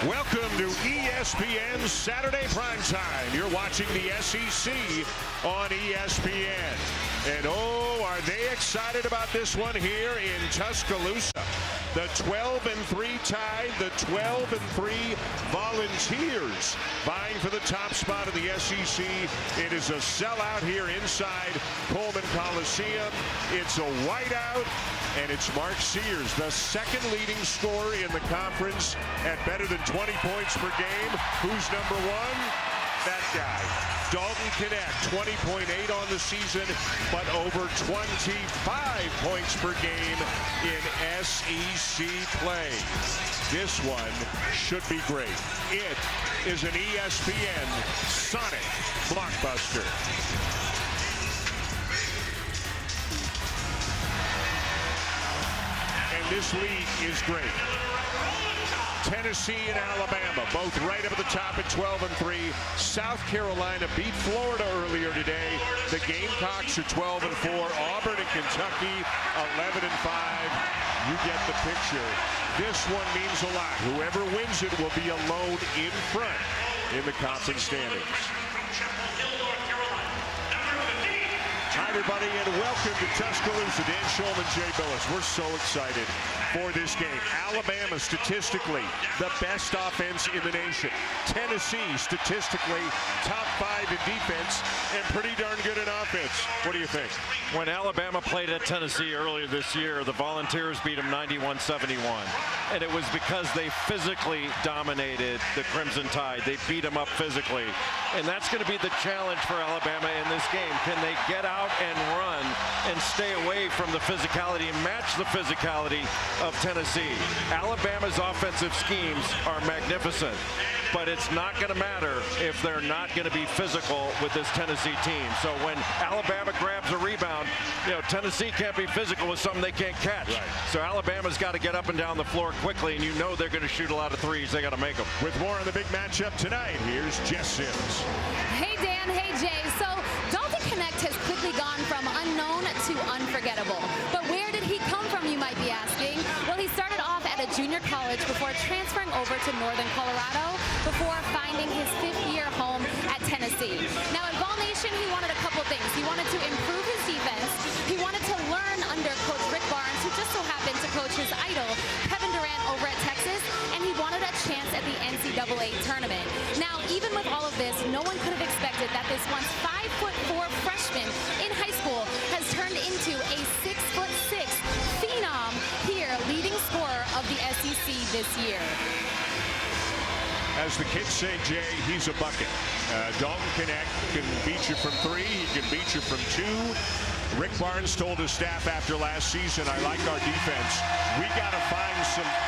Welcome to ESPN Saturday Primetime. You're watching the SEC on ESPN. And oh, are they excited about this one here in Tuscaloosa. The 12-3 tie, the 12-3 Volunteers vying for the top spot of the SEC. It is a sellout here inside Coleman Coliseum. It's a whiteout, and it's Mark Sears, the second leading scorer in the conference at better than 20 points per game. Who's number one? That guy. Dalton Knecht, 20.8 on the season, but over 25 points per game in SEC play. This one should be great. It is an ESPN Sonic blockbuster. And this league is great. Tennessee and Alabama, both right up at the top at 12-3. South Carolina beat Florida earlier today. The Gamecocks are 12-4. Auburn and Kentucky 11-5. You get the picture. This one means a lot. Whoever wins it will be alone in front in the conference standings. Hi, everybody, and welcome to Tuscaloosa. Dan Shulman, Jay Billis. We're so excited for this game. Alabama, statistically, the best offense in the nation. Tennessee, statistically, top 5 in defense and pretty darn good in offense. What do you think? When Alabama played at Tennessee earlier this year, the Volunteers beat them 91-71. And it was because they physically dominated the Crimson Tide. They beat them up physically. And that's going to be the challenge for Alabama in this game. Can they get out and run and stay away from the physicality and match the physicality of Tennessee? Alabama's offensive schemes are magnificent, but it's not going to matter if they're not going to be physical with this Tennessee team. So when Alabama grabs a rebound, Tennessee can't be physical with something they can't catch. Right. So Alabama's got to get up and down the floor quickly, and they're going to shoot a lot of threes. They got to make them. With more on the big matchup tonight, here's Jess Sims. Hey, Dan. Hey, Jay. So Dalton Knecht has quickly gone from unknown to unforgettable. But where did he come from, you might be asking? Well, he started off at a junior college before transferring over to Northern Colorado before finding his 5th-year home at Tennessee. Now, at Vol Nation, he wanted a couple things. He wanted to improve his defense. He wanted to learn under Coach Rick Barnes, who just so happened to coach his idol, Kevin Durant, over at Texas, and he wanted a chance at the NCAA tournament. Now, even with all of this, no one could have expected that this once 5'4" freshman in high school has turned into a 6'6" phenom here, leading scorer of the SEC this year. As the kids say, Jay, he's a bucket. Dalton Knecht can beat you from 3. He can beat you from 2. Rick Barnes told his staff after last season, I like our defense. We got to find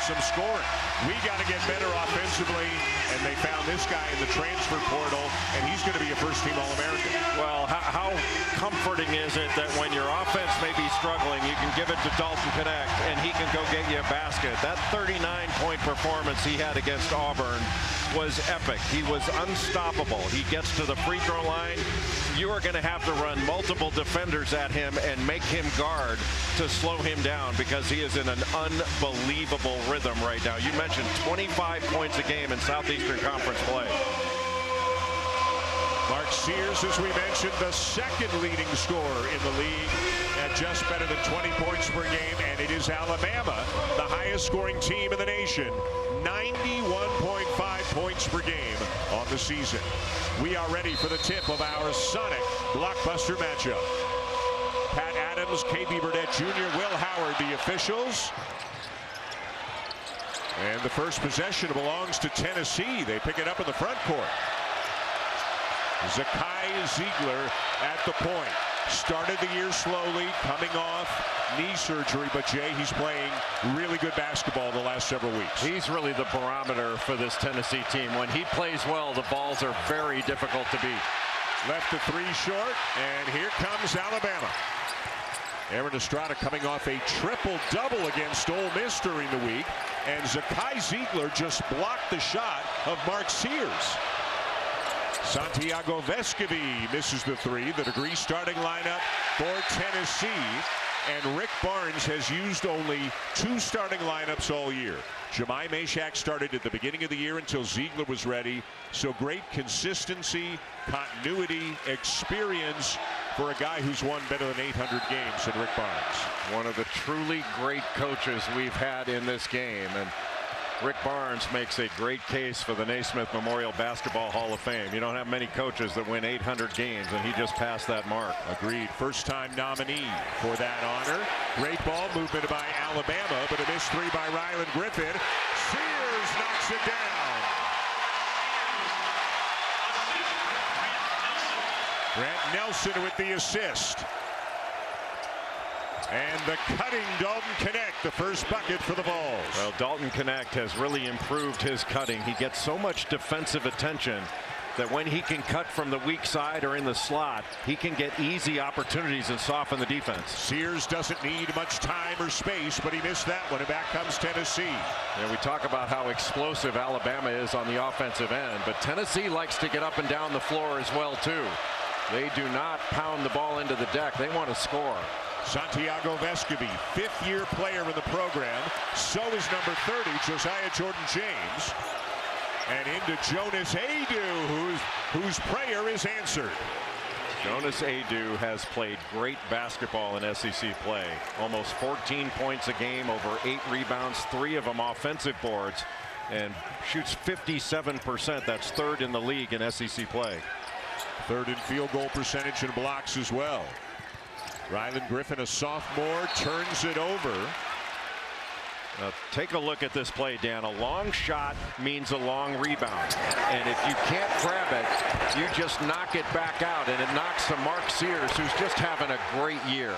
some scoring. We got to get better offensively. And they found this guy in the transfer portal, and he's going to be a first-team All-American. Well, how comforting is it that when your offense may be struggling, you can give it to Dalton Knecht, and he can go get you a basket. That 39-point performance he had against Auburn was epic. He was unstoppable. He gets to the free throw line. You are going to have to run multiple defenders at him and make him guard to slow him down, because he is in an unbelievable rhythm right now. You mentioned 25 points a game in Southeastern Conference play. Mark Sears, as we mentioned, the second leading scorer in the league at just better than 20 points per game, and it is Alabama, the highest scoring team in the nation, 91.5 points per game on the season. We are ready for the tip of our Sonic blockbuster matchup. Pat Adams, KB Burnett Jr., Will Howard, the officials. And the first possession belongs to Tennessee. They pick it up in the front court. Zakai Ziegler at the point. Started the year slowly, coming off knee surgery, but Jay, he's playing really good basketball the last several weeks. He's really the barometer for this Tennessee team. When he plays well, the balls are very difficult to beat. Left the 3 short, and here comes Alabama. Aaron Estrada coming off a triple-double against Ole Miss during the week, and Zakai Ziegler just blocked the shot of Mark Sears. Santiago Vescovi misses the 3. The degree starting lineup for Tennessee. And Rick Barnes has used only 2 starting lineups all year. Jemai Meshack started at the beginning of the year until Ziegler was ready. So great consistency, continuity, experience for a guy who's won better than 800 games in Rick Barnes. One of the truly great coaches we've had in this game. And Rick Barnes makes a great case for the Naismith Memorial Basketball Hall of Fame. You don't have many coaches that win 800 games, and he just passed that mark. Agreed. First-time nominee for that honor. Great ball movement by Alabama, but a missed 3 by Ryland Griffin. Sears knocks it down. Grant Nelson with the assist. And the cutting Dalton Knecht, the first bucket for the Vols. Well, Dalton Knecht has really improved his cutting. He gets so much defensive attention that when he can cut from the weak side or in the slot, he can get easy opportunities and soften the defense. Sears doesn't need much time or space, but he missed that one, and back comes Tennessee. Yeah, we talk about how explosive Alabama is on the offensive end, but Tennessee likes to get up and down the floor as well, too. They do not pound the ball into the deck. They want to score. Santiago Vescovi, 5th-year player in the program. So is number 30, Josiah Jordan-James. And into Jonas Aidoo, whose prayer is answered. Jonas Aidoo has played great basketball in SEC play. Almost 14 points a game, over 8 rebounds, 3 of them offensive boards, and shoots 57%. That's 3rd in the league in SEC play. 3rd in field goal percentage and blocks as well. Ryland Griffin, a sophomore, turns it over. Now, take a look at this play, Dan. A long shot means a long rebound. And if you can't grab it, you just knock it back out. And it knocks to Mark Sears, who's just having a great year.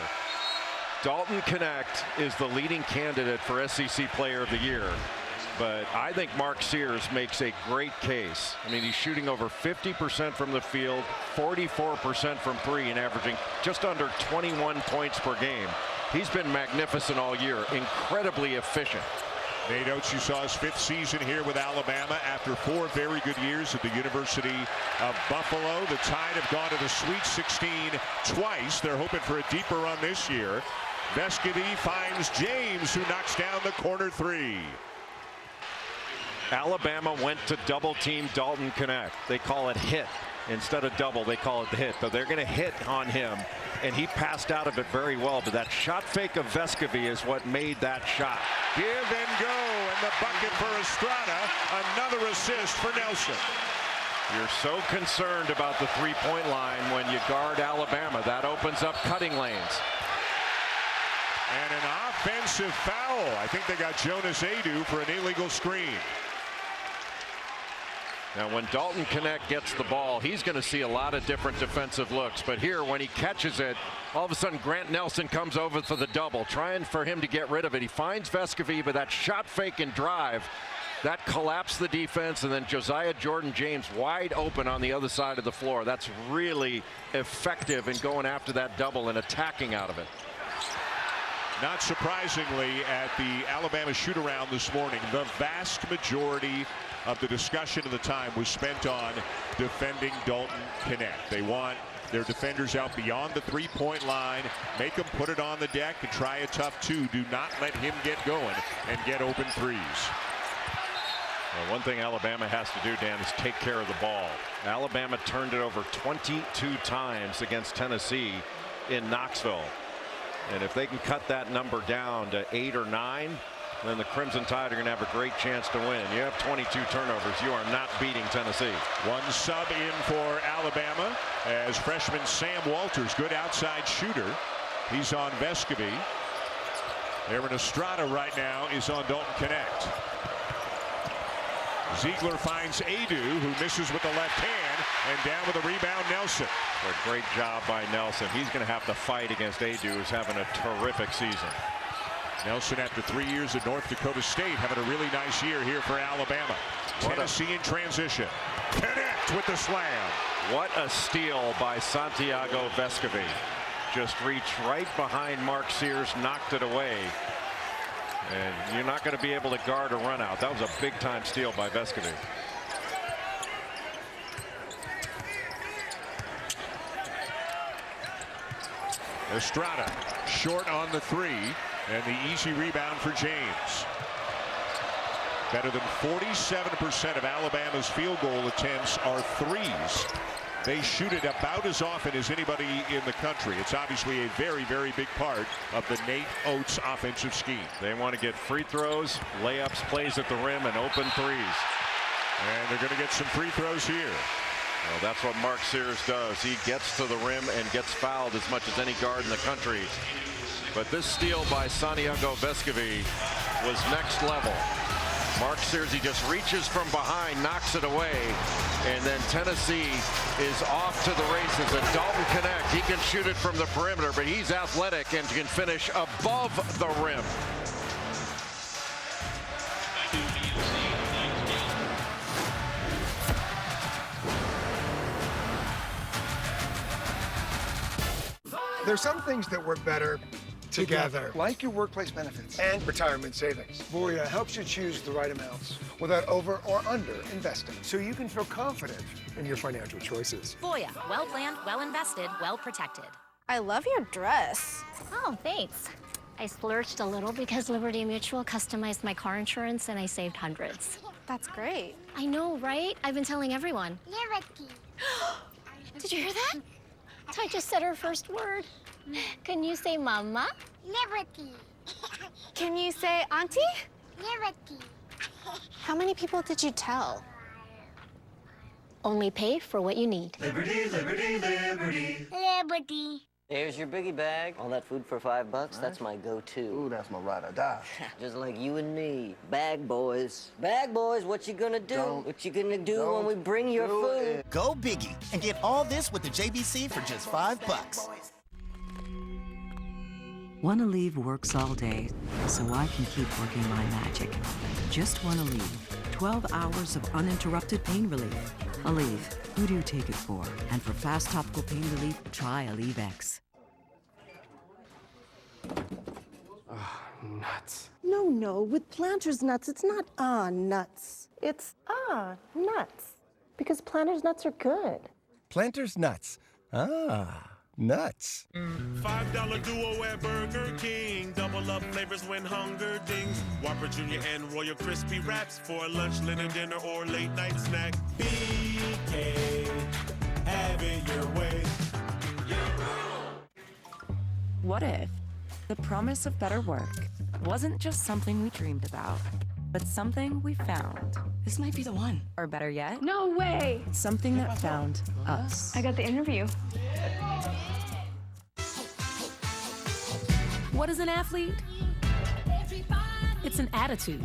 Dalton Knecht is the leading candidate for SEC Player of the Year. But I think Mark Sears makes a great case. I mean, he's shooting over 50% from the field, 44% from 3, and averaging just under 21 points per game. He's been magnificent all year, incredibly efficient. Nate Oates, you saw his 5th season here with Alabama after 4 very good years at the University of Buffalo. The Tide have gone to the Sweet 16 twice. They're hoping for a deeper run this year. Vescovi finds James, who knocks down the corner 3. Alabama went to double team Dalton Knecht. They call it hit. Instead of double, they call it the hit. But they're going to hit on him, and he passed out of it very well. But that shot fake of Vescovi is what made that shot. Give and go, and the bucket for Estrada. Another assist for Nelson. You're so concerned about the 3-point line when you guard Alabama. That opens up cutting lanes. And an offensive foul. I think they got Jonas Aidoo for an illegal screen. Now, when Dalton Knecht gets the ball, he's going to see a lot of different defensive looks. But here, when he catches it, all of a sudden Grant Nelson comes over for the double, trying for him to get rid of it. He finds Vescovi, but that shot fake and drive, that collapsed the defense, and then Josiah Jordan-James wide open on the other side of the floor. That's really effective in going after that double and attacking out of it. Not surprisingly, at the Alabama shoot-around this morning, the vast majority of the discussion of the time was spent on defending Dalton Knecht. They want their defenders out beyond the 3-point line, make them put it on the deck and try a tough 2. Do not let him get going and get open 3s. Well, one thing Alabama has to do, Dan, is take care of the ball. Alabama turned it over 22 times against Tennessee in Knoxville. And if they can cut that number down to 8 or 9, then the Crimson Tide are going to have a great chance to win. You have 22 turnovers. You are not beating Tennessee. 1 sub in for Alabama as freshman Sam Walters, good outside shooter. He's on Vescovi. Aaron Estrada right now is on Dalton Knecht. Ziegler finds Aidoo, who misses with the left hand, and down with a rebound, Nelson. A great job by Nelson. He's going to have to fight against Aidoo, who's having a terrific season. Nelson, after 3 years at North Dakota State, having a really nice year here for Alabama. Tennessee in transition. Knecht with the slam. What a steal by Santiago Vescovi. Just reached right behind Mark Sears, knocked it away. And you're not going to be able to guard a run out. That was a big time steal by Vescovi. Estrada short on the three, and the easy rebound for James. Better than 47% of Alabama's field goal attempts are threes. They shoot it about as often as anybody in the country. It's obviously a very, very big part of the Nate Oates offensive scheme. They want to get free throws, layups, plays at the rim, and open threes. And they're going to get some free throws here. Well, that's what Mark Sears does. He gets to the rim and gets fouled as much as any guard in the country. But this steal by Santiago Vescovi was next level. Mark Sears, he just reaches from behind, knocks it away, and then Tennessee is off to the races. And Dalton Knecht, he can shoot it from the perimeter, but he's athletic and can finish above the rim. There's some things that work better together. Like your workplace benefits. And retirement savings. Voya helps you choose the right amounts without over or under investing, so you can feel confident in your financial choices. Voya, well planned, well invested, well protected. I love your dress. Oh, thanks. I splurged a little because Liberty Mutual customized my car insurance and I saved hundreds. That's great. I know, right? I've been telling everyone. Liberty. Did you hear that? I just said her first word. Can you say mama? Liberty. Can you say auntie? Liberty. How many people did you tell? Only pay for what you need. Liberty, liberty, liberty. Liberty. There's your boogie bag. All that food for $5, that's my go-to. Ooh, that's my ride or die. Just like you and me. Bag boys. Bag boys, what you gonna do? What you gonna do when we bring your food? Go Biggie and get all this with the JBC for just $5. Want to leave works all day so I can keep working my magic. Just want to leave. 12 hours of uninterrupted pain relief. Aleve, who do you take it for? And for fast topical pain relief, try Aleve X. Nuts. No, with Planters nuts, it's not nuts. It's nuts. Because Planters nuts are good. Planters nuts. Nuts. $5 duo at Burger King. Double up flavors when hunger dings. Whopper Jr. and Royal Crispy Wraps for a lunch, dinner, or late night snack. BK, have it your way. What if the promise of better work wasn't just something we dreamed about, but something we found? This might be the one. Or better yet, no way. Something that found us. I got the interview. What is an athlete? It's an attitude.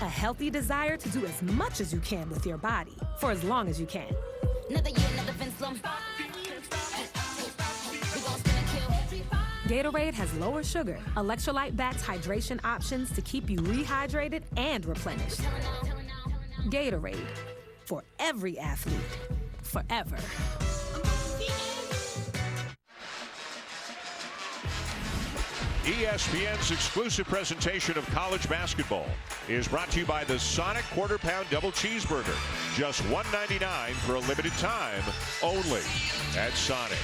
A healthy desire to do as much as you can with your body for as long as you can. Gatorade has lower sugar, electrolyte-backed hydration options to keep you rehydrated and replenished. Gatorade, for every athlete, forever. ESPN's exclusive presentation of college basketball is brought to you by the Sonic Quarter Pound Double Cheeseburger. Just $1.99 for a limited time only at Sonic.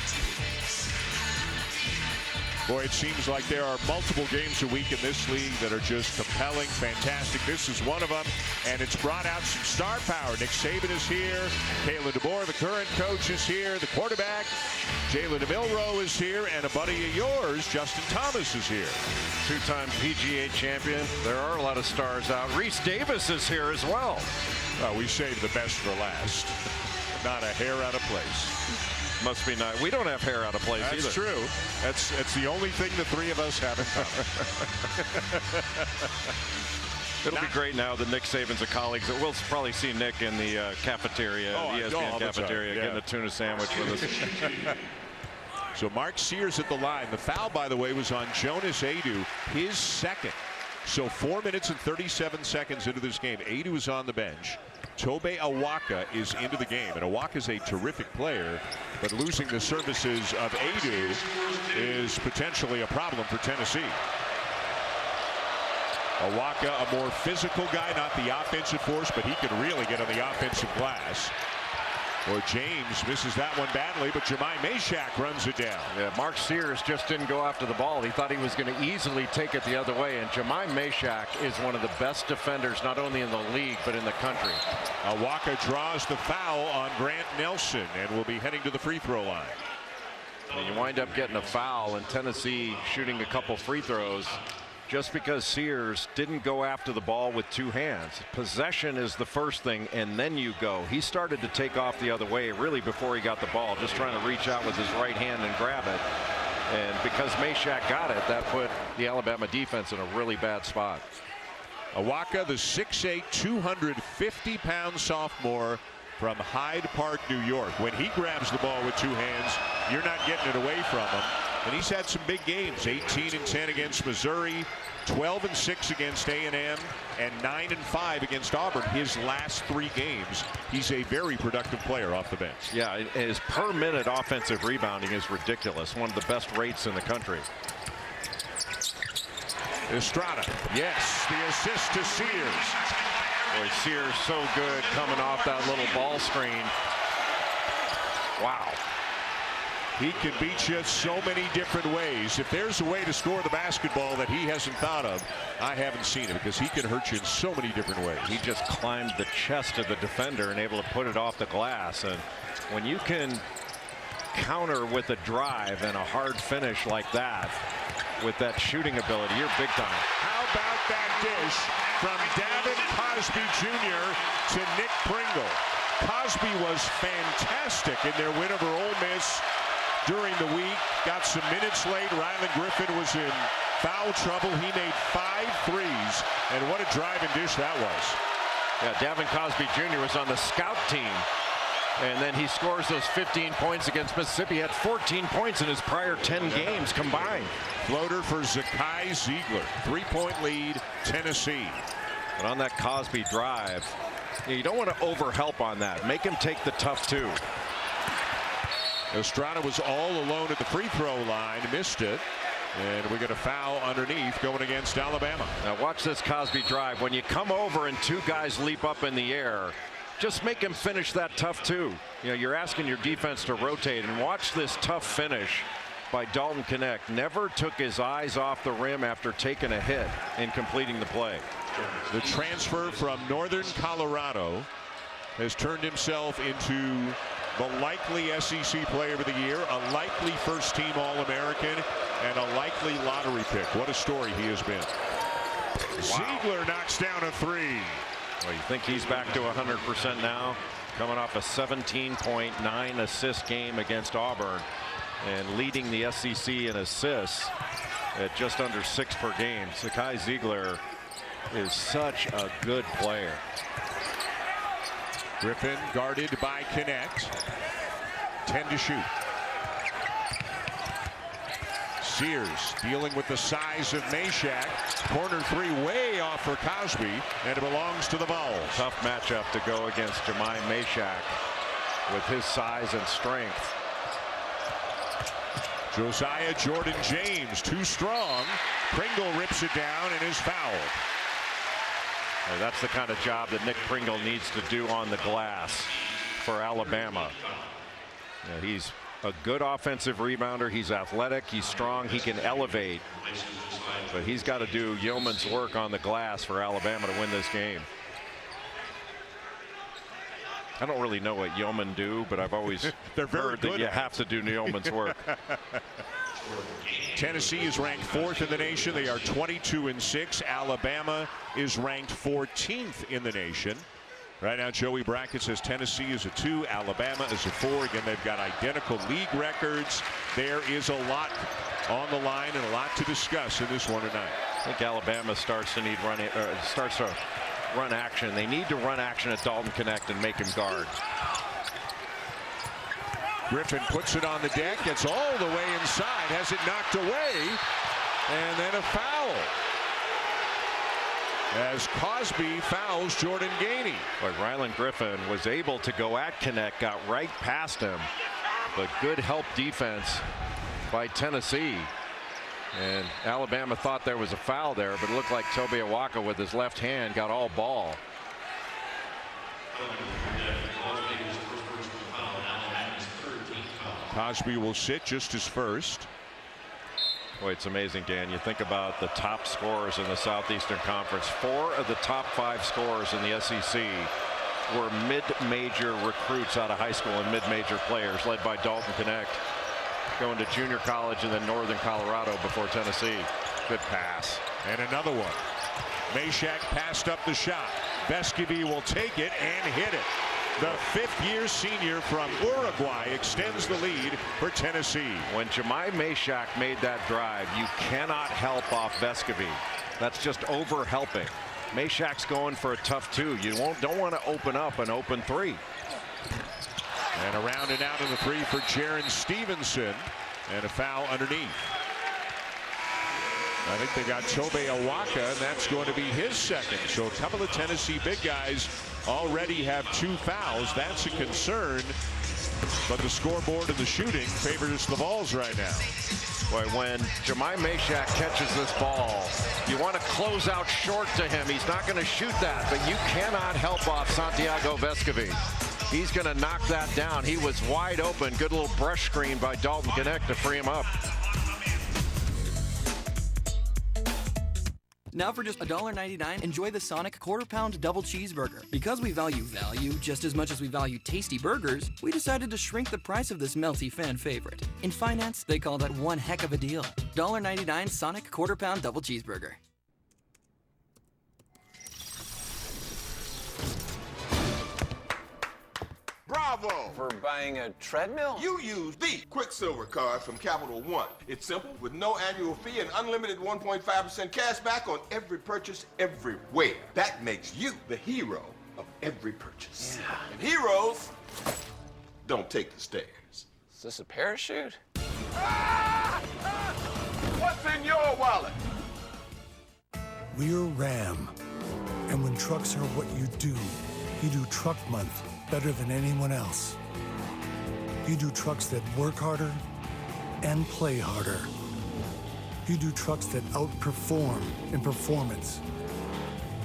Boy, it seems like there are multiple games a week in this league that are just compelling, fantastic. This is one of them, and it's brought out some star power. Nick Saban is here. Kalen DeBoer, the current coach, is here. The quarterback, Jalen DeMilrow, is here. And a buddy of yours, Justin Thomas, is here. Two-time PGA champion. There are a lot of stars out. Reese Davis is here as well. Well, we saved the best for last. Not a hair out of place. Must be nice. We don't have hair out of place either. That's true. That's the only thing the three of us have in common. It'll be great now that Nick Saban's a colleague. We'll probably see Nick in the cafeteria, the ESPN cafeteria, getting a tuna sandwich with us. So Mark Sears at the line. The foul, by the way, was on Jonas Aidoo, his second. So 4 minutes and 37 seconds into this game. Aidoo is on the bench. Tobe Awaka is into the game, and Awaka's a terrific player, but losing the services of Aidoo is potentially a problem for Tennessee. Awaka, a more physical guy, not the offensive force, but he can really get on the offensive glass. Or James misses that one badly, but Jemai Meshack runs it down. Yeah, Mark Sears just didn't go after the ball. He thought he was going to easily take it the other way, and Jemai Meshack is one of the best defenders not only in the league but in the country. Awaka draws the foul on Grant Nelson and will be heading to the free throw line. And you wind up getting a foul, and Tennessee shooting a couple free throws just because Sears didn't go after the ball with two hands. Possession is the first thing, and then you go. He started to take off the other way really before he got the ball, just trying to reach out with his right hand and grab it. And because Meshack got it, that put the Alabama defense in a really bad spot. Awaka, the 6'8", 250-pound sophomore from Hyde Park, New York. When he grabs the ball with two hands, you're not getting it away from him. And he's had some big games, 18-10 against Missouri, 12-6 against A&M, and 9-5 against Auburn. His last 3 games, he's a very productive player off the bench. Yeah, his per-minute offensive rebounding is ridiculous, one of the best rates in the country. Estrada, yes, the assist to Sears. Boy, Sears so good coming off that little ball screen. Wow. He can beat you so many different ways. If there's a way to score the basketball that he hasn't thought of, I haven't seen it, because he can hurt you in so many different ways. He just climbed the chest of the defender and able to put it off the glass. And when you can counter with a drive and a hard finish like that, with that shooting ability, you're big time. How about that dish from Davin Cosby Jr. to Nick Pringle? Cosby was fantastic in their win over Ole Miss during the week. Got some minutes late. Rylan Griffin was in foul trouble. He made 5 threes, and what a drive and dish that was. Yeah, Davin Cosby Jr. was on the scout team, and then he scores those 15 points against Mississippi. He had 14 points in his prior 10 games combined. Floater for Zakai Ziegler. 3-point lead, Tennessee. But on that Cosby drive, you don't want to overhelp on that. Make him take the tough 2. Estrada was all alone at the free throw line, missed it, and we get a foul underneath going against Alabama. Now watch this Cosby drive. When you come over and 2 guys leap up in the air, just make him finish that tough 2. You know, you're asking your defense to rotate, and watch this tough finish by Dalton Knecht. Never took his eyes off the rim after taking a hit and completing the play. The transfer from Northern Colorado has turned himself into the likely SEC Player of the Year, a likely first-team All-American, and a likely lottery pick. What a story he has been. Wow. Ziegler knocks down a 3. Well, you think he's back to 100% now, coming off a 17.9 assist game against Auburn and leading the SEC in assists at just under 6 per game. Zakai Ziegler is such a good player. Griffin guarded by Knecht. 10 to shoot. Sears dealing with the size of Meshack. Corner 3 way off for Cosby, and it belongs to the Vols. Tough matchup to go against Jemai Meshack with his size and strength. Josiah Jordan James too strong. Pringle rips it down and is fouled. That's the kind of job that Nick Pringle needs to do on the glass for Alabama. He's a good offensive rebounder. He's athletic. He's strong. He can elevate. But he's got to do yeoman's work on the glass for Alabama to win this game. I don't really know what yeomen do, but I've always heard that you have to do yeoman's work. Tennessee is ranked 4th in the nation. They are 22-6. Alabama is ranked 14th in the nation. Right now, Joey Brackett says Tennessee is a 2, Alabama is a 4. Again, they've got identical league records. There is a lot on the line and a lot to discuss in this one tonight. I think Alabama starts to run action. They need to run action at Dalton Knecht and make him guard. Griffin puts it on the deck, gets all the way inside, has it knocked away, and then a foul. As Cosby fouls Jordan Gainey. But Rylan Griffin was able to go at Knecht, got right past him, but good help defense by Tennessee. And Alabama thought there was a foul there, but it looked like Toby Awaka with his left hand got all ball. Cosby will sit just his first. Boy, it's amazing, Dan. You think about the top scorers in the Southeastern Conference. 4 of the top 5 scorers in the SEC were mid-major recruits out of high school and mid-major players, led by Dalton Knecht, going to junior college and then Northern Colorado before Tennessee. Good pass. And another one. Meshack passed up the shot. Vescovi will take it and hit it. The 5th-year senior from Uruguay extends the lead for Tennessee. When Jemai Meshack made that drive, you cannot help off Vescovi. That's just over-helping. Meshack's going for a tough 2. You don't want to open up an open 3. And around and out of the 3 for Jaron Stevenson. And a foul underneath. I think they got Tobe Awaka, and that's going to be his second. So a couple of Tennessee big guys already have 2 fouls. That's a concern. But the scoreboard and the shooting favors the Vols right now. Boy, when Jemai Meshack catches this ball, you want to close out short to him. He's not going to shoot that, but you cannot help off Santiago Vescovi. He's going to knock that down. He was wide open. Good little brush screen by Dalton Knecht to free him up. Now for just $1.99, enjoy the Sonic quarter-pound double cheeseburger. Because we value value just as much as we value tasty burgers, we decided to shrink the price of this melty fan favorite. In finance, they call that one heck of a deal. $1.99 Sonic quarter-pound double cheeseburger. Bravo! For buying a treadmill? You use the Quicksilver card from Capital One. It's simple, with no annual fee and unlimited 1.5% cash back on every purchase everywhere. That makes you the hero of every purchase. Yeah. And heroes don't take the stairs. Is this a parachute? What's in your wallet? We're Ram. And when trucks are what you do Truck Month better than anyone else. You do trucks that work harder and play harder. You do trucks that outperform in performance.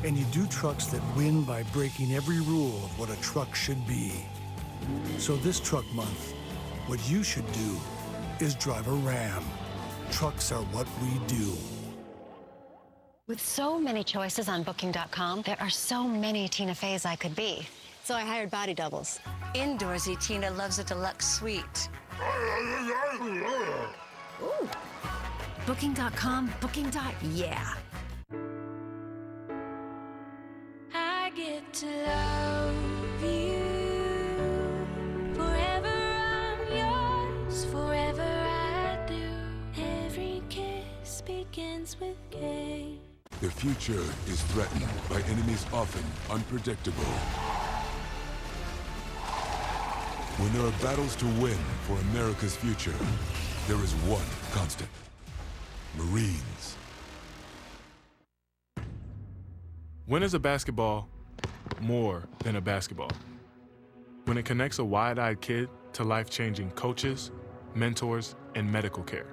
And you do trucks that win by breaking every rule of what a truck should be. So this Truck Month, what you should do is drive a Ram. Trucks are what we do. With so many choices on Booking.com, there are so many Tina Feys I could be. So I hired body doubles. Indoorsy Tina loves a deluxe suite. Ooh. Booking.com, Booking.yeah. I get to love you. Forever I'm yours, forever I do. Every kiss begins with K. The future is threatened by enemies often unpredictable. When there are battles to win for America's future, there is one constant: Marines. When is a basketball more than a basketball? When it connects a wide-eyed kid to life-changing coaches, mentors, and medical care.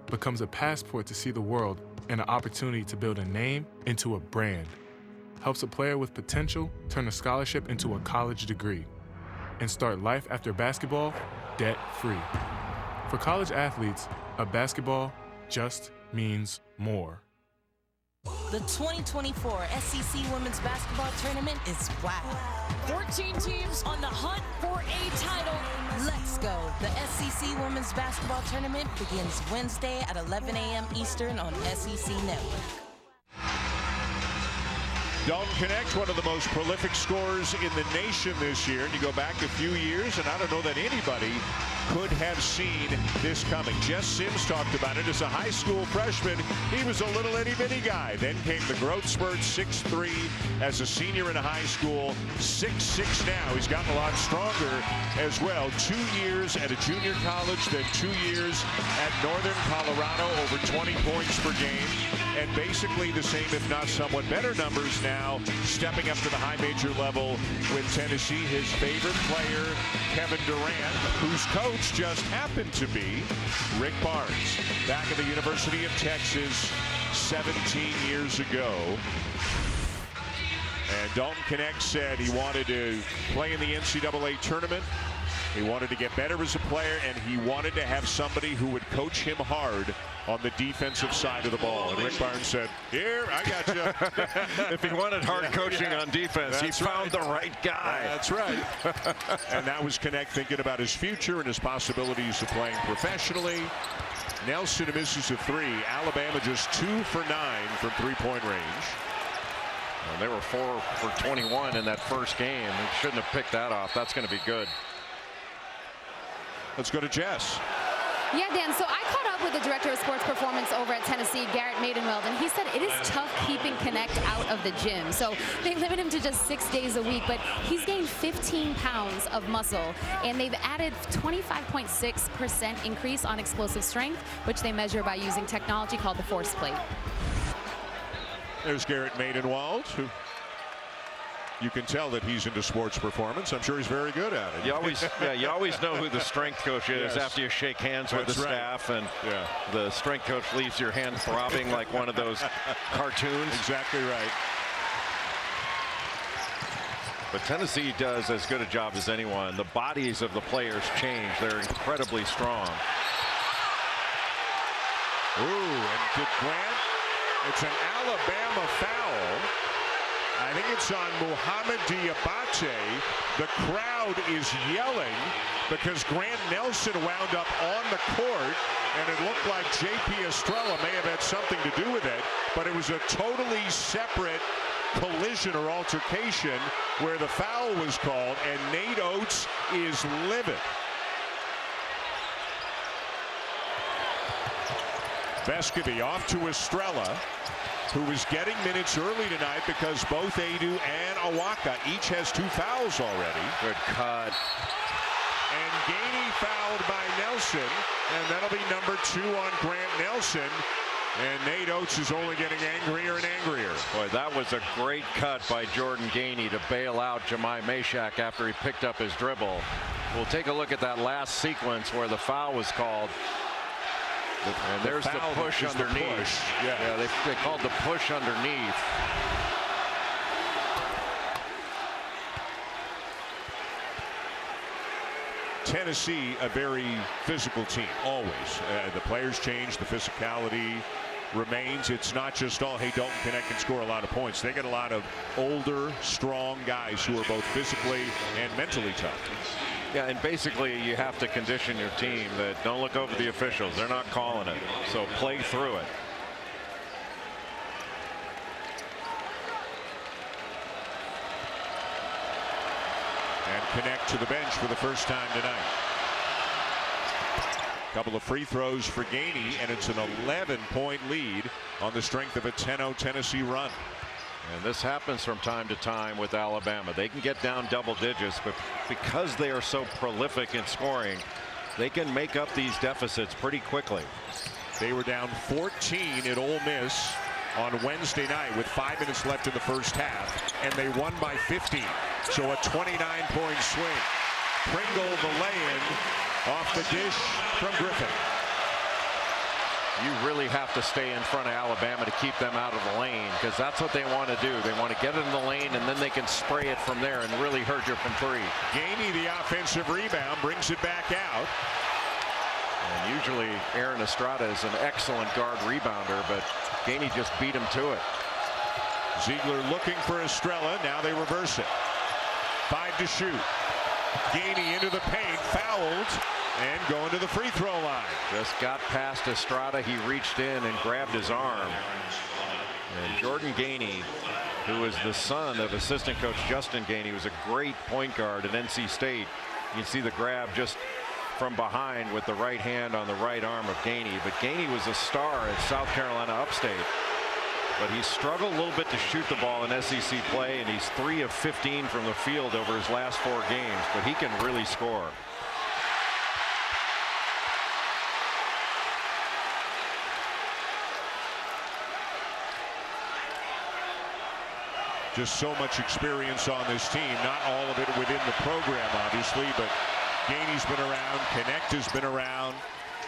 Becomes a passport to see the world and an opportunity to build a name into a brand. Helps a player with potential turn a scholarship into a college degree. And start life after basketball debt-free. For college athletes, a basketball just means more. The 2024 SEC Women's Basketball Tournament is wow. 14 teams on the hunt for a title. Let's go. The SEC Women's Basketball Tournament begins Wednesday at 11 a.m. Eastern on SEC Network. Dalton Knecht, one of the most prolific scorers in the nation this year. And you go back a few years, and I don't know that anybody could have seen this coming. Jess Sims talked about it as a high school freshman. He was a little itty-bitty guy. Then came the growth spurt, 6'3", as a senior in high school, 6'6" now. He's gotten a lot stronger as well. 2 years at a junior college, then 2 years at Northern Colorado, over 20 points per game. And basically the same, if not somewhat better numbers now, stepping up to the high major level with Tennessee. His favorite player, Kevin Durant, whose coach just happened to be Rick Barnes, back at the University of Texas 17 years ago. And Dalton Knecht said he wanted to play in the NCAA tournament He wanted to get better as a player, and he wanted to have somebody who would coach him hard on the defensive side of the ball. And Rick Barnes said, here, I got you. If he wanted hard coaching on defense, he found the right guy. That's right. And that was Knecht thinking about his future and his possibilities of playing professionally. Nelson misses a three. Alabama just 2 for 9 from three-point range. And they were 4 for 21 in that first game. He shouldn't have picked that off. That's going to be good. Let's go to Jess. Yeah, Dan, so I caught up with the director of sports performance over at Tennessee, Garrett Maidenweld, and he said it is tough keeping Knecht out of the gym. So they limit him to just 6 days a week, but he's gained 15 pounds of muscle, and they've added 25.6% increase on explosive strength, which they measure by using technology called the force plate. There's Garrett Maidenwald, who you can tell that he's into sports performance. I'm sure he's very good at it. You always know who the strength coach is after you shake hands with the staff, and the strength coach leaves your hand throbbing like one of those cartoons. Exactly right. But Tennessee does as good a job as anyone. The bodies of the players change. They're incredibly strong. Ooh, and did Grant? It's an Alabama foul. I think it's on Muhammad Diabate. The crowd is yelling because Grant Nelson wound up on the court, and it looked like J.P. Estrella may have had something to do with it, but it was a totally separate collision or altercation where the foul was called, and Nate Oates is livid. Vescovi off to Estrella, who is getting minutes early tonight because both Adu and Awaka each has 2 fouls already. Good cut. And Gainey fouled by Nelson, and that'll be number 2 on Grant Nelson. And Nate Oates is only getting angrier and angrier. Boy, that was a great cut by Jordan Gainey to bail out Jemai Mashak after he picked up his dribble. We'll take a look at that last sequence where the foul was called. And there's the push underneath. Yeah, they called the push underneath. Tennessee, a very physical team, always. The players change, the physicality remains. It's not just, oh, hey, Dalton Knecht can score a lot of points. They get a lot of older, strong guys who are both physically and mentally tough. Yeah, and basically you have to condition your team that don't look over the officials. They're not calling it. So play through it. And Knecht to the bench for the first time tonight. Couple of free throws for Gainey, and it's an 11-point lead on the strength of a 10-0 Tennessee run. And this happens from time to time with Alabama. They can get down double digits, but because they are so prolific in scoring, they can make up these deficits pretty quickly. They were down 14 at Ole Miss on Wednesday night with 5 minutes left in the first half, and they won by 15. So a 29-point swing. Pringle the lay-in off the dish from Griffin. You really have to stay in front of Alabama to keep them out of the lane, because that's what they want to do. They want to get in the lane, and then they can spray it from there and really hurt you from 3. Gainey, the offensive rebound, brings it back out. And usually Aaron Estrada is an excellent guard rebounder, but Gainey just beat him to it. Ziegler looking for Estrella. Now they reverse it. 5 to shoot. Gainey into the paint, fouled, and going to the free throw line. Just got past Estrada. He reached in and grabbed his arm. And Jordan Gainey, who is the son of assistant coach Justin Gainey, was a great point guard at NC State. You can see the grab just from behind with the right hand on the right arm of Gainey. But Gainey was a star at South Carolina Upstate. But he struggled a little bit to shoot the ball in SEC play, and he's 3 of 15 from the field over his last 4 games. But he can really score. Just so much experience on this team. Not all of it within the program, obviously, but Gainey's been around, Knecht has been around,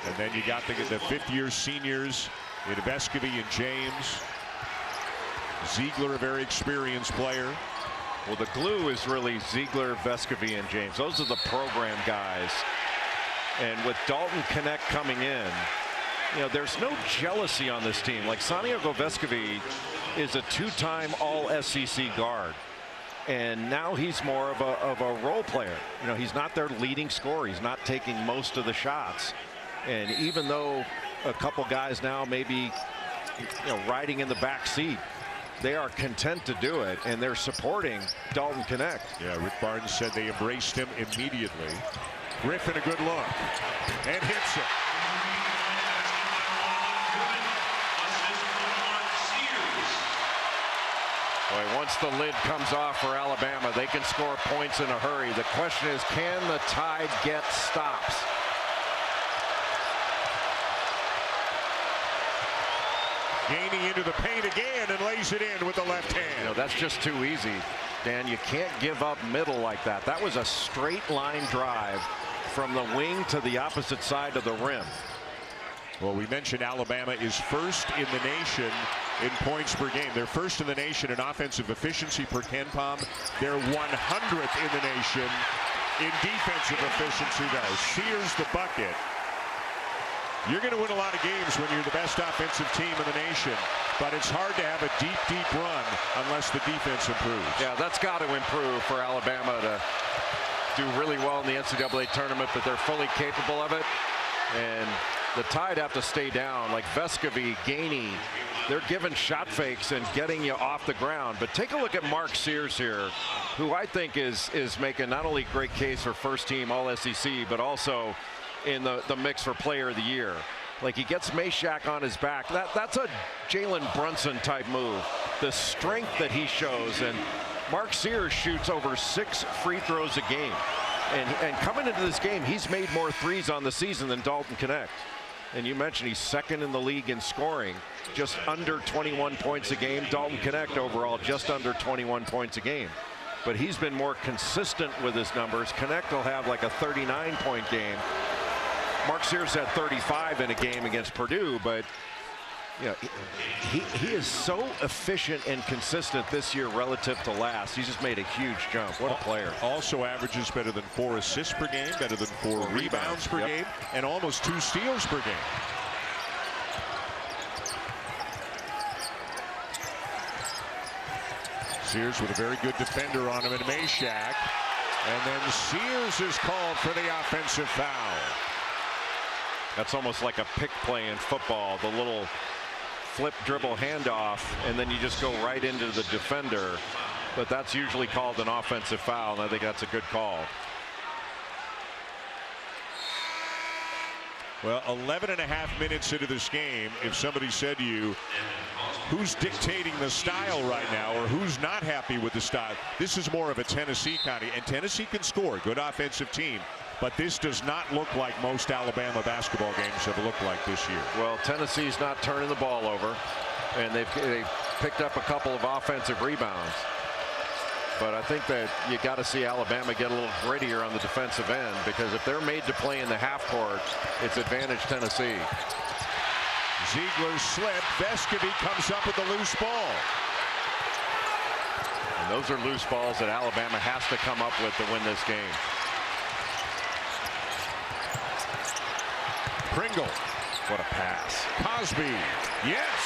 and then you got the 5th-year seniors in Vescovi and James. Ziegler, a very experienced player. Well, the glue is really Ziegler, Vescovi, and James. Those are the program guys. And with Dalton Knecht coming in, you know, there's no jealousy on this team. Like Santiago Vescovi is a two-time All-SEC guard. And now he's more of a role player. You know, he's not their leading scorer. He's not taking most of the shots. And even though a couple guys now may be, you know, riding in the back seat, they are content to do it, and they're supporting Dalton Knecht. Yeah, Rick Barnes said they embraced him immediately. Griffin a good look and hits it. Boy, once the lid comes off for Alabama, they can score points in a hurry. The question is, can the Tide get stops? Gainey into the paint again and lays it in with the left hand. You know, that's just too easy, Dan. You can't give up middle like that. That was a straight line drive from the wing to the opposite side of the rim. Well, we mentioned Alabama is first in the nation in points per game. They're first in the nation in offensive efficiency per KenPom. They're 100th in the nation in defensive efficiency, though. Sears the bucket. You're going to win a lot of games when you're the best offensive team in the nation, but it's hard to have a deep, deep run unless the defense improves. Yeah, that's got to improve for Alabama to do really well in the NCAA tournament, but they're fully capable of it. And the Tide have to stay down. Like Vescovi, Gainey, they're giving shot fakes and getting you off the ground. But take a look at Mark Sears here, who I think is making not only great case for first team All-SEC, but also in the mix for player of the year. Like, he gets Meshack on his back. That's a Jalen Brunson type move. The strength that he shows, and Mark Sears shoots over 6 free throws a game. And coming into this game, he's made more threes on the season than Dalton Knecht. And you mentioned he's second in the league in scoring, just under 21 points a game. Dalton Knecht overall just under 21 points a game. But he's been more consistent with his numbers. Knecht will have like a 39-point game. Mark Sears had 35 in a game against Purdue, but you know, he is so efficient and consistent this year relative to last. He's just made a huge jump. What a player. Also averages better than 4 assists per game, better than 4 rebounds per game, and almost 2 steals per game. Sears with a very good defender on him in Meshack. And then Sears is called for the offensive foul. That's almost like a pick play in football, the little flip dribble handoff, and then you just go right into the defender. But that's usually called an offensive foul, and I think that's a good call. Well, 11.5 minutes into this game, if somebody said to you, who's dictating the style right now, or who's not happy with the style, this is more of a Tennessee county, and Tennessee can score, good offensive team. But this does not look like most Alabama basketball games have looked like this year. Well, Tennessee's not turning the ball over, and they've picked up a couple of offensive rebounds. But I think that you got to see Alabama get a little grittier on the defensive end, because if they're made to play in the half court, it's advantage Tennessee. Ziegler slip. Vescovi comes up with the loose ball. And those are loose balls that Alabama has to come up with to win this game. Pringle. What a pass. Cosby. Yes.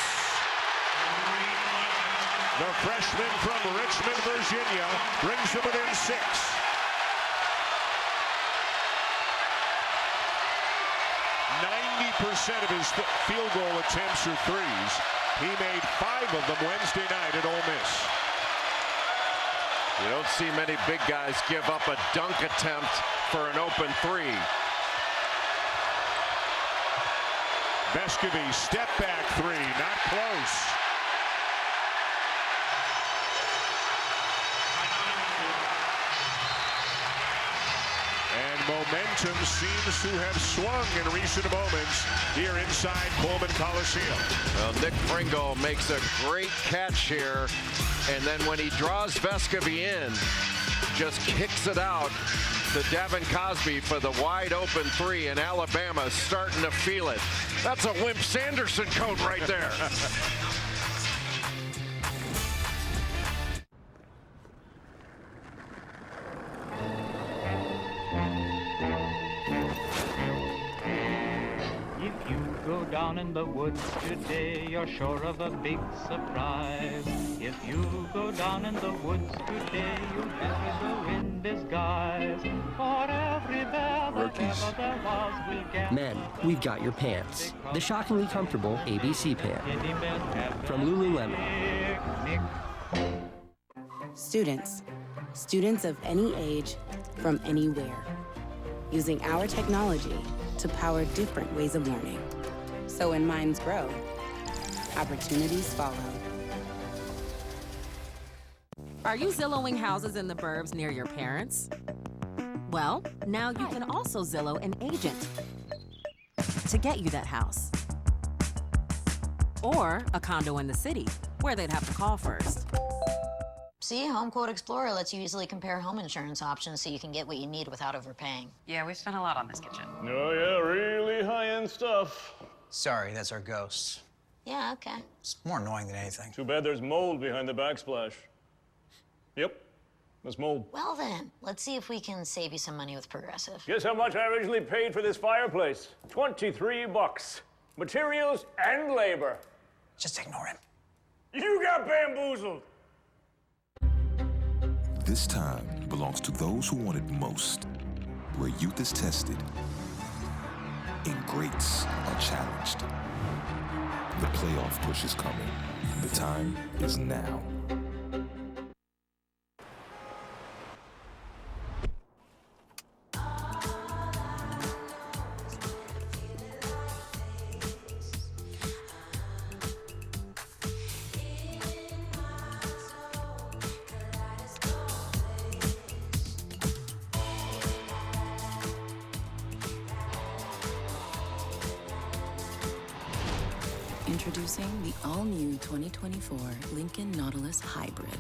The freshman from Richmond, Virginia, brings them within 6. 90% of his field goal attempts are threes. He made 5 of them Wednesday night at Ole Miss. You don't see many big guys give up a dunk attempt for an open 3. Vescovi, step back 3, not close. And momentum seems to have swung in recent moments here inside Coleman Coliseum. Well, Nick Pringle makes a great catch here, and then when he draws Vescovi in, just kicks it out to Davin Cosby for the wide open 3, and Alabama's starting to feel it. That's a Wimp Sanderson coat right there. go down in the woods today, you're sure of a big surprise. If you go down in the woods today, you'll visit go in disguise. For every bear that ever there was will get... Men, we've got your pants. The shockingly comfortable ABC pant. From Lululemon. Students of any age, from anywhere, using our technology to power different ways of learning. So when minds grow, opportunities follow. Are you Zillowing houses in the burbs near your parents? Well, now you can also Zillow an agent to get you that house. Or a condo in the city, where they'd have to call first. See, Home Quote Explorer lets you easily compare home insurance options so you can get what you need without overpaying. Yeah, we've spent a lot on this kitchen. Oh, yeah, really high-end stuff. Sorry, that's our ghost. Yeah, okay. It's more annoying than anything. Too bad there's mold behind the backsplash. Yep, there's mold. Well then, let's see if we can save you some money with Progressive. Guess how much I originally paid for this fireplace? $23. Materials and labor. Just ignore him. You got bamboozled. This time belongs to those who want it most, where youth is tested and greats are challenged. The playoff push is coming. The time is now. Introducing the all-new 2024 Lincoln Nautilus Hybrid.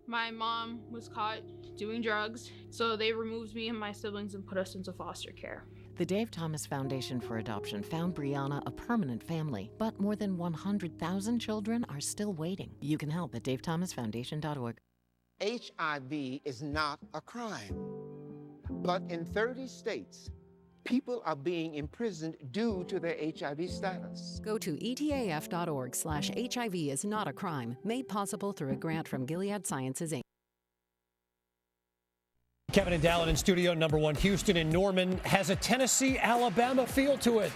My mom was caught doing drugs, so they removed me and my siblings and put us into foster care. The Dave Thomas Foundation for Adoption found Brianna a permanent family, but more than 100,000 children are still waiting. You can help at davethomasfoundation.org. HIV is not a crime, but in 30 states, people are being imprisoned due to their HIV status. Go to etaf.org/HIV is not a crime, made possible through a grant from Gilead Sciences, Inc. Kevin and Dallin in studio number one. Houston and Norman has a Tennessee-Alabama feel to it.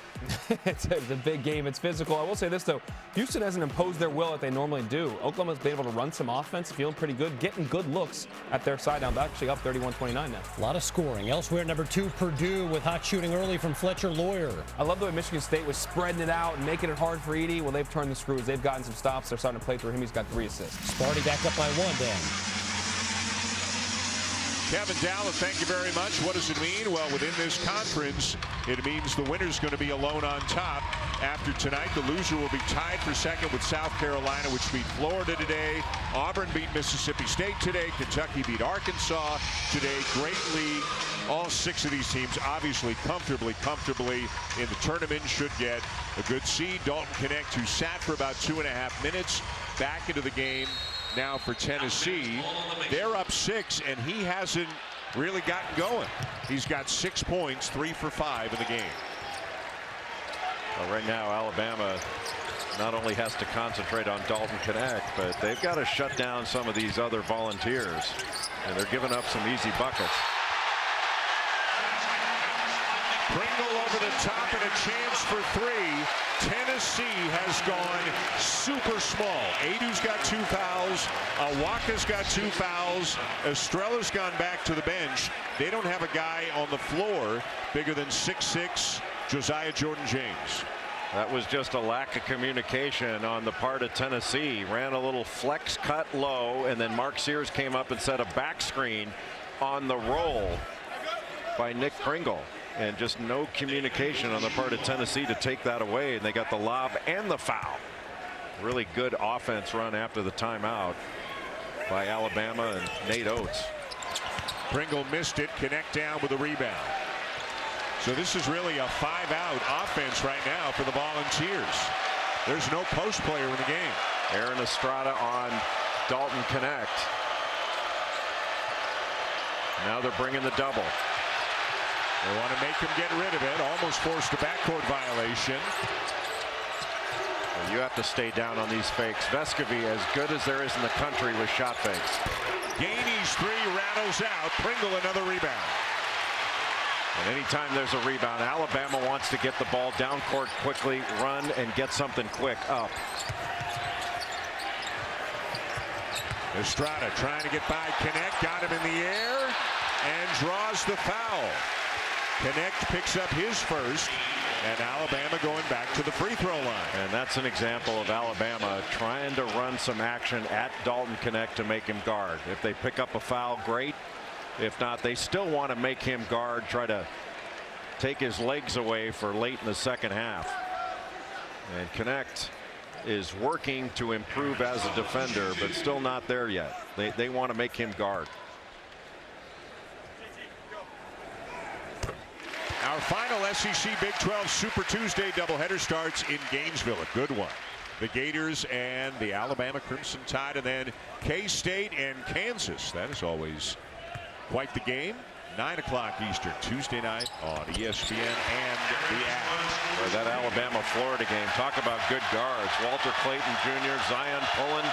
It's a big game. It's physical. I will say this, though. Houston hasn't imposed their will like they normally do. Oklahoma's been able to run some offense, feeling pretty good, getting good looks at their side now. They're actually up 31-29 now. A lot of scoring. Elsewhere, number two, Purdue with hot shooting early from Fletcher Lawyer. I love the way Michigan State was spreading it out and making it hard for Edey. Well, they've turned the screws. They've gotten some stops. They're starting to play through him. He's got 3 assists. Sparty back up by 1, Dan. Kevin Dallin, thank you very much. What does it mean? Well, within this conference, it means the winner's going to be alone on top. After tonight, the loser will be tied for second with South Carolina, which beat Florida today. Auburn beat Mississippi State today. Kentucky beat Arkansas today. Great league. All 6 of these teams obviously comfortably in the tournament should get a good seed. Dalton Knecht, who sat for about 2.5 minutes, back into the game now for Tennessee. They're up 6, and he hasn't really gotten going. He's got 6 points, 3 for 5 in the game. Well, right now, Alabama not only has to concentrate on Dalton Knecht, but they've got to shut down some of these other Volunteers. And they're giving up some easy buckets. Pringle over the top and a chance for 3. Tennessee has gone super small. Adu's got 2 fouls. Awaka's got 2 fouls. Estrella's gone back to the bench. They don't have a guy on the floor bigger than 6'6", Josiah Jordan-James. That was just a lack of communication on the part of Tennessee. Ran a little flex cut low, and then Mark Sears came up and set a back screen on the roll by Nick Pringle. And just no communication on the part of Tennessee to take that away. And they got the lob and the foul. Really good offense run after the timeout by Alabama and Nate Oates. Pringle missed it. Knecht down with a rebound. So this is really a 5-out offense right now for the Volunteers. There's no post player in the game. Aaron Estrada on Dalton Knecht. Now they're bringing the double. They want to make him get rid of it. Almost forced a backcourt violation. Well, you have to stay down on these fakes. Vescovy, as good as there is in the country with shot fakes. Gainey's three rattles out. Pringle another rebound. And anytime there's a rebound, Alabama wants to get the ball down court quickly, run, and get something quick up. Estrada trying to get by Connect, got him in the air, and draws the foul. Connect picks up his first, and Alabama going back to the free throw line. And that's an example of Alabama trying to run some action at Dalton Connect to make him guard. If they pick up a foul, great. If not, they still want to make him guard, try to take his legs away for late in the second half. And Connect is working to improve as a defender, but still not there yet. They want to make him guard. Our final SEC Big 12 Super Tuesday doubleheader starts in Gainesville. A good one. The Gators and the Alabama Crimson Tide, and then K-State and Kansas. That is always quite the game. 9 o'clock Eastern, Tuesday night on ESPN and the app. Or that Alabama-Florida game. Talk about good guards. Walter Clayton Jr., Zion Pullen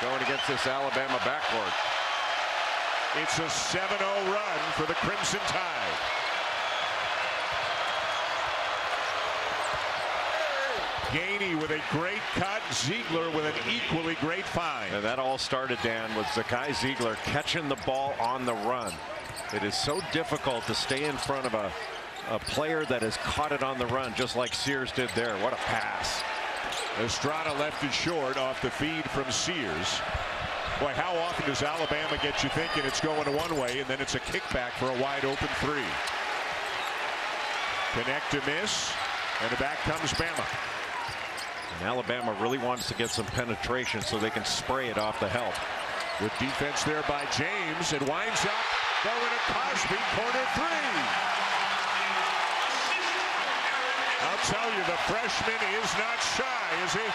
going against this Alabama backcourt. It's a 7-0 run for the Crimson Tide. Gainey with a great cut. Ziegler with an equally great find. And that all started, Dan, with Zakai Ziegler catching the ball on the run. It is so difficult to stay in front of a player that has caught it on the run, just like Sears did there. What a pass. Estrada left it short off the feed from Sears. Boy, how often does Alabama get you thinking it's going one way, and then it's a kickback for a wide open three? Connect to miss, and back comes Bama. And Alabama really wants to get some penetration so they can spray it off the help. Good defense there by James. It winds up going to Cosby, corner three. I'll tell you, the freshman is not shy, is he?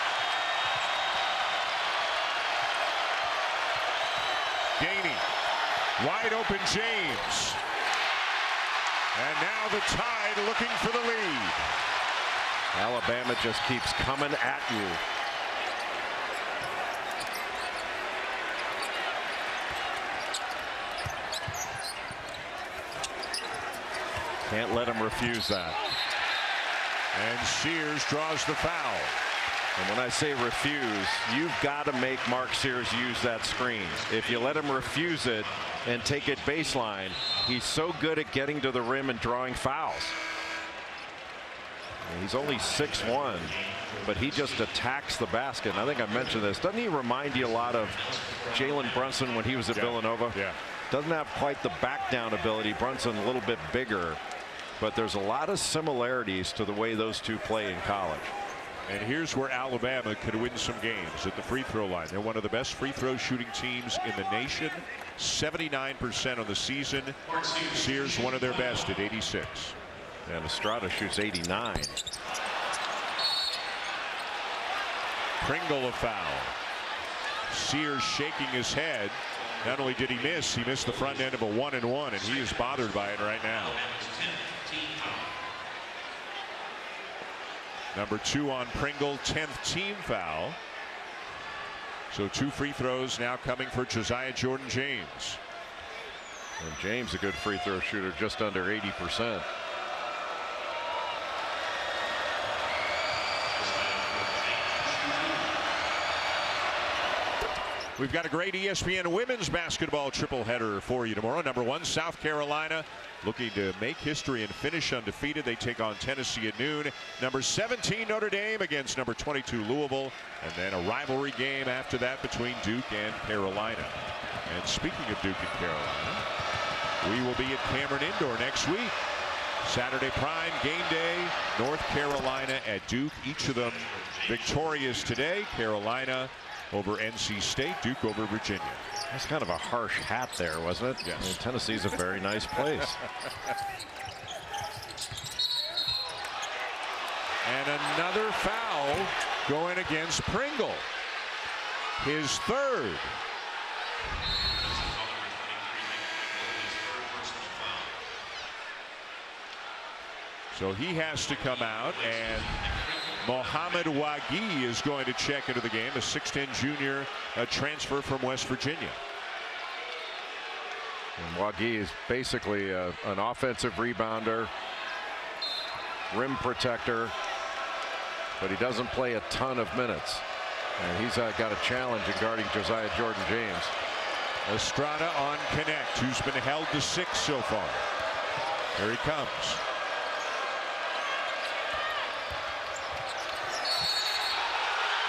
Gainey, wide open James. And now the Tide looking for the lead. Alabama just keeps coming at you. Can't let him refuse that. And Sears draws the foul. And when I say refuse, you've got to make Mark Sears use that screen. If you let him refuse it and take it baseline, he's so good at getting to the rim and drawing fouls. He's only 6'1", but he just attacks the basket. And I think I mentioned this. Doesn't he remind you a lot of Jalen Brunson when he was at Villanova? Yeah. Doesn't have quite the back down ability. Brunson a little bit bigger, but there's a lot of similarities to the way those two play in college. And here's where Alabama could win some games at the free throw line. They're one of the best free throw shooting teams in the nation. 79% on the season. Sears one of their best at 86. And Estrada shoots 89. Pringle a foul. Sears shaking his head. Not only did he missed the front end of a 1-and-1, and he is bothered by it right now. Number 2 on Pringle, 10th team foul. So 2 free throws now coming for Josiah Jordan-James. And James a good free throw shooter, just under 80%. We've got a great ESPN women's basketball triple header for you tomorrow. Number 1, South Carolina, looking to make history and finish undefeated. They take on Tennessee at noon. Number 17, Notre Dame against number 22, Louisville. And then a rivalry game after that between Duke and Carolina. And speaking of Duke and Carolina, we will be at Cameron Indoor next week. Saturday prime game day, North Carolina at Duke. Each of them victorious today. Carolina over NC State, Duke over Virginia. That's kind of a harsh hat there, wasn't it? Yes. I mean, Tennessee's a very nice place. And another foul going against Pringle. His third. So he has to come out, and Mohamed Waghi is going to check into the game, a 6'10 junior transfer from West Virginia. And Waghi is basically an offensive rebounder, rim protector, but he doesn't play a ton of minutes. And he's got a challenge in guarding Josiah Jordan-James. Estrada on Connect, who's been held to 6 so far. Here he comes.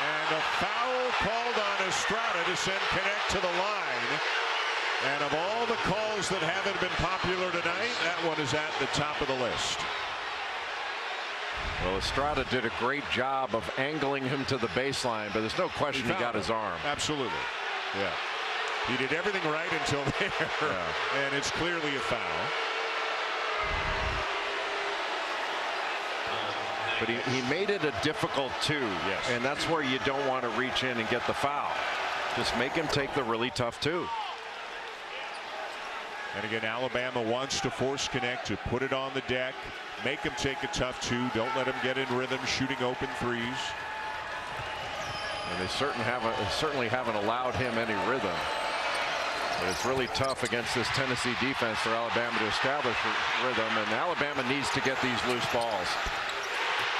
And a foul called on Estrada to send Connect to the line. And of all the calls that haven't been popular tonight, that one is at the top of the list. Well, Estrada did a great job of angling him to the baseline, but there's no question he got his arm. Absolutely. Yeah. He did everything right until there, and it's clearly a foul. But he made it a difficult 2, yes. And that's where you don't want to reach in and get the foul. Just make him take the really tough 2. And again, Alabama wants to force Connect to put it on the deck, make him take a tough 2, don't let him get in rhythm shooting open threes. And they certainly haven't allowed him any rhythm. But it's really tough against this Tennessee defense for Alabama to establish rhythm, and Alabama needs to get these loose balls.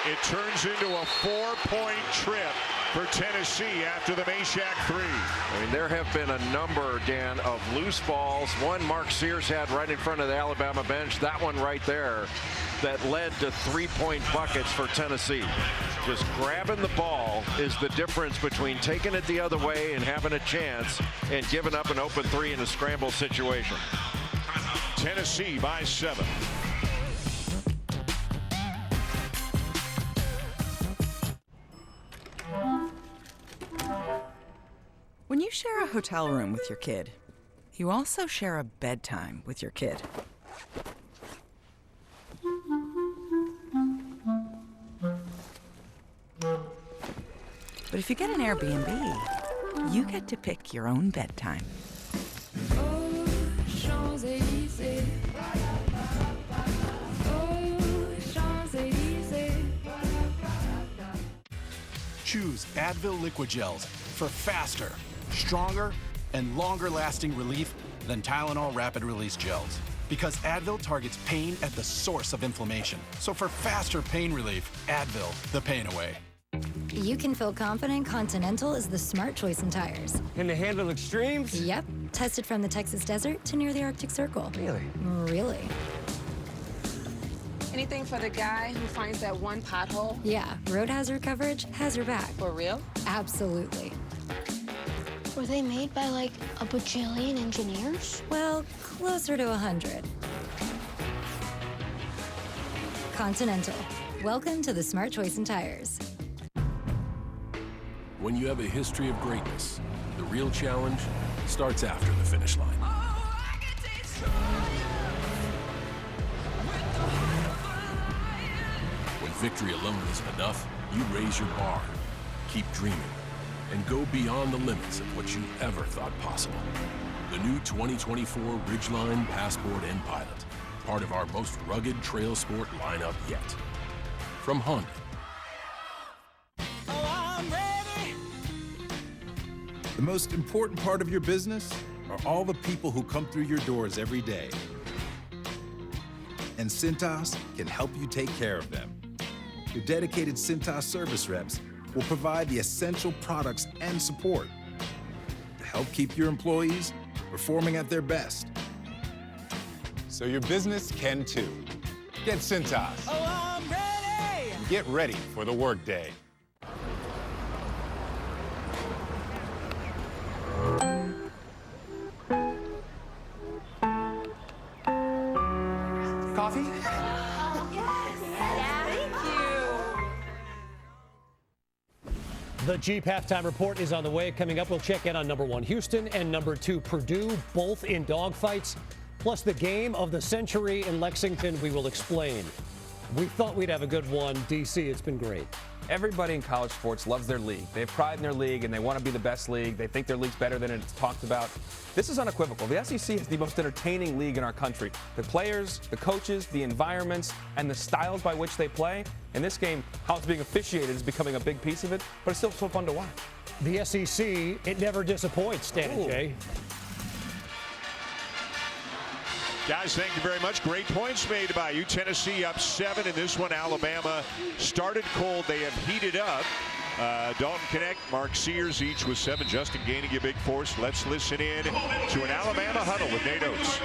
It turns into a 4-point trip for Tennessee after the Meshack 3. I mean, there have been a number, Dan, of loose balls. One Mark Sears had right in front of the Alabama bench. That one right there that led to 3-point buckets for Tennessee. Just grabbing the ball is the difference between taking it the other way and having a chance and giving up an open 3 in a scramble situation. Tennessee by 7. When you share a hotel room with your kid, you also share a bedtime with your kid. But if you get an Airbnb, you get to pick your own bedtime. Choose Advil Liquid Gels for faster, stronger, and longer-lasting relief than Tylenol Rapid Release Gels. Because Advil targets pain at the source of inflammation. So for faster pain relief, Advil, the pain away. You can feel confident Continental is the smart choice in tires. Can they handle extremes? Yep. Tested from the Texas desert to near the Arctic Circle. Really? Really. Anything for the guy who finds that one pothole? Yeah, road hazard coverage has your back. For real? Absolutely. Were they made by like a bajillion engineers? Well, closer to 100. Continental. Welcome to the smart choice in tires. When you have a history of greatness, the real challenge starts after the finish line. When victory alone isn't enough, you raise your bar, keep dreaming, and go beyond the limits of what you ever thought possible. The new 2024 Ridgeline, Passport, and Pilot, part of our most rugged trail sport lineup yet. From Honda. The most important part of your business are all the people who come through your doors every day. And Cintas can help you take care of them. Your dedicated Cintas service reps will provide the essential products and support to help keep your employees performing at their best. So your business can too. Get Cintas. Oh, I'm ready! Get ready for the workday. Coffee? The Jeep halftime report is on the way. Coming up, we'll check in on number 1 Houston and number 2 Purdue, both in dogfights. Plus the game of the century in Lexington, we will explain. We thought we'd have a good one. DC, it's been great. Everybody in college sports loves their league. They have pride in their league, and they want to be the best league. They think their league's better than it's talked about. This is unequivocal. The SEC is the most entertaining league in our country. The players, the coaches, the environments, and the styles by which they play. In this game, how it's being officiated is becoming a big piece of it, but it's still so fun to watch. The SEC, it never disappoints, Stan and Jay. Guys, thank you very much. Great points made by you. Tennessee up 7 in this one. Alabama started cold. They have heated up. Dalton Knecht, Mark Sears, each with 7. Justin Gaining a big force. Let's listen in to an Alabama huddle with Nate Oates.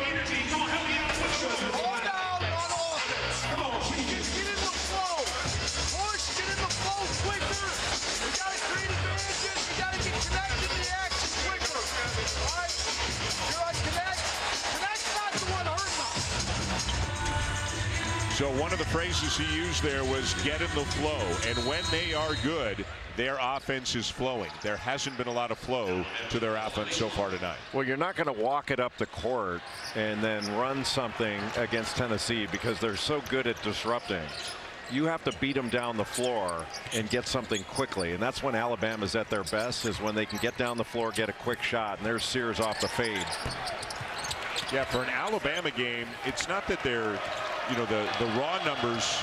So one of the phrases he used there was get in the flow. And when they are good, their offense is flowing. There hasn't been a lot of flow to their offense so far tonight. Well, you're not going to walk it up the court and then run something against Tennessee because they're so good at disrupting. You have to beat them down the floor and get something quickly. And that's when Alabama's at their best, is when they can get down the floor, get a quick shot. And there's Sears off the fade. Yeah, for an Alabama game, it's not that they're, you know, the raw numbers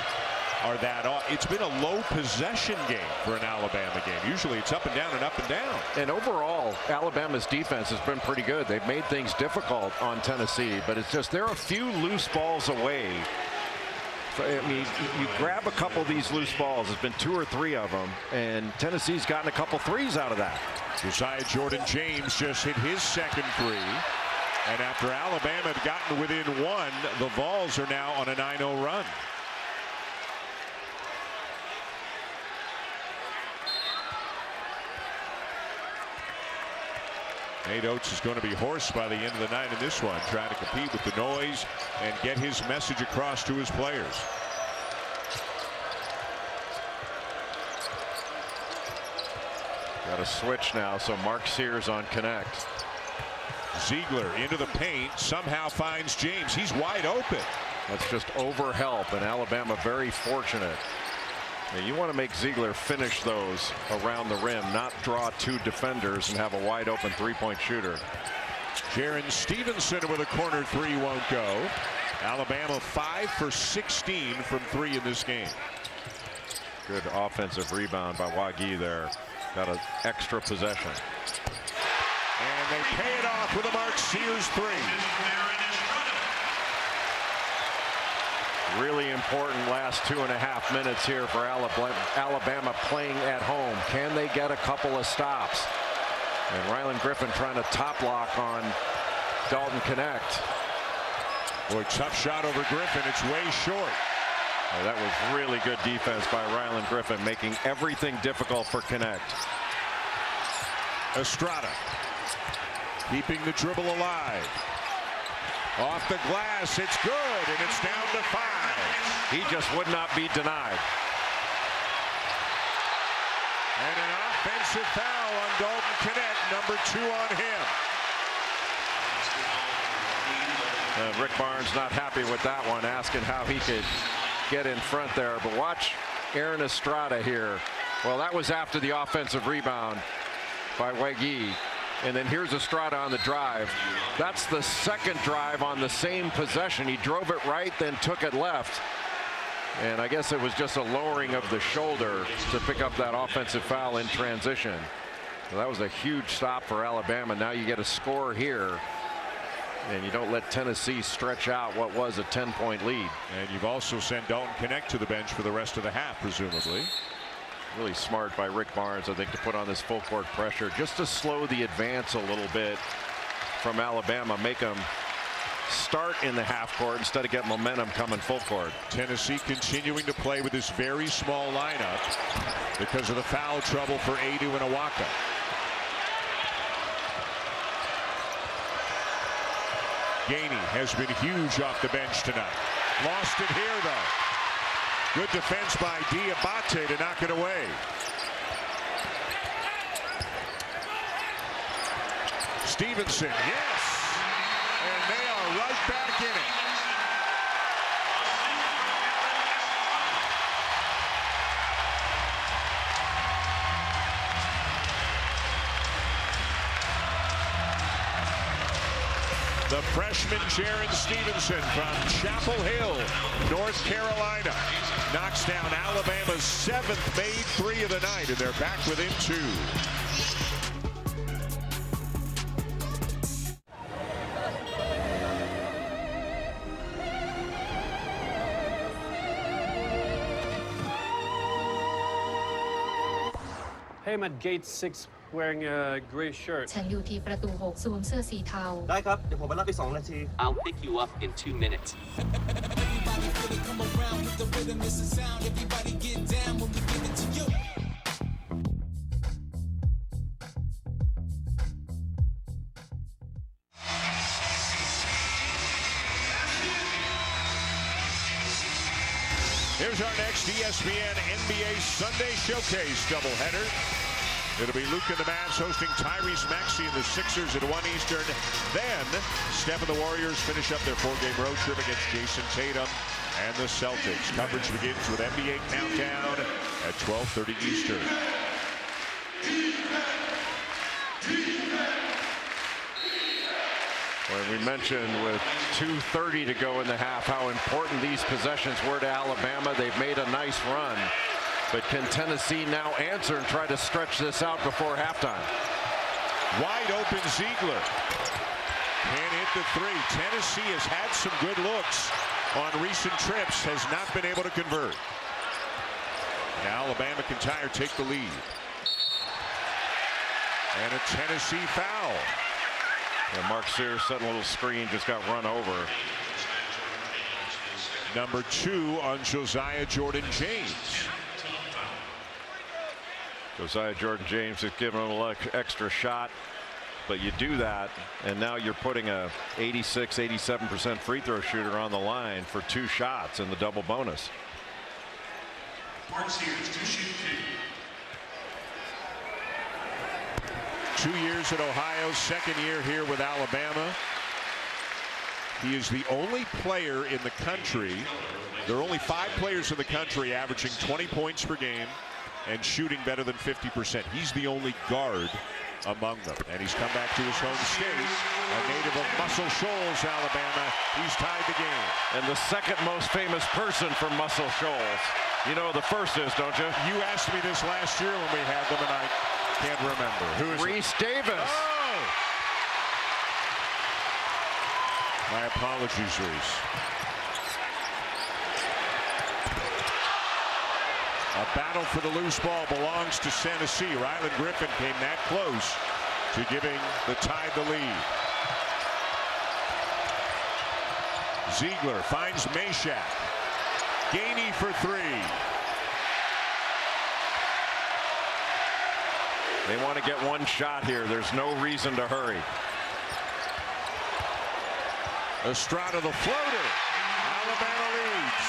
are that. It's been a low possession game for an Alabama game. Usually it's up and down and up and down. And overall, Alabama's defense has been pretty good. They've made things difficult on Tennessee, but it's just they're a few loose balls away. I mean, you grab a couple of these loose balls. There's been 2 or 3 of them, and Tennessee's gotten a couple threes out of that. Josiah Jordan-James just hit his second 3. And after Alabama had gotten within 1, the Vols are now on a 9-0 run. Nate Oates is going to be hoarse by the end of the night in this one, trying to compete with the noise and get his message across to his players. Got a switch now, so Mark Sears on Knecht. Ziegler into the paint, somehow finds James. He's wide open. That's just over help, and Alabama very fortunate. Now, you want to make Ziegler finish those around the rim, not draw 2 defenders and have a wide open 3-point shooter. Jaron Stevenson with a corner 3 won't go. Alabama 5 for 16 from 3 in this game. Good offensive rebound by Wagi there. Got an extra possession. And they pay it off with a Mark Sears 3. Really important last 2.5 minutes here for Alabama playing at home. Can they get a couple of stops? And Rylan Griffin trying to top lock on Dalton Knecht. Boy, tough shot over Griffin. It's way short. Oh, that was really good defense by Rylan Griffin, making everything difficult for Knecht. Estrada keeping the dribble alive. Off the glass, it's good, and it's down to 5. He just would not be denied. And an offensive foul on Dalton Knecht, number 2 on him. Rick Barnes not happy with that one, asking how he could get in front there. But watch Aaron Estrada here. Well, that was after the offensive rebound by Wagi. And then here's Estrada on the drive. That's the second drive on the same possession. He drove it right, then took it left. And I guess it was just a lowering of the shoulder to pick up that offensive foul in transition. So that was a huge stop for Alabama. Now you get a score here, and you don't let Tennessee stretch out what was a 10-point lead. And you've also sent Dalton Knecht to the bench for the rest of the half, presumably. Really smart by Rick Barnes, I think, to put on this full court pressure just to slow the advance a little bit from Alabama, make them start in the half court instead of get momentum coming full court. Tennessee continuing to play with this very small lineup because of the foul trouble for Adu and Awaka. Gainey has been huge off the bench tonight. Lost it here, though. Good defense by Diabate to knock it away. Stevenson, yes. And they are right back in it. Freshman Jaron Stevenson from Chapel Hill, North Carolina, knocks down Alabama's 7th made three of the night, and they're back within 2. Hey, I'm at gate 6 wearing a gray shirt. ฉันอยู่ที่ประตู6สวมเสื้อสีเทา ได้ครับ เดี๋ยวผมไปรับไป2 นาที I'll pick you up in 2 minutes. Here's our next ESPN NBA Sunday Showcase doubleheader. It'll be Luke and the Mavs hosting Tyrese Maxey and the Sixers at 1 Eastern. Then, Steph and the Warriors finish up their 4-game road trip against Jason Tatum and the Celtics. Coverage begins with NBA Countdown at 12:30 Eastern. Well, we mentioned with 2:30 to go in the half how important these possessions were to Alabama. They've made a nice run. But can Tennessee now answer and try to stretch this out before halftime? Wide open Ziegler. Can't hit the three. Tennessee has had some good looks on recent trips, has not been able to convert. Now Alabama can tie or take the lead. And a Tennessee foul. Yeah, Mark Sears setting a little screen, just got run over. Number 2 on Josiah Jordan-James. Josiah Jordan-James is giving him a little extra shot, but you do that, and now you're putting a 86-87% free throw shooter on the line for 2 shots in the double bonus. Mark Sears to shoot 2 years at Ohio, 2nd year here with Alabama. He is the only player in the country. There are only 5 players in the country averaging 20 points per game and shooting better than 50%. He's the only guard among them. And he's come back to his home state, a native of Muscle Shoals, Alabama. He's tied the game. And the second most famous person from Muscle Shoals. You know who the first is, don't you? You asked me this last year when we had them, and I can't remember. Who is Reese Davis. Oh! My apologies, Reese. A battle for the loose ball belongs to Tennessee. Rylan Griffin came that close to giving the Tide the lead. Ziegler finds Meshack. Gainey for 3. They want to get one shot here. There's no reason to hurry. Estrada the floater. Alabama leads.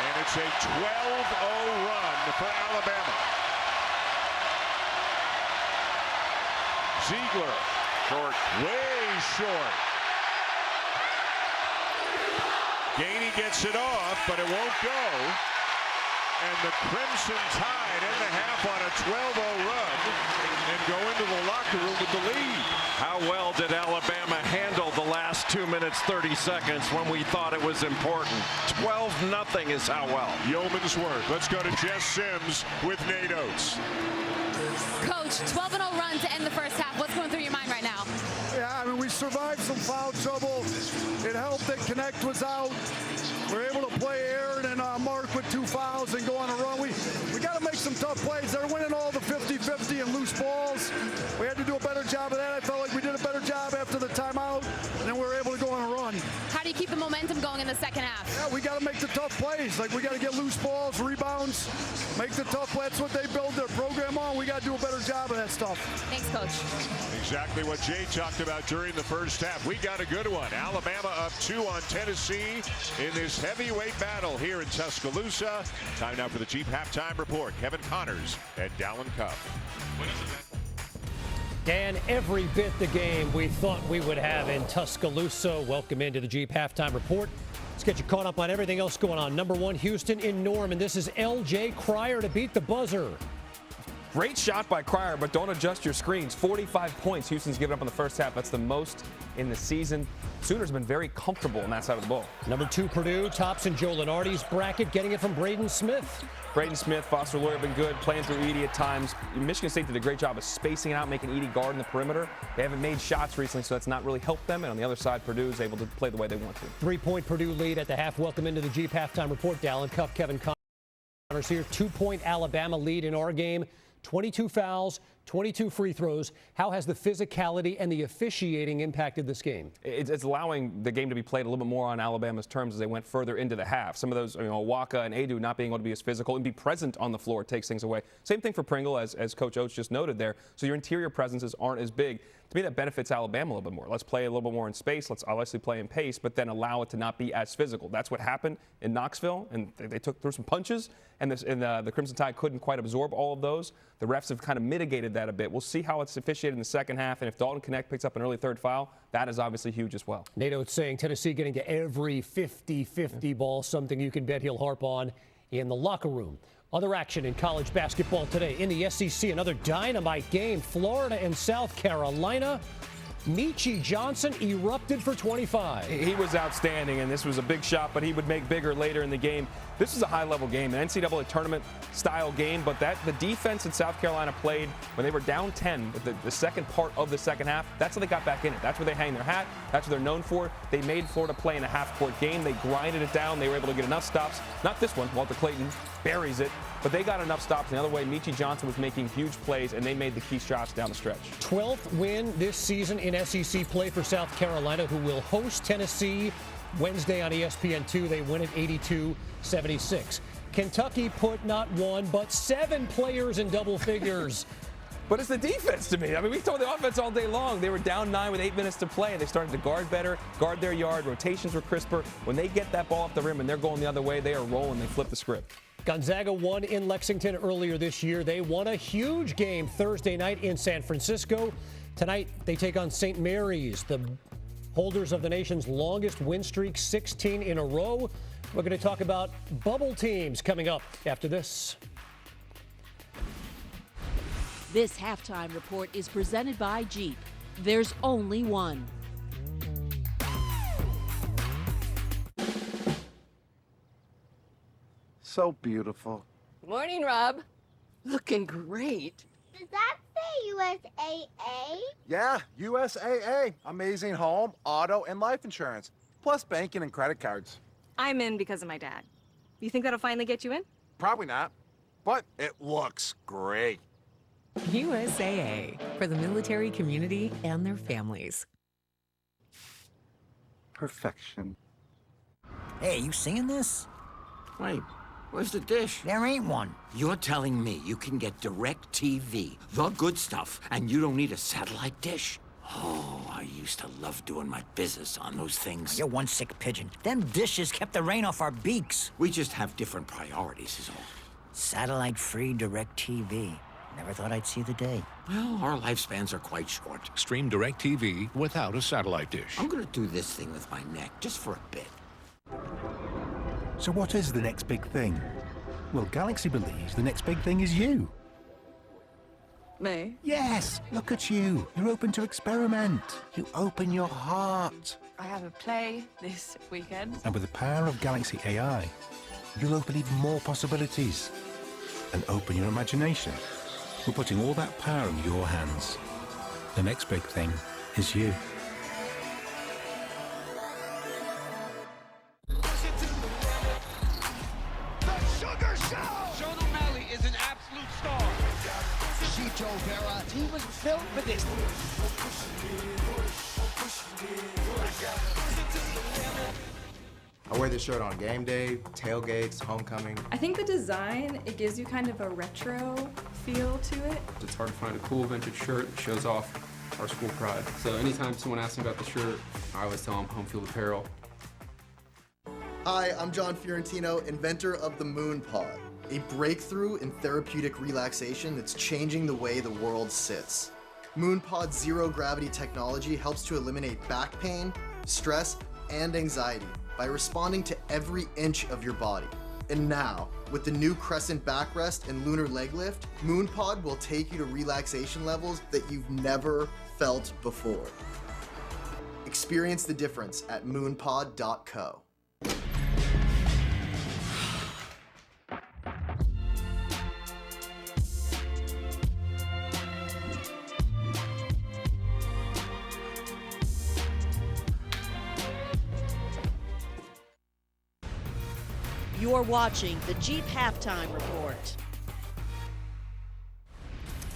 And it's a 12-0 run for Alabama. Ziegler. Short. Way short. Gainey gets it off, but it won't go. And the Crimson Tide end the half on a 12-0 run and go into the locker room with the lead. How well did Alabama handle the last 2 minutes, 30 seconds when we thought it was important? 12-0 is how well. Yeoman's work. Let's go to Jess Sims with Nate Oates. Coach, 12-0 run to end the first half. What's going through your mind right now? Yeah, I mean, we survived some foul trouble. It helped that Connect was out. We're able to play Aaron and Mark with 2 fouls and go on a run. We got to make some tough plays. They're winning all the 50-50 and loose balls. We had to do a better job of that. I felt like we did a better job after the timeout, and then we were able to go on a run. How do you keep the momentum going in the second half? Yeah, we got to make the tough plays. Like, we got to get loose balls, rebounds, make the tough plays. That's what they build their program on. We got to do a better job of that stuff. Thanks, Coach. Exactly what Jay talked about during the first half. We got a good one. Alabama up 2 on Tennessee in this heavyweight battle here in Tuscaloosa. Time now for the Jeep Halftime Report. Kevin Connors and Dallin Cuff. Dan, every bit the game we thought we would have in Tuscaloosa. Welcome into the Jeep Halftime Report. Let's get you caught up on everything else going on. Number 1, Houston in Norman. This is L.J. Cryer to beat the buzzer. Great shot by Cryer, but don't adjust your screens. 45 points Houston's given up in the first half. That's the most in the season. Sooners have been very comfortable on that side of the ball. Number 2, Purdue tops in Joe Lenardi's bracket, getting it from Braden Smith. Braden Smith, Foster Loyer have been good, playing through Edey at times. Michigan State did a great job of spacing it out, making Edey guard in the perimeter. They haven't made shots recently, so that's not really helped them. And on the other side, Purdue is able to play the way they want to. 3-point Purdue lead at the half. Welcome into the Jeep halftime report. Dallin Cuff, Kevin Connors here. 2-point Alabama lead in our game. 22 fouls, 22 free throws. How has the physicality and the officiating impacted this game? It's allowing the game to be played a little bit more on Alabama's terms as they went further into the half. Some of those, Waka and Adu not being able to be as physical and be present on the floor takes things away. Same thing for Pringle, as Coach Oates just noted there. So your interior presences aren't as big. To me, that benefits Alabama a little bit more. Let's play a little bit more in space. Let's obviously play in pace, but then allow it to not be as physical. That's what happened in Knoxville, and they took through some punches, and the Crimson Tide couldn't quite absorb all of those. The refs have kind of mitigated that a bit. We'll see how it's officiated in the second half, and if Dalton Knecht picks up an early third foul, that is obviously huge as well. Nate Oates saying Tennessee getting to every 50-50 ball, something you can bet he'll harp on in the locker room. Other action in college basketball today. In the SEC, another dynamite game. Florida and South Carolina. Meechie Johnson erupted for 25. He was outstanding, and this was a big shot, but he would make bigger later in the game. This is a high-level game, an NCAA tournament-style game, but the defense that South Carolina played when they were down 10, the second part of the second half, that's how they got back in it. That's where they hang their hat. That's what they're known for. They made Florida play in a half-court game. They grinded it down. They were able to get enough stops. Not this one. Walter Clayton buries it, but they got enough stops. The other way, Meechie Johnson was making huge plays, and they made the key shots down the stretch. 12th win this season in SEC play for South Carolina, who will host Tennessee Wednesday on ESPN2. They win at 82-76. Kentucky put not 1, but 7 players in double figures. But it's the defense to me. I mean, we told the offense all day long. They were down 9 with 8 minutes to play, and they started to guard better, guard their yard. Rotations were crisper. When they get that ball off the rim and they're going the other way, they are rolling. They flip the script. Gonzaga won in Lexington earlier this year. They won a huge game Thursday night in San Francisco. Tonight, they take on St. Mary's, the holders of the nation's longest win streak, 16 in a row. We're going to talk about bubble teams coming up after this. This halftime report is presented by Jeep. There's only one. So beautiful. Morning, Rob. Looking great. Does that say USAA? Yeah, USAA. Amazing home, auto, and life insurance. Plus banking and credit cards. I'm in because of my dad. You think that'll finally get you in? Probably not, but it looks great. USAA, for the military community and their families. Perfection. Hey, you seeing this? Wait, where's the dish? There ain't one. You're telling me you can get DirecTV, the good stuff, and you don't need a satellite dish? Oh, I used to love doing my business on those things. You're one sick pigeon. Them dishes kept the rain off our beaks. We just have different priorities is all. Satellite-free DirecTV. Never thought I'd see the day. Well, our lifespans are quite short. Stream DirecTV without a satellite dish. I'm gonna do this thing with my neck, just for a bit. So what is the next big thing? Well, Galaxy believes the next big thing is you. Me? Yes, look at you. You're open to experiment. You open your heart. I have a play this weekend. And with the power of Galaxy AI, you'll open even more possibilities. And open your imagination. We're putting all that power in your hands. The next big thing is you. He was built for this. I wear this shirt on game day, tailgates, homecoming. I think the design, it gives you kind of a retro feel to it. It's hard to find a cool vintage shirt that shows off our school pride. So anytime someone asks me about the shirt, I always tell them Home Field Apparel. Hi, I'm John Fiorentino, inventor of the Moon Pod, a breakthrough in therapeutic relaxation that's changing the way the world sits. Moon Pod's zero-gravity technology helps to eliminate back pain, stress, and anxiety, by responding to every inch of your body. And now, with the new Crescent Backrest and Lunar Leg Lift, MoonPod will take you to relaxation levels that you've never felt before. Experience the difference at moonpod.co. You're watching the Jeep Halftime Report.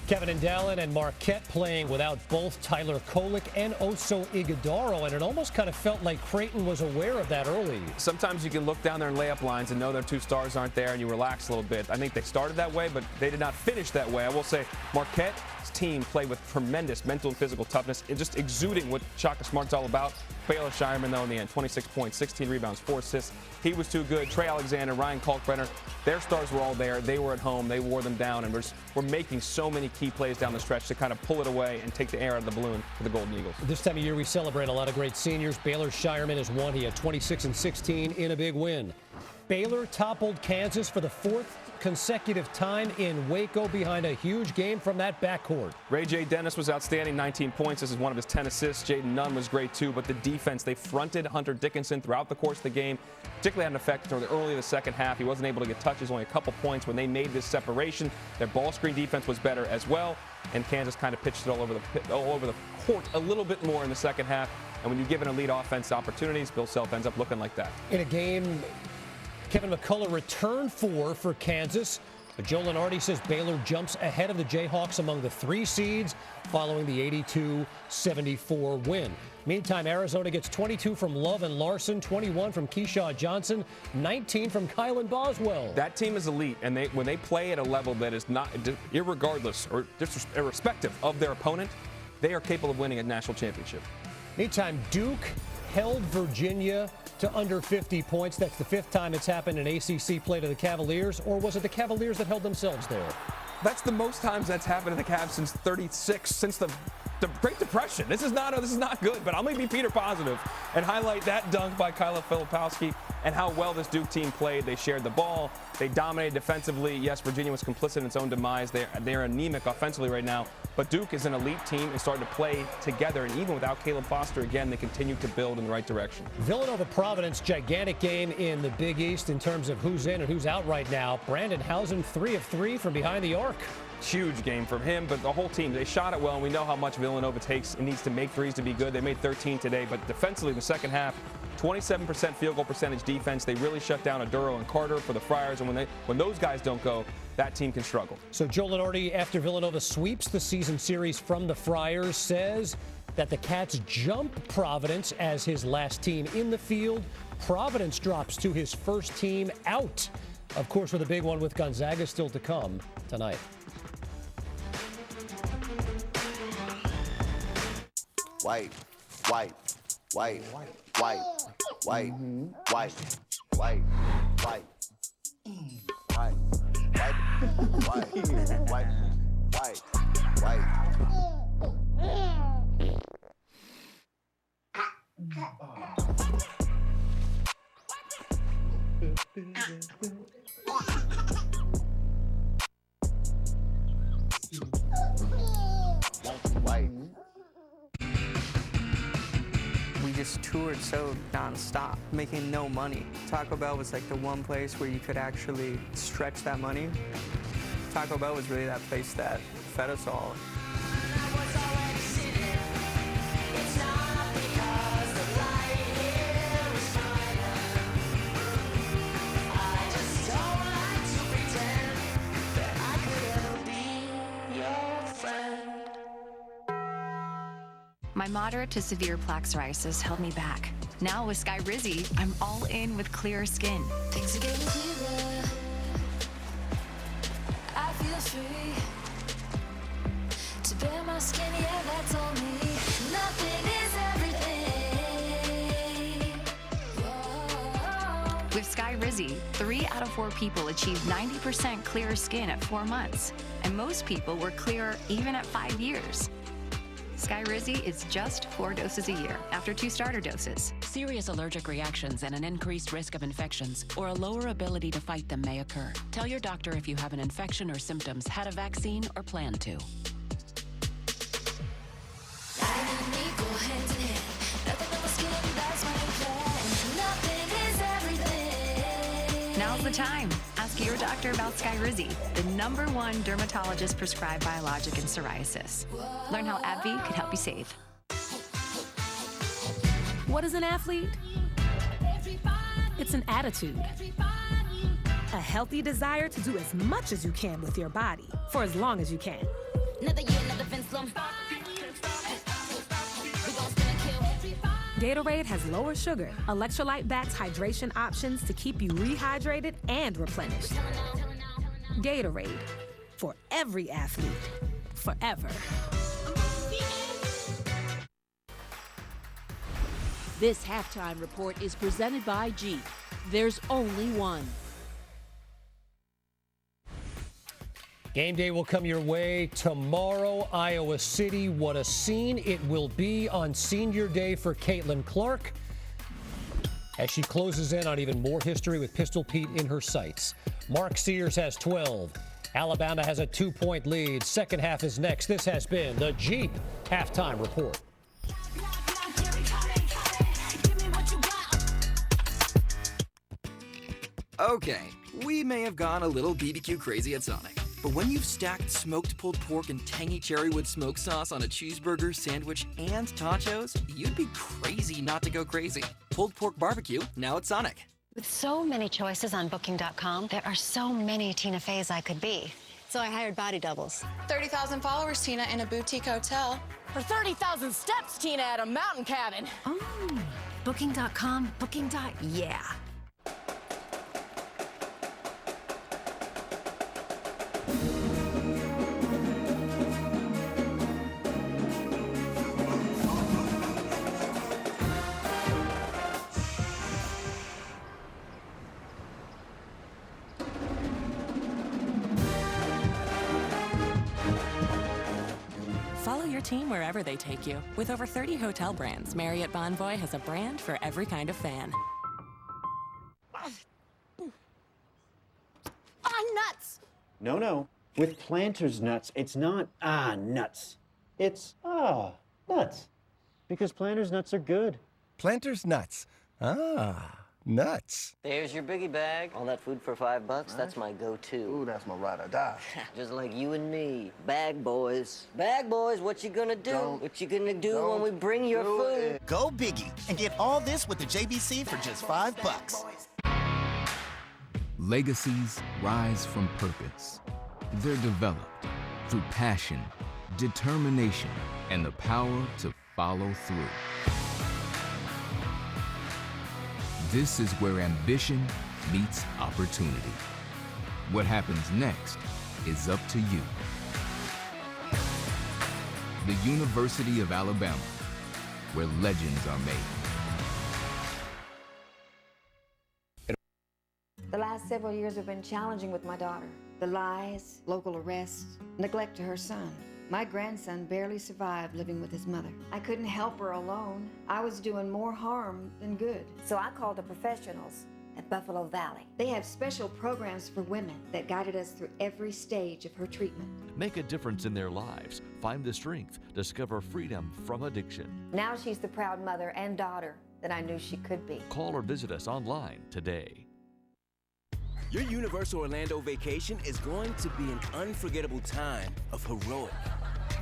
Kevin and Dallin and Marquette playing without both Tyler Kolek and Oso Ighodaro, and it almost kind of felt like Creighton was aware of that early. Sometimes you can look down their layup lines and know their two stars aren't there and you relax a little bit. I think they started that way, but they did not finish that way. I will say Marquette's team played with tremendous mental and physical toughness, and just exuding what Shaka Smart's all about. Baylor Shireman, though, in the end, 26 points, 16 rebounds, 4 assists. He was too good. Trey Alexander, Ryan Kalkbrenner, their stars were all there. They were at home. They wore them down, and we're making so many key plays down the stretch to kind of pull it away and take the air out of the balloon for the Golden Eagles. This time of year, we celebrate a lot of great seniors. Baylor Shireman has won. He had 26 and 16 in a big win. Baylor toppled Kansas for the fourth consecutive time in Waco behind a huge game from that backcourt. Ray J. Dennis was outstanding, 19 points. This is one of his 10 assists. Jaden Nunn was great too, but the defense, they fronted Hunter Dickinson throughout the course of the game, particularly had an effect toward the early of the second half. He wasn't able to get touches, only a couple points when they made this separation. Their ball screen defense was better as well, and Kansas kind of pitched it all over the court a little bit more in the second half. And when you give an elite offense opportunities, Bill Self ends up looking like that. In a game Kevin McCullough returned for Kansas. But Joe Lenardi says Baylor jumps ahead of the Jayhawks among the 3 seeds following the 82-74 win. Meantime, Arizona gets 22 from Love and Larson, 21 from Keyshaw Johnson, 19 from Kylan Boswell. That team is elite, and when they play at a level that is not, irregardless or irrespective of their opponent, they are capable of winning a national championship. Meantime, Duke held Virginia to under 50 points. That's the 5th time it's happened in ACC play to the Cavaliers, or was it the Cavaliers that held themselves there? That's the most times that's happened to the Cavs since 36, since the Great Depression. This is not good, but I'm going to be Peter positive and highlight that dunk by Kyla Filipowski and how well this Duke team played. They shared the ball. They dominated defensively. Yes, Virginia was complicit in its own demise. They're anemic offensively right now, but Duke is an elite team and starting to play together, and even without Caleb Foster, again, they continue to build in the right direction. Villanova-Providence, gigantic game in the Big East in terms of who's in and who's out right now. Brandon Housen, 3 of 3 from behind the arc. Huge game from him, but the whole team, they shot it well, and we know how much Villanova takes and needs to make threes to be good. They made 13 today, but defensively, the second half, 27% field goal percentage defense. They really shut down Aduro and Carter for the Friars, and when those guys don't go, that team can struggle. So Joe Lenardi, after Villanova sweeps the season series from the Friars, says that the Cats jump Providence as his last team in the field. Providence drops to his first team out. Of course, with a big one with Gonzaga still to come tonight. White, white, white, white, white, white, white, white, white, white, white, white, white. We just toured so nonstop, making no money. Taco Bell was like the one place where you could actually stretch that money. Taco Bell was really that place that fed us all. My moderate to severe plaque psoriasis held me back. Now with Skyrizi, I'm all in with clearer skin. Things are getting clearer. I feel free to bare my skin, yeah, that's all me. Nothing is everything. Whoa. With Skyrizi, 3 out of 4 people achieved 90% clearer skin at 4 months, and most people were clearer even at 5 years. Skyrizi is just 4 doses a year after 2 starter doses. Serious allergic reactions and an increased risk of infections or a lower ability to fight them may occur. Tell your doctor if you have an infection or symptoms, had a vaccine, or plan to. Now's the time. Ask your doctor about Skyrizi, the #1 dermatologist prescribed biologic in psoriasis. Learn how AbbVie could help you save. What is an athlete? It's an attitude. A healthy desire to do as much as you can with your body for as long as you can. Gatorade has lower sugar, electrolyte-backed hydration options to keep you rehydrated and replenished. Gatorade, for every athlete, forever. This halftime report is presented by Jeep. There's only one. Game day will come your way tomorrow, Iowa City. What a scene it will be on Senior Day for Caitlin Clark as she closes in on even more history with Pistol Pete in her sights. Mark Sears has 12. Alabama has a 2-point lead. Second half is next. This has been the Jeep Halftime Report. Okay, we may have gone a little BBQ crazy at Sonic. But when you've stacked smoked pulled pork and tangy cherrywood smoke sauce on a cheeseburger, sandwich, and tacos, you'd be crazy not to go crazy. Pulled pork barbecue, now at Sonic. With so many choices on Booking.com, there are so many Tina Feys I could be. So I hired body doubles. 30,000 followers, Tina, in a boutique hotel. For 30,000 steps, Tina, at a mountain cabin. Oh, Booking.com, yeah. Follow your team wherever they take you. With over 30 hotel brands, Marriott Bonvoy has a brand for every kind of fan. Nuts! No. With Planters nuts, it's not nuts. It's nuts. Because Planters nuts are good. Planters nuts. Nuts. There's your biggie bag. All that food for $5, that's my go-to. Ooh, that's my ride or die. Just like you and me. Bag boys. Bag boys, what you gonna do? What you gonna do when we bring your food? Go biggie and get all this with the JBC for just $5. Legacies rise from purpose. They're developed through passion, determination, and the power to follow through. This is where ambition meets opportunity. What happens next is up to you. The University of Alabama, where legends are made. The last several years have been challenging with my daughter. The lies, local arrests, neglect to her son. My grandson barely survived living with his mother. I couldn't help her alone. I was doing more harm than good. So I called the professionals at Buffalo Valley. They have special programs for women that guided us through every stage of her treatment. Make a difference in their lives. Find the strength. Discover freedom from addiction. Now she's the proud mother and daughter that I knew she could be. Call or visit us online today. Your Universal Orlando vacation is going to be an unforgettable time of heroic,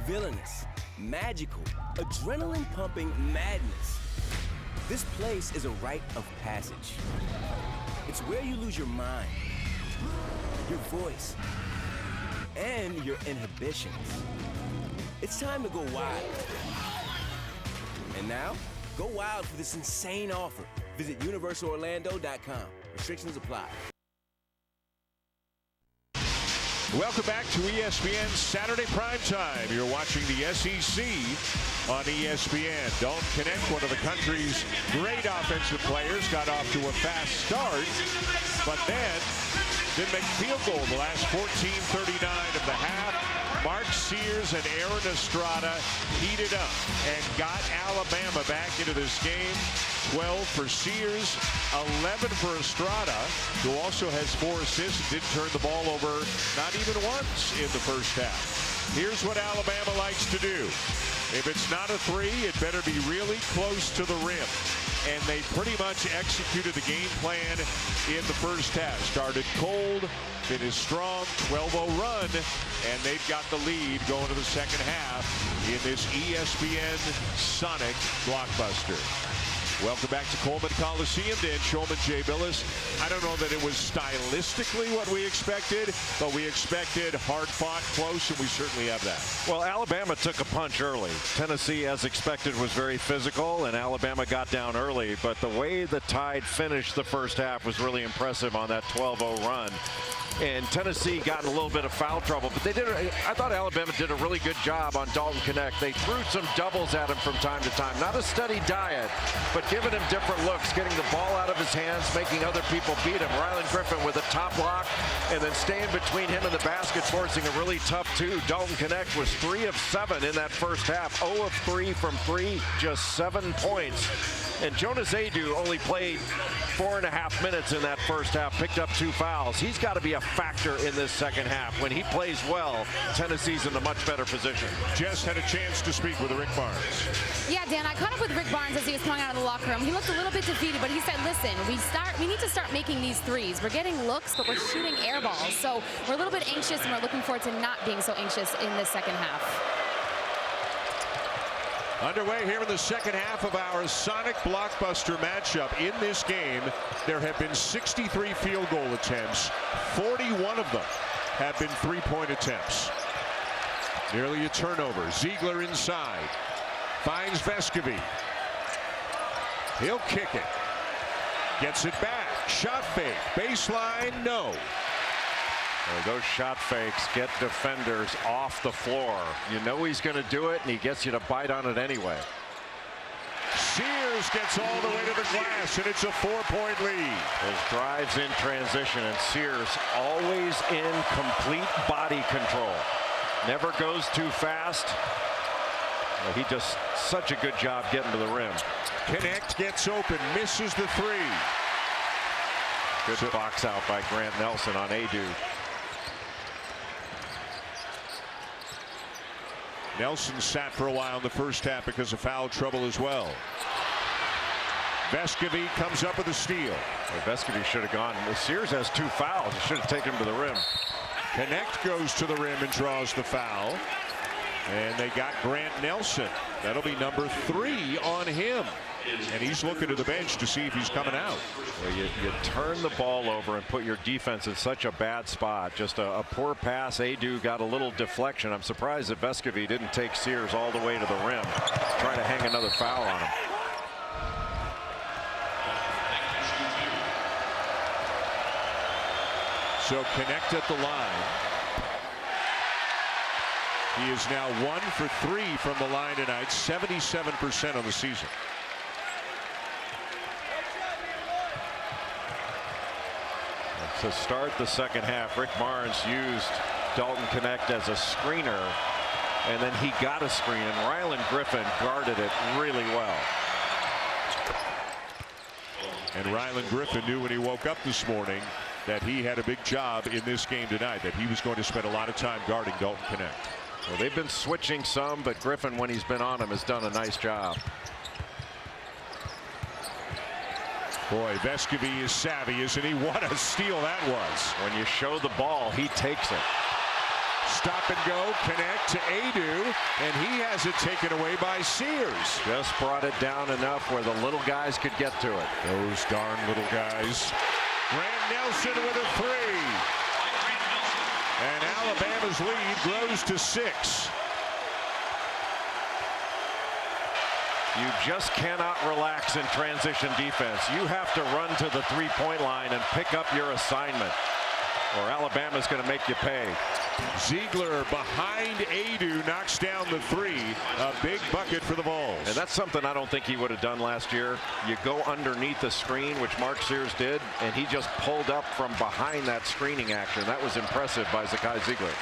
villainous, magical, adrenaline-pumping madness. This place is a rite of passage. It's where you lose your mind, your voice, and your inhibitions. It's time to go wild. And now, go wild for this insane offer. Visit UniversalOrlando.com. Restrictions apply. Welcome back to ESPN Saturday Primetime. You're watching the SEC on ESPN. Dalton Knecht, one of the country's great offensive players, got off to a fast start, but then didn't make a field goal in the last 14:39 of the half. Mark Sears and Aaron Estrada heated up and got Alabama back into this game. 12 for Sears, 11 for Estrada, who also has 4 assists and didn't turn the ball over not even once in the first half. Here's what Alabama likes to do. If it's not a 3, it better be really close to the rim. And they pretty much executed the game plan in the first half. Started cold, finished strong, 12-0 run, and they've got the lead going to the second half in this ESPN Sonic blockbuster. Welcome back to Coleman Coliseum. Dan Shulman, Jay Billis. I don't know that it was stylistically what we expected, but we expected hard-fought, close, and we certainly have that. Well, Alabama took a punch early. Tennessee, as expected, was very physical, and Alabama got down early. But the way the Tide finished the first half was really impressive on that 12-0 run. And Tennessee got in a little bit of foul trouble, but I thought Alabama did a really good job on Dalton Knecht. They threw some doubles at him from time to time. Not a steady diet, but giving him different looks, getting the ball out of his hands, making other people beat him. Rylan Griffin with a top block, and then staying between him and the basket, forcing a really tough 2. Dalton Knecht was 3 of 7 in that first half. 0 of 3 from 3, just 7 points. And Jonas Aidoo only played 4.5 minutes in that first half, picked up 2 fouls. He's got to be a factor in this second half. When he plays well, Tennessee's in a much better position. Jess had a chance to speak with Rick Barnes. Yeah, Dan, I caught up with Rick Barnes as he was coming out of the locker room. He looked a little bit defeated, but he said, listen, we need to start making these threes. We're getting looks, but we're shooting air balls. So we're a little bit anxious, and we're looking forward to not being so anxious in the second half. Underway here in the second half of our Sonic blockbuster matchup. In this game, there have been 63 field goal attempts. 41 of them have been three-point attempts. Nearly a turnover. Ziegler inside. Finds Vescovi. He'll kick it. Gets it back. Shot fake. Baseline, no. Those shot fakes get defenders off the floor. You know he's going to do it, and he gets you to bite on it anyway. Sears gets all the way to the glass, and it's a 4-point lead. Those drives in transition, and Sears always in complete body control. Never goes too fast. He does such a good job getting to the rim. Knecht gets open, misses the 3. Good box out by Grant Nelson on Aidoo. Nelson sat for a while in the first half because of foul trouble as well. Vescovi comes up with a steal. Well, Vescovi should have gone. Sears has 2 fouls. He should have taken him to the rim. Knecht goes to the rim and draws the foul. And they got Grant Nelson. That'll be number 3 on him. And he's looking to the bench to see if he's coming out. Well, you turn the ball over and put your defense in such a bad spot. Just a poor pass. Aidoo got a little deflection. I'm surprised that Vescovi didn't take Sears all the way to the rim, trying to hang another foul on him. So Knecht at the line. He is now 1 for 3 from the line tonight, 77% on the season. To start the second half, Rick Barnes used Dalton Knecht as a screener, and then he got a screen, and Rylan Griffin guarded it really well. And Rylan Griffin knew when he woke up this morning that he had a big job in this game tonight, that he was going to spend a lot of time guarding Dalton Knecht. Well, they've been switching some, but Griffin, when he's been on him, has done a nice job. Boy, Vescovi is savvy, isn't he? What a steal that was. When you show the ball, he takes it. Stop and go, Knecht to Aidoo, and he has it taken away by Sears. Just brought it down enough where the little guys could get to it. Those darn little guys. Grant Nelson with a 3. And Alabama's lead grows to 6. You just cannot relax in transition defense. You have to run to the three-point line and pick up your assignment, or Alabama's going to make you pay. Ziegler behind Aidoo knocks down the 3. A big bucket for the Vols. And that's something I don't think he would have done last year. You go underneath the screen, which Mark Sears did, and he just pulled up from behind that screening action. That was impressive by Zakai Ziegler.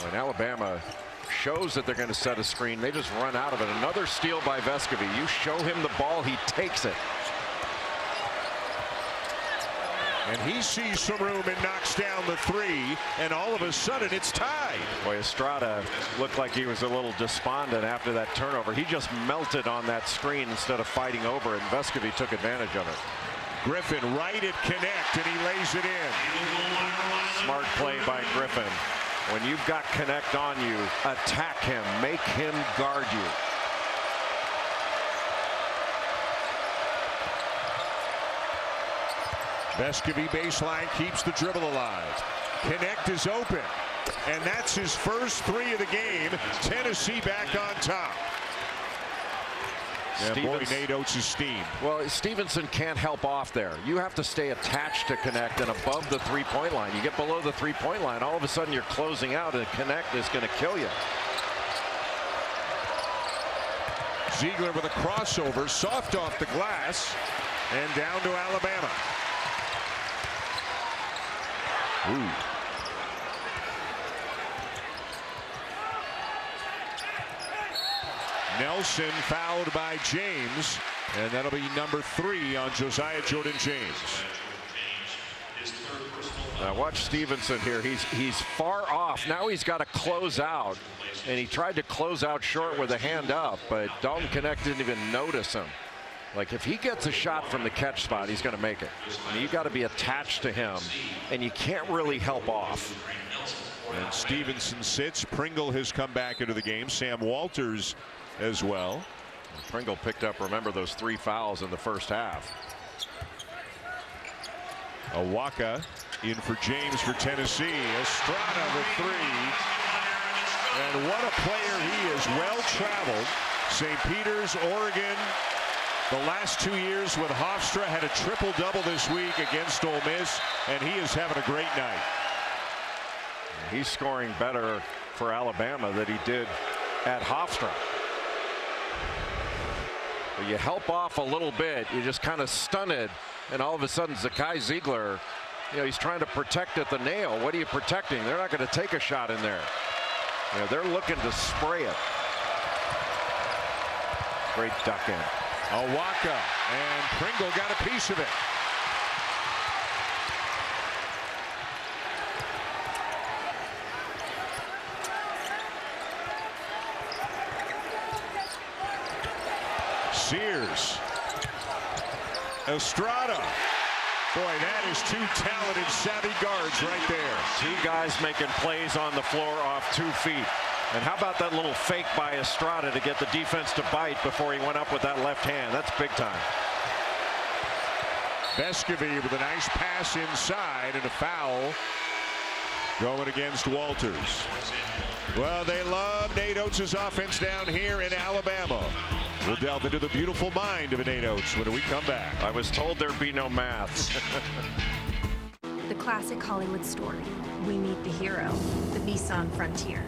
When Alabama shows that they're going to set a screen, they just run out of it. Another steal by Vescovi. You show him the ball, he takes it. And he sees some room and knocks down the three, and all of a sudden it's tied. Boy, Estrada looked like he was a little despondent after that turnover. He just melted on that screen instead of fighting over it, and Vescovi took advantage of it. Griffin right at Connect, and he lays it in. Smart play by Griffin. When you've got Connect on you, attack him, make him guard you. Vescovi baseline keeps the dribble alive. Connect is open, and that's his first three of the game. Tennessee back on top. Yeah, boy, Nate Oates is steamed. Well, Stevenson can't help off there. You have to stay attached to Connect and above the three-point line. You get below the three-point line, all of a sudden you're closing out, and Connect is going to kill you. Ziegler with a crossover, soft off the glass, and down to Alabama. Ooh. Nelson fouled by James, and that'll be number 3 on Josiah Jordan-James. Now watch Stevenson here. He's far off. Now he's got to close out, and he tried to close out short with a hand up, but Dalton Connect didn't even notice him. Like, if he gets a shot from the catch spot, he's going to make it. And you got to be attached to him, and you can't really help off. And Stevenson sits. Pringle has come back into the game. Sam Walters as well. And Pringle picked up, remember, those 3 fouls in the first half. Awaka in for James for Tennessee. Estrada with 3. And what a player he is. Well traveled. St. Peter's, Oregon. The last 2 years with Hofstra, had a triple-double this week against Ole Miss, and he is having a great night. He's scoring better for Alabama than he did at Hofstra. But you help off a little bit, you just kind of stun it, and all of a sudden Zakai Ziegler, you know, he's trying to protect at the nail. What are you protecting? They're not going to take a shot in there. You know, they're looking to spray it. Great duck in. Awaka, and Pringle got a piece of it. Sears. Estrada. Boy, that is 2 talented, savvy guards right there. 2 guys making plays on the floor off 2 feet. And how about that little fake by Estrada to get the defense to bite before he went up with that left hand? That's big time. Vescovi with a nice pass inside, and a foul going against Walters. Well, they love Nate Oates' offense down here in Alabama. We'll delve into the beautiful mind of Nate Oates when we come back. I was told there'd be no maths. The classic Hollywood story. We meet the hero, the Nissan Frontier.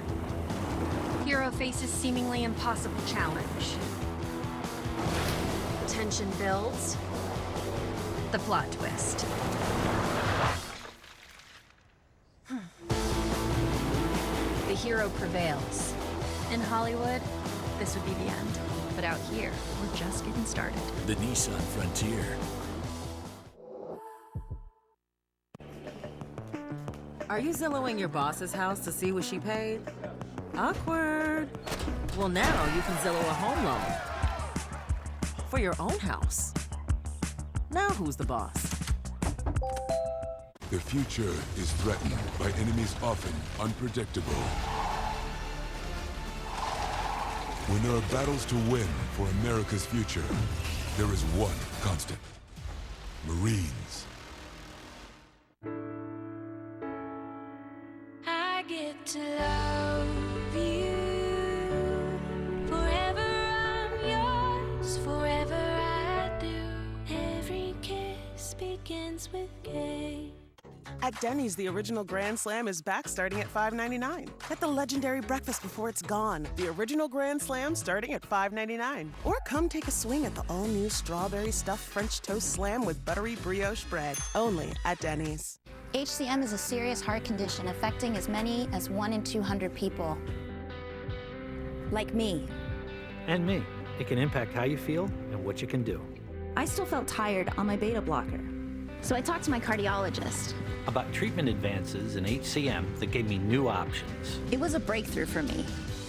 Hero faces seemingly impossible challenge. Tension builds. The plot twist. The hero prevails. In Hollywood, this would be the end. But out here, we're just getting started. The Nissan Frontier. Are you Zillow-ing your boss's house to see what she paid? Awkward. Well, now you can Zillow a home loan for your own house. Now who's the boss? The future is threatened by enemies often unpredictable. When there are battles to win for America's future, there is one constant: Marines. I get to love you. Forever I'm yours, forever I do. Every kiss begins with K. At Denny's, the original Grand Slam is back starting at $5.99. Get the legendary breakfast before it's gone. The original Grand Slam starting at $5.99. Or come take a swing at the all-new strawberry stuffed French toast slam with buttery brioche bread. Only at Denny's. HCM is a serious heart condition affecting as many as 1 in 200 people. Like me. And me. It can impact how you feel and what you can do. I still felt tired on my beta blocker. So I talked to my cardiologist. About treatment advances in HCM that gave me new options. It was a breakthrough for me.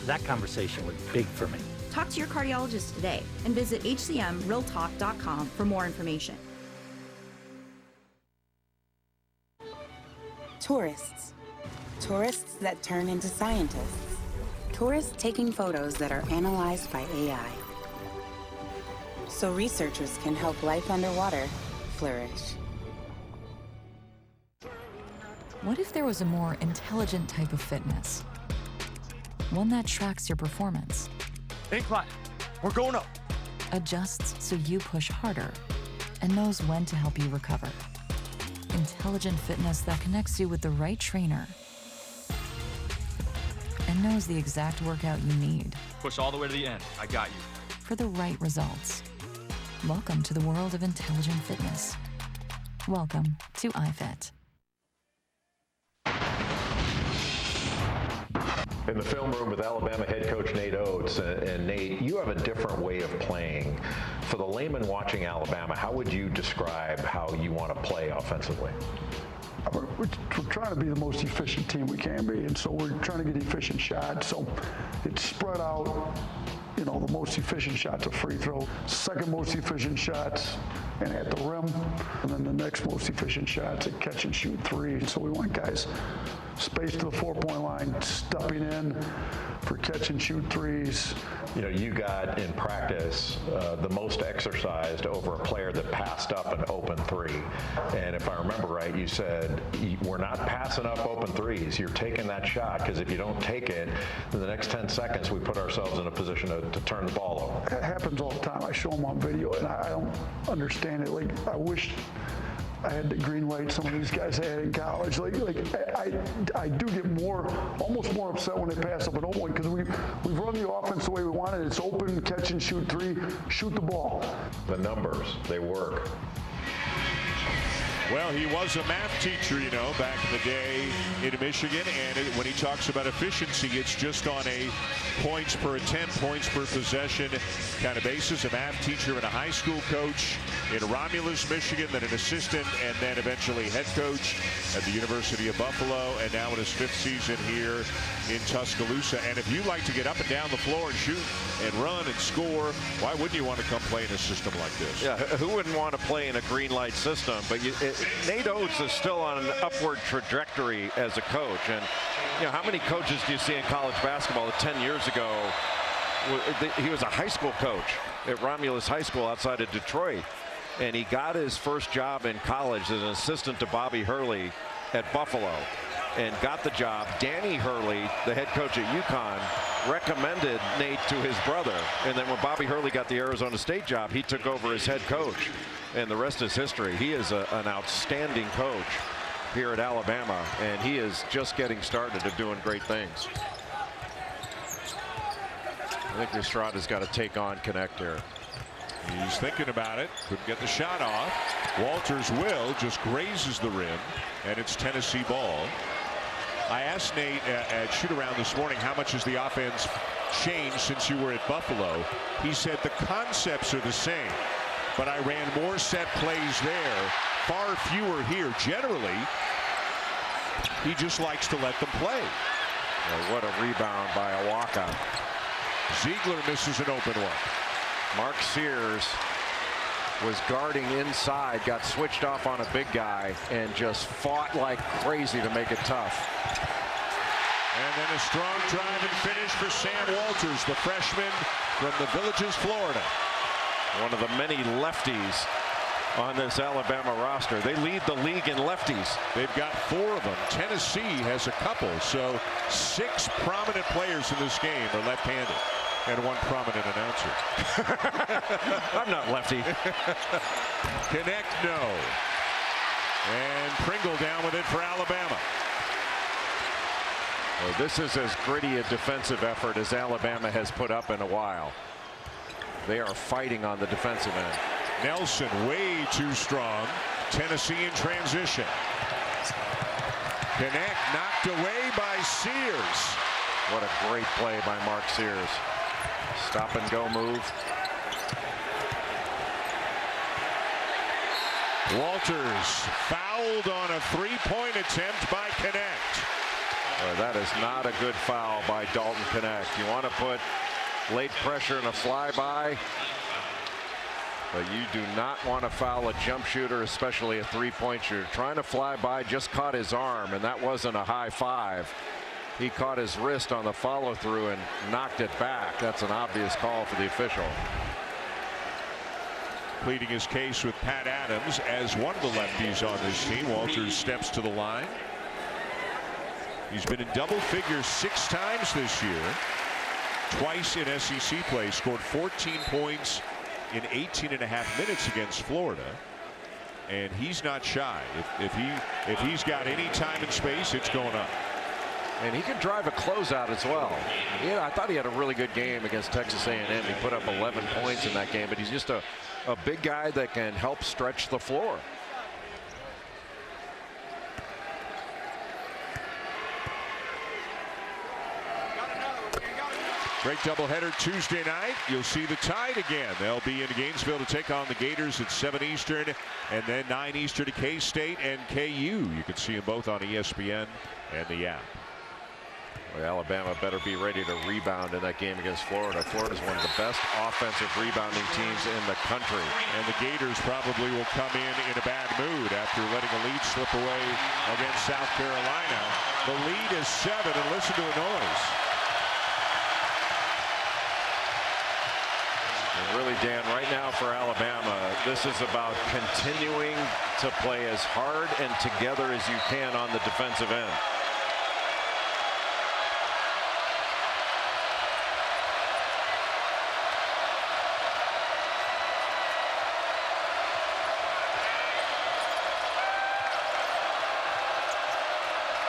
That conversation was big for me. Talk to your cardiologist today and visit hcmrealtalk.com for more information. Tourists. Tourists that turn into scientists. Tourists taking photos that are analyzed by AI. So researchers can help life underwater flourish. What if there was a more intelligent type of fitness? One that tracks your performance. Incline. We're going up. Adjusts so you push harder and knows when to help you recover. Intelligent fitness that connects you with the right trainer and knows the exact workout you need. Push all the way to the end. I got you. For the right results. Welcome to the world of intelligent fitness. Welcome to iFit. In the film room with Alabama head coach Nate Oates. And Nate, you have a different way of playing. For the layman watching Alabama, how would you describe how you want to play offensively? We're trying to be the most efficient team we can be, and so we're trying to get efficient shots. So it's spread out. You know, the most efficient shots are free throw, second most efficient shots and at the rim, and then the next most efficient shots at catch and shoot three. So we want guys spaced to the 4-point line, stepping in for catch and shoot threes. You know, you got in practice the most exercised over a player that passed up an open three. And if I remember right, you said, we're not passing up open threes. You're taking that shot, because if you don't take it, in the next 10 seconds, we put ourselves in a position to turn the ball over. It happens all the time. I show them on video, and I don't understand it. Like, I wish I had the green light some of these guys had in college. I do get almost more upset when they pass up an open one, because we've run the offense the way we wanted. It's open, catch and shoot three, shoot the ball. The numbers, they work. Well, he was a math teacher, you know, back in the day in Michigan, and when he talks about efficiency, it's just on a points per attempt, points per possession kind of basis. A math teacher and a high school coach in Romulus, Michigan, then an assistant, and then eventually head coach at the University of Buffalo, and now in his 5th season here in Tuscaloosa. And if you like to get up and down the floor and shoot and run and score, why wouldn't you want to come play in a system like this? Yeah, who wouldn't want to play in a green light system? But Nate Oates is still on an upward trajectory as a coach. And you know, how many coaches do you see in college basketball that 10 years ago, he was a high school coach at Romulus High School outside of Detroit. And he got his first job in college as an assistant to Bobby Hurley at Buffalo and got the job. Danny Hurley, the head coach at UConn, recommended Nate to his brother. And then when Bobby Hurley got the Arizona State job, he took over as head coach. And the rest is history. He is an outstanding coach here at Alabama, and he is just getting started of doing great things. I think Estrada's got to take on Connect here. He's thinking about it. Couldn't get the shot off. Walters will, just grazes the rim, and it's Tennessee ball. I asked Nate at shoot-around this morning, how much has the offense changed since you were at Buffalo? He said the concepts are the same, but I ran more set plays there, far fewer here. Generally, he just likes to let them play. Well, what a rebound by Awaka. Ziegler misses an open one. Mark Sears was guarding inside, got switched off on a big guy, and just fought like crazy to make it tough. And then a strong drive and finish for Sam Walters, the freshman from the Villages, Florida. One of the many lefties on this Alabama roster. They lead the league in lefties. They've got 4 of them. Tennessee has a couple, so 6 prominent players in this game are left-handed. And 1 prominent announcer. I'm not lefty. Connect, no. And Pringle down with it for Alabama. Well, this is as gritty a defensive effort as Alabama has put up in a while. They are fighting on the defensive end. Nelson way too strong. Tennessee in transition. Connect knocked away by Sears. What a great play by Mark Sears. Stop and go move. Walters fouled on a three-point attempt by Connect. That is not a good foul by Dalton Connect. You want to put late pressure in a flyby, but you do not want to foul a jump shooter, especially a three-point shooter. Trying to fly by, just caught his arm, and that wasn't a high five. He caught his wrist on the follow-through and knocked it back. That's an obvious call for the official. Pleading his case with Pat Adams as one of the lefties on this team. Walters steps to the line. He's been in double figures 6 times this year. Twice in SEC play. Scored 14 points in 18.5 minutes against Florida. And he's not shy. If he's got any time and space, it's going up. And he can drive a closeout as well. I thought he had a really good game against Texas A&M. He put up 11 points in that game, but he's just a big guy that can help stretch the floor. Great doubleheader Tuesday night. You'll see the Tide again. They'll be in Gainesville to take on the Gators at 7 Eastern and then 9 Eastern to K-State and KU. You can see them both on ESPN and the app. Well, Alabama better be ready to rebound in that game against Florida. Florida's one of the best offensive rebounding teams in the country. And the Gators probably will come in a bad mood after letting a lead slip away against South Carolina. The lead is 7, and listen to the noise. And really, Dan, right now for Alabama, this is about continuing to play as hard and together as you can on the defensive end.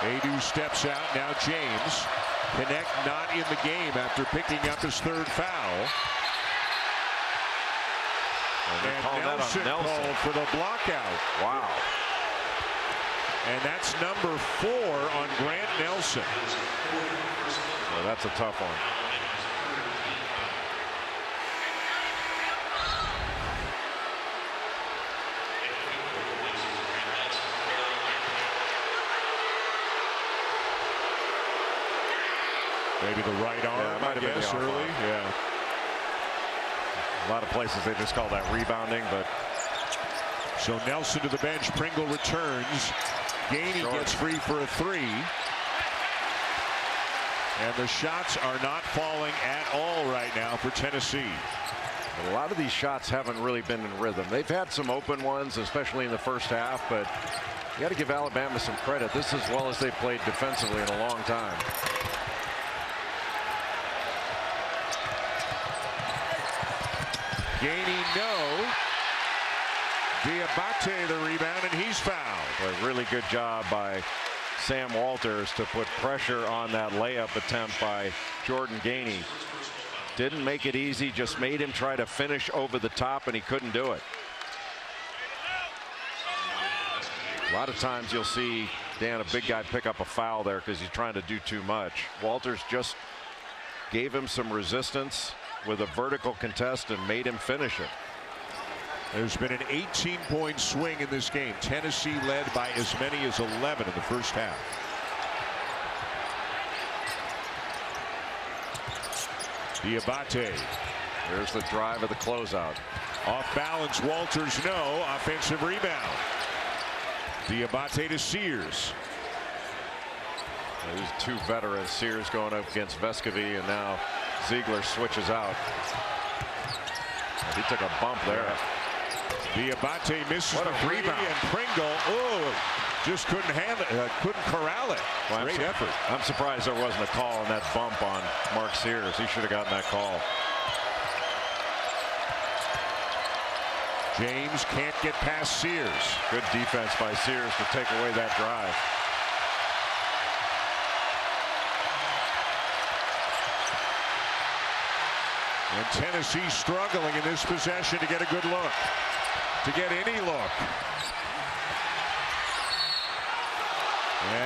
Adu steps out. Now James. Connect not in the game after picking up his 3rd foul. And Nelson called for the blockout. Wow. And that's number 4 on Grant Nelson. Well, that's a tough one. Maybe the right arm, I guess, early. Yeah. A lot of places they just call that rebounding, but. So Nelson to the bench. Pringle returns. Gainey gets free for a 3. And the shots are not falling at all right now for Tennessee. A lot of these shots haven't really been in rhythm. They've had some open ones, especially in the first half, but you got to give Alabama some credit. This is as well as they've played defensively in a long time. Gainey, no. Diabate the rebound, and he's fouled. A really good job by Sam Walters to put pressure on that layup attempt by Jordan Gainey. Didn't make it easy, just made him try to finish over the top, and he couldn't do it. A lot of times you'll see, Dan, a big guy pick up a foul there because he's trying to do too much. Walters just gave him some resistance with a vertical contest and made him finish it. There's been an 18-point swing in this game. Tennessee led by as many as 11 in the first half. Diabate. There's the drive of the closeout. Off balance, Walters, no. Offensive rebound. Diabate to Sears. These 2 veterans, Sears going up against Vescovi, and now Ziegler switches out. He took a bump there. Diabate misses what the a rebound. And Pringle, just couldn't handle it, couldn't corral it. Well, great effort. I'm surprised there wasn't a call on that bump on Mark Sears. He should have gotten that call. James can't get past Sears. Good defense by Sears to take away that drive. And Tennessee struggling in this possession to get a good look, to get any look.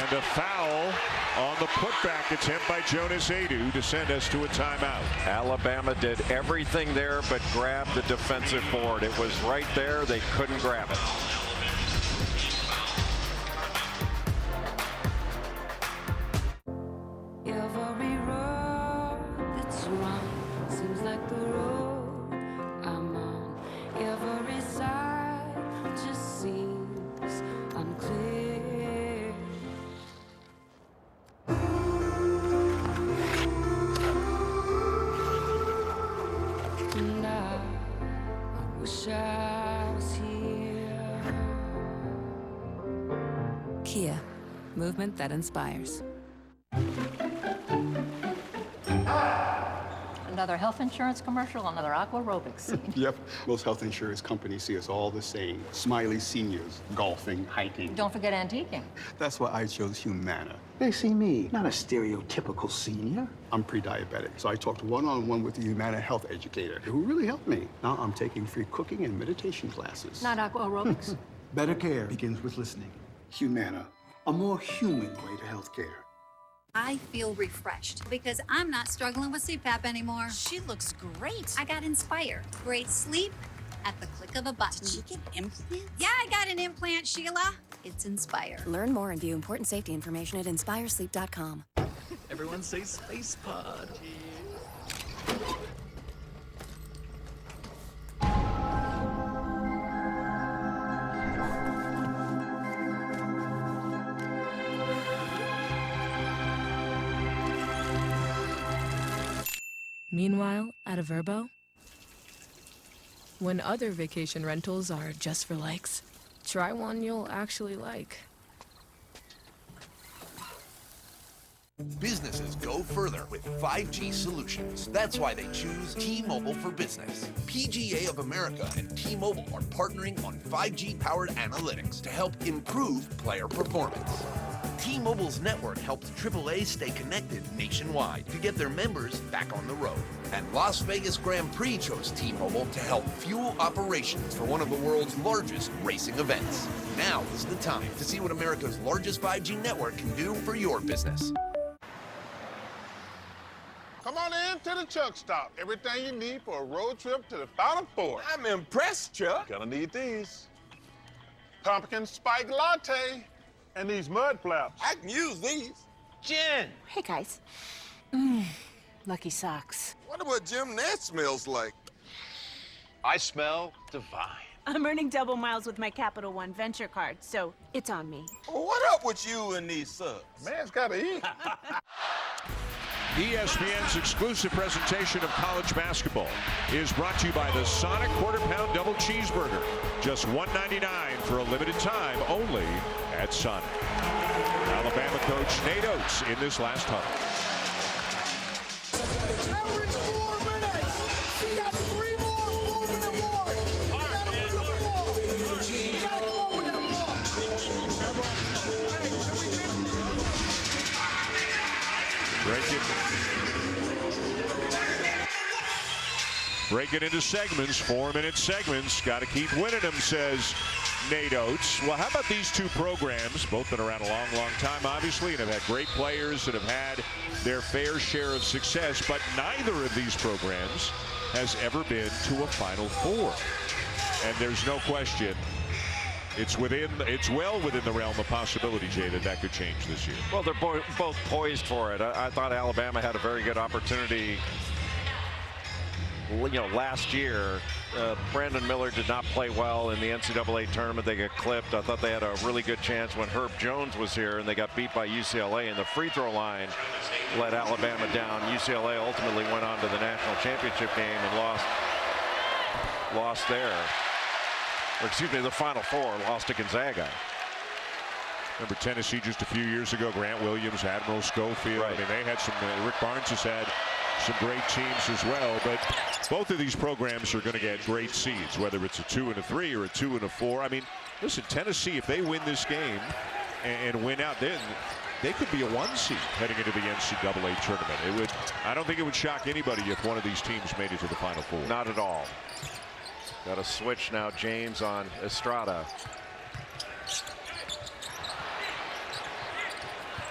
And a foul on the putback attempt by Jonas Aidoo to send us to a timeout. Alabama did everything there but grab the defensive board. It was right there. They couldn't grab it. Every road that's run seems like the road I'm on. Every side just seems unclear. And I wish I was here. Kia, movement that inspires. Another health insurance commercial, another aqua aerobics scene. Yep, most health insurance companies see us all the same. Smiley seniors, golfing, hiking. Don't forget antiquing. That's why I chose Humana. They see me, not a stereotypical senior. I'm pre-diabetic, so I talked one-on-one with the Humana health educator who really helped me. Now I'm taking free cooking and meditation classes. Not aqua aerobics. Better care begins with listening. Humana, a more human way to healthcare. I feel refreshed because I'm not struggling with CPAP anymore. She looks great. I got Inspire. Great sleep at the click of a button. Did she get implants? Yeah, I got an implant, Sheila. It's Inspire. Learn more and view important safety information at inspiresleep.com. Everyone say Space Pod. Meanwhile, at a Vrbo, when other vacation rentals are just for likes, try one you'll actually like. Businesses go further with 5G solutions. That's why they choose T-Mobile for Business. PGA of America and T-Mobile are partnering on 5G-powered analytics to help improve player performance. T-Mobile's network helps AAA stay connected nationwide to get their members back on the road. And Las Vegas Grand Prix chose T-Mobile to help fuel operations for one of the world's largest racing events. Now is the time to see what America's largest 5G network can do for your business. Come on in to the Chuck Stop. Everything you need for a road trip to the Final Four. I'm impressed, Chuck. Gonna need these. Pumpkin spike latte and these mud flaps. I can use these. Jen. Hey, guys. Lucky socks. Wonder what Jim Nance smells like. I smell divine. I'm earning double miles with my Capital One Venture card, so it's on me. Well, what up with you and these subs? Man's gotta eat. ESPN's exclusive presentation of college basketball is brought to you by the Sonic Quarter-Pound Double Cheeseburger. Just $1.99 for a limited time only at Sonic. Alabama coach Nate Oates in this last huddle. Average 4 minutes. He got 3 more 4-minute warnings. Break it into segments, 4-minute segments. Got to keep winning them, says Nate Oates. Well, how about these two programs? Both been around a long, long time, obviously, and have had great players that have had their fair share of success, but neither of these programs has ever been to a Final Four. And there's no question it's well within the realm of possibility, Jay, that could change this year. Well, they're both poised for it. I thought Alabama had a very good opportunity. Last year, Brandon Miller did not play well in the NCAA tournament. They got clipped. I thought they had a really good chance when Herb Jones was here, and they got beat by UCLA. And the free throw line let Alabama down. UCLA ultimately went on to the national championship game and lost there. Or excuse me, the Final Four, lost to Gonzaga. Remember Tennessee just a few years ago, Grant Williams, Admiral Schofield. Right. I mean, they had some, Rick Barnes has had some great teams as well, but both of these programs are going to get great seeds, whether it's a 2 and a 3 or a 2 and a 4. I mean, listen, Tennessee, if they win this game and win out, then they could be a 1 seed heading into the NCAA tournament. I don't think it would shock anybody if one of these teams made it to the Final Four. Not at all. Got a switch now, James, on Estrada.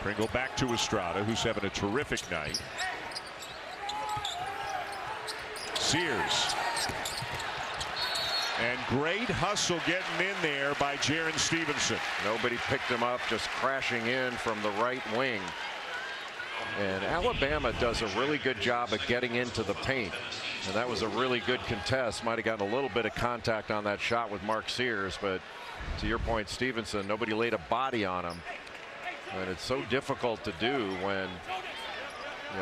Pringle back to Estrada, who's having a terrific night. Sears. And great hustle getting in there by Jaron Stevenson. Nobody picked him up, just crashing in from the right wing. And Alabama does a really good job of getting into the paint. And that was a really good contest. Might have gotten a little bit of contact on that shot with Mark Sears, but to your point, Stevenson, nobody laid a body on him. And it's so difficult to do when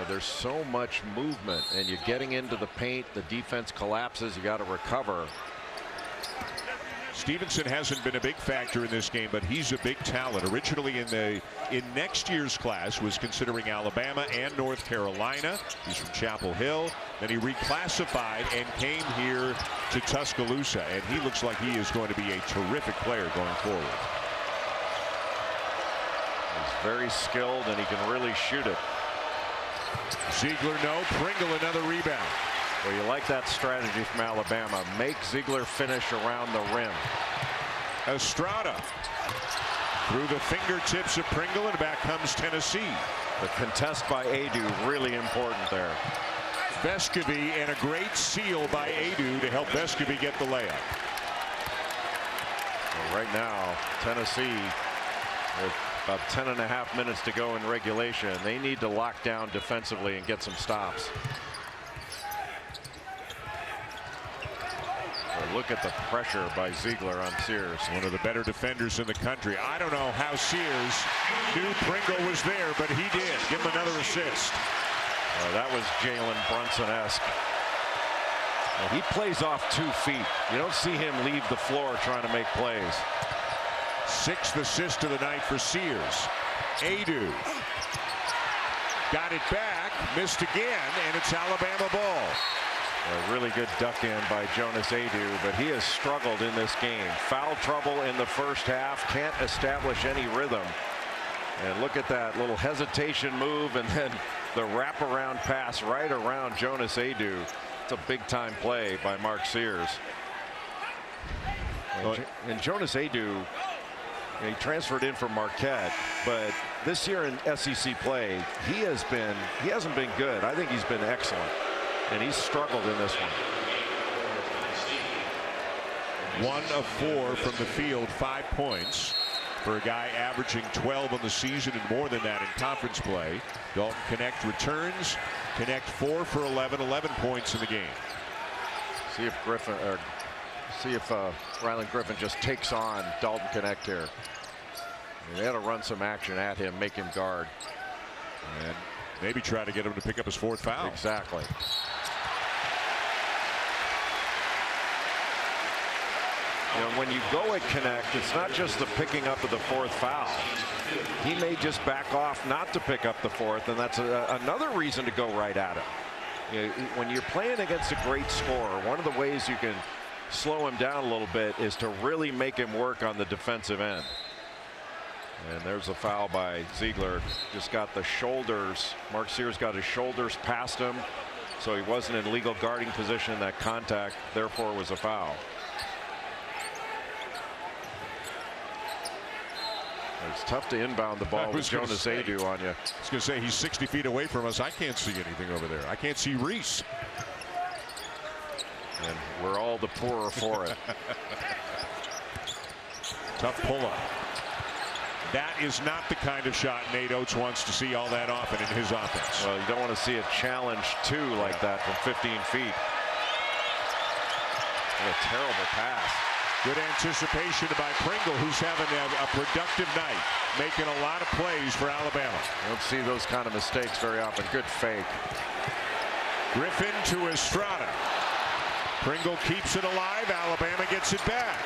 there's so much movement and you're getting into the paint, the defense collapses, you got to recover. Stevenson hasn't been a big factor in this game, but he's a big talent. Originally in next year's class was considering Alabama and North Carolina. He's from Chapel Hill. Then he reclassified and came here to Tuscaloosa, and he looks like he is going to be a terrific player going forward. He's very skilled and he can really shoot it. Ziegler no. Pringle another rebound. Well, you like that strategy from Alabama. Make Ziegler finish around the rim. Estrada through the fingertips of Pringle, and back comes Tennessee. The contest by Adu really important there. Vescovi, and a great seal by Adu to help Vescovi get the layup. Well, right now, Tennessee, with about 10.5 minutes to go in regulation, they need to lock down defensively and get some stops. Look at the pressure by Ziegler on Sears. One of the better defenders in the country. I don't know how Sears knew Pringle was there, but he did. Give him another assist. That was Jalen Brunson-esque. He plays off 2 feet. You don't see him leave the floor trying to make plays. 6th assist of the night for Sears. Adu got it back, missed again, and it's Alabama ball. A really good duck in by Jonas Adu, but he has struggled in this game. Foul trouble in the first half, can't establish any rhythm. And look at that little hesitation move and then the wraparound pass right around Jonas Adu. It's a big time play by Mark Sears. And Jonas Adu, he transferred in from Marquette, but this year in SEC play, he hasn't been good. I think he's been excellent. And he's struggled in this one. 1 of 4 from the field, 5 points for a guy averaging 12 on the season and more than that in conference play. Dalton Knecht returns. Knecht 4 for 11 points in the game. See if Ryland Griffin just takes on Dalton Knecht here. They had to run some action at him, make him guard, and maybe try to get him to pick up his 4th foul. Exactly. When you go at Knecht, it's not just the picking up of the 4th foul. He may just back off not to pick up the 4th, and that's another reason to go right at him. When you're playing against a great scorer, one of the ways you can slow him down a little bit is to really make him work on the defensive end. And there's a foul by Ziegler. Just got the shoulders. Mark Sears got his shoulders past him, so he wasn't in legal guarding position in that contact. Therefore, it was a foul. It's tough to inbound the ball with Jonas Adu on you. I was going to say, he's 60 feet away from us. I can't see anything over there. I can't see Reese. And we're all the poorer for it. Tough pull-up. That is not the kind of shot Nate Oates wants to see all that often in his offense. Well, you don't want to see a challenge 2 like that from 15 feet. What a terrible pass. Good anticipation by Pringle, who's having a productive night, making a lot of plays for Alabama. You don't see those kind of mistakes very often. Good fake. Griffin to Estrada. Pringle keeps it alive. Alabama gets it back.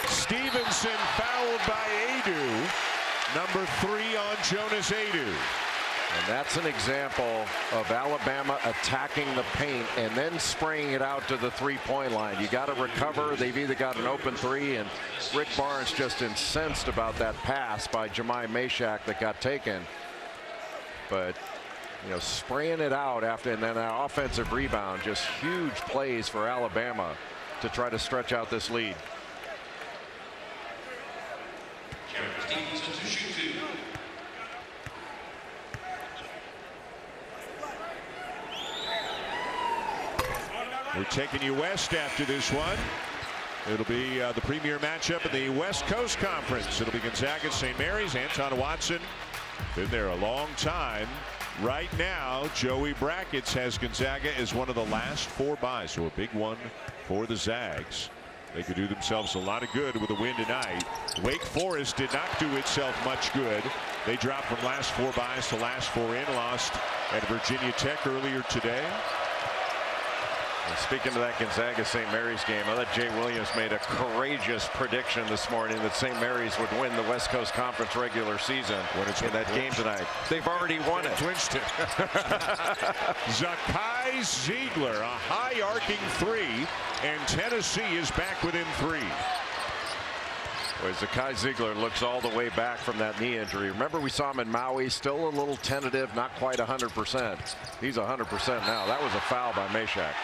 Stevenson fouled by Adu. Number 3 on Jonas Adu. And that's an example of Alabama attacking the paint and then spraying it out to the 3-point line. You got to recover. They've either got an open 3, and Rick Barnes just incensed about that pass by Jemai Meshack that got taken. But spraying it out after, and then an offensive rebound, just huge plays for Alabama to try to stretch out this lead. We're taking you west after this one. It'll be the premier matchup in the West Coast Conference. It'll be Gonzaga, St. Mary's. Anton Watson, been there a long time. Right now, Joey Brackets has Gonzaga as one of the last 4 buys, so a big one for the Zags. They could do themselves a lot of good with a win tonight. Wake Forest did not do itself much good. They dropped from last 4 buys to last 4 in, lost at Virginia Tech earlier today. And speaking of that Gonzaga St. Mary's game, I thought Jay Williams made a courageous prediction this morning that St. Mary's would win the West Coast Conference regular season in that game tonight. They've already won it. Clinched it. Zakai Ziegler, a high arcing 3, and Tennessee is back within 3. Boy, Zakai Ziegler looks all the way back from that knee injury. Remember, we saw him in Maui, still a little tentative, not quite 100%. He's 100% now. That was a foul by Meshack.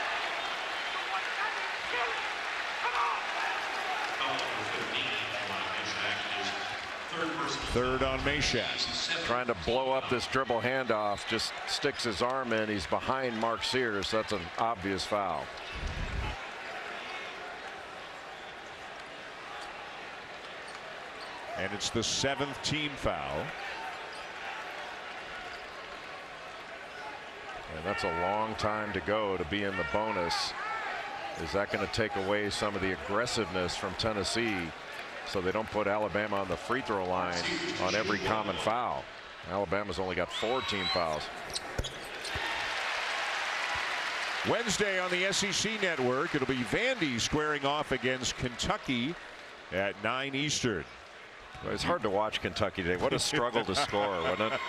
Third on Meshack. Trying to blow up this dribble handoff, just sticks his arm in. He's behind Mark Sears. That's an obvious foul. And it's the 7th team foul. And that's a long time to go to be in the bonus. Is that going to take away some of the aggressiveness from Tennessee so they don't put Alabama on the free throw line on every common foul? Alabama's only got 4 team fouls. Wednesday on the SEC Network, it'll be Vandy squaring off against Kentucky at 9 Eastern. Well, it's hard to watch Kentucky today. What a struggle to score, wasn't it?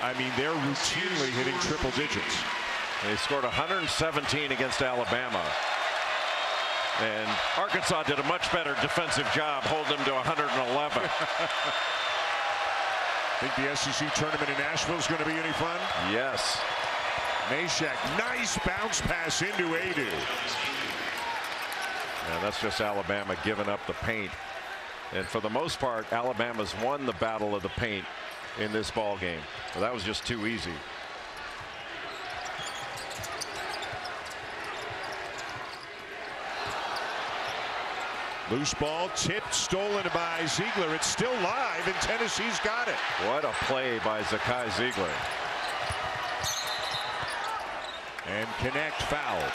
I mean, they're routinely hitting triple digits. They scored 117 against Alabama. And Arkansas did a much better defensive job, holding them to 111. Think the SEC tournament in Nashville is going to be any fun? Yes. Meshack, nice bounce pass into Adu. And that's just Alabama giving up the paint. And for the most part, Alabama's won the battle of the paint in this ball game. So that was just too easy. Loose ball tipped, stolen by Ziegler. It's still live, and Tennessee's got it. What a play by Zakai Ziegler. And Connect fouled.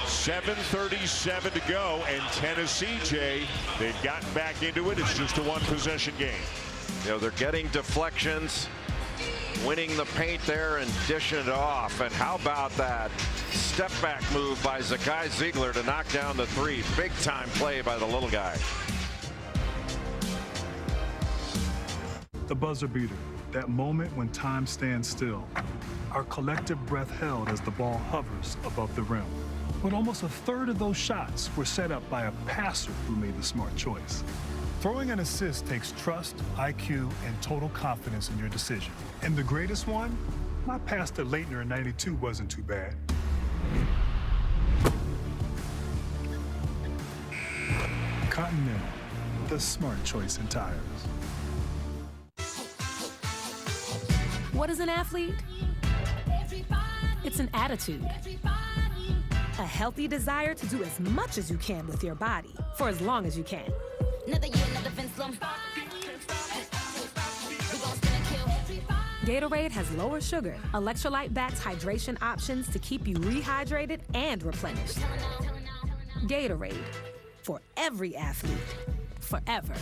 7:37 to go, and Tennessee, Jay, they've gotten back into it. It's just a 1-possession game. You know, they're getting deflections, winning the paint there and dishing it off. And how about that step back move by Zakai Ziegler to knock down the 3. Big time play by the little guy. The buzzer beater, that moment when time stands still. Our collective breath held as the ball hovers above the rim. But almost a third of those shots were set up by a passer who made the smart choice. Throwing an assist takes trust, IQ, and total confidence in your decision. And the greatest one? My pass to Leitner in '92 wasn't too bad. Continental, the smart choice in tires. What is an athlete? It's an attitude. A healthy desire to do as much as you can with your body for as long as you can. Gatorade has lower sugar, electrolyte-backed hydration options to keep you rehydrated and replenished. Gatorade, for every athlete, forever.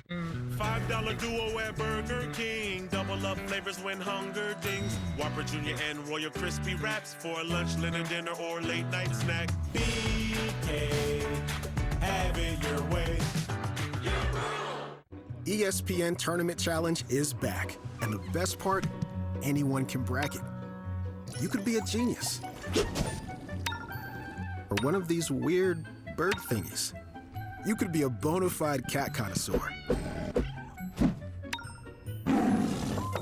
$5 duo at Burger King. Double up flavors when hunger dings. Whopper Jr. and Royal Crispy Wraps for a lunch, dinner, or late night snack. BK, have it your way. ESPN Tournament Challenge is back. And the best part, anyone can bracket. You could be a genius. Or one of these weird bird thingies. You could be a bona fide cat connoisseur.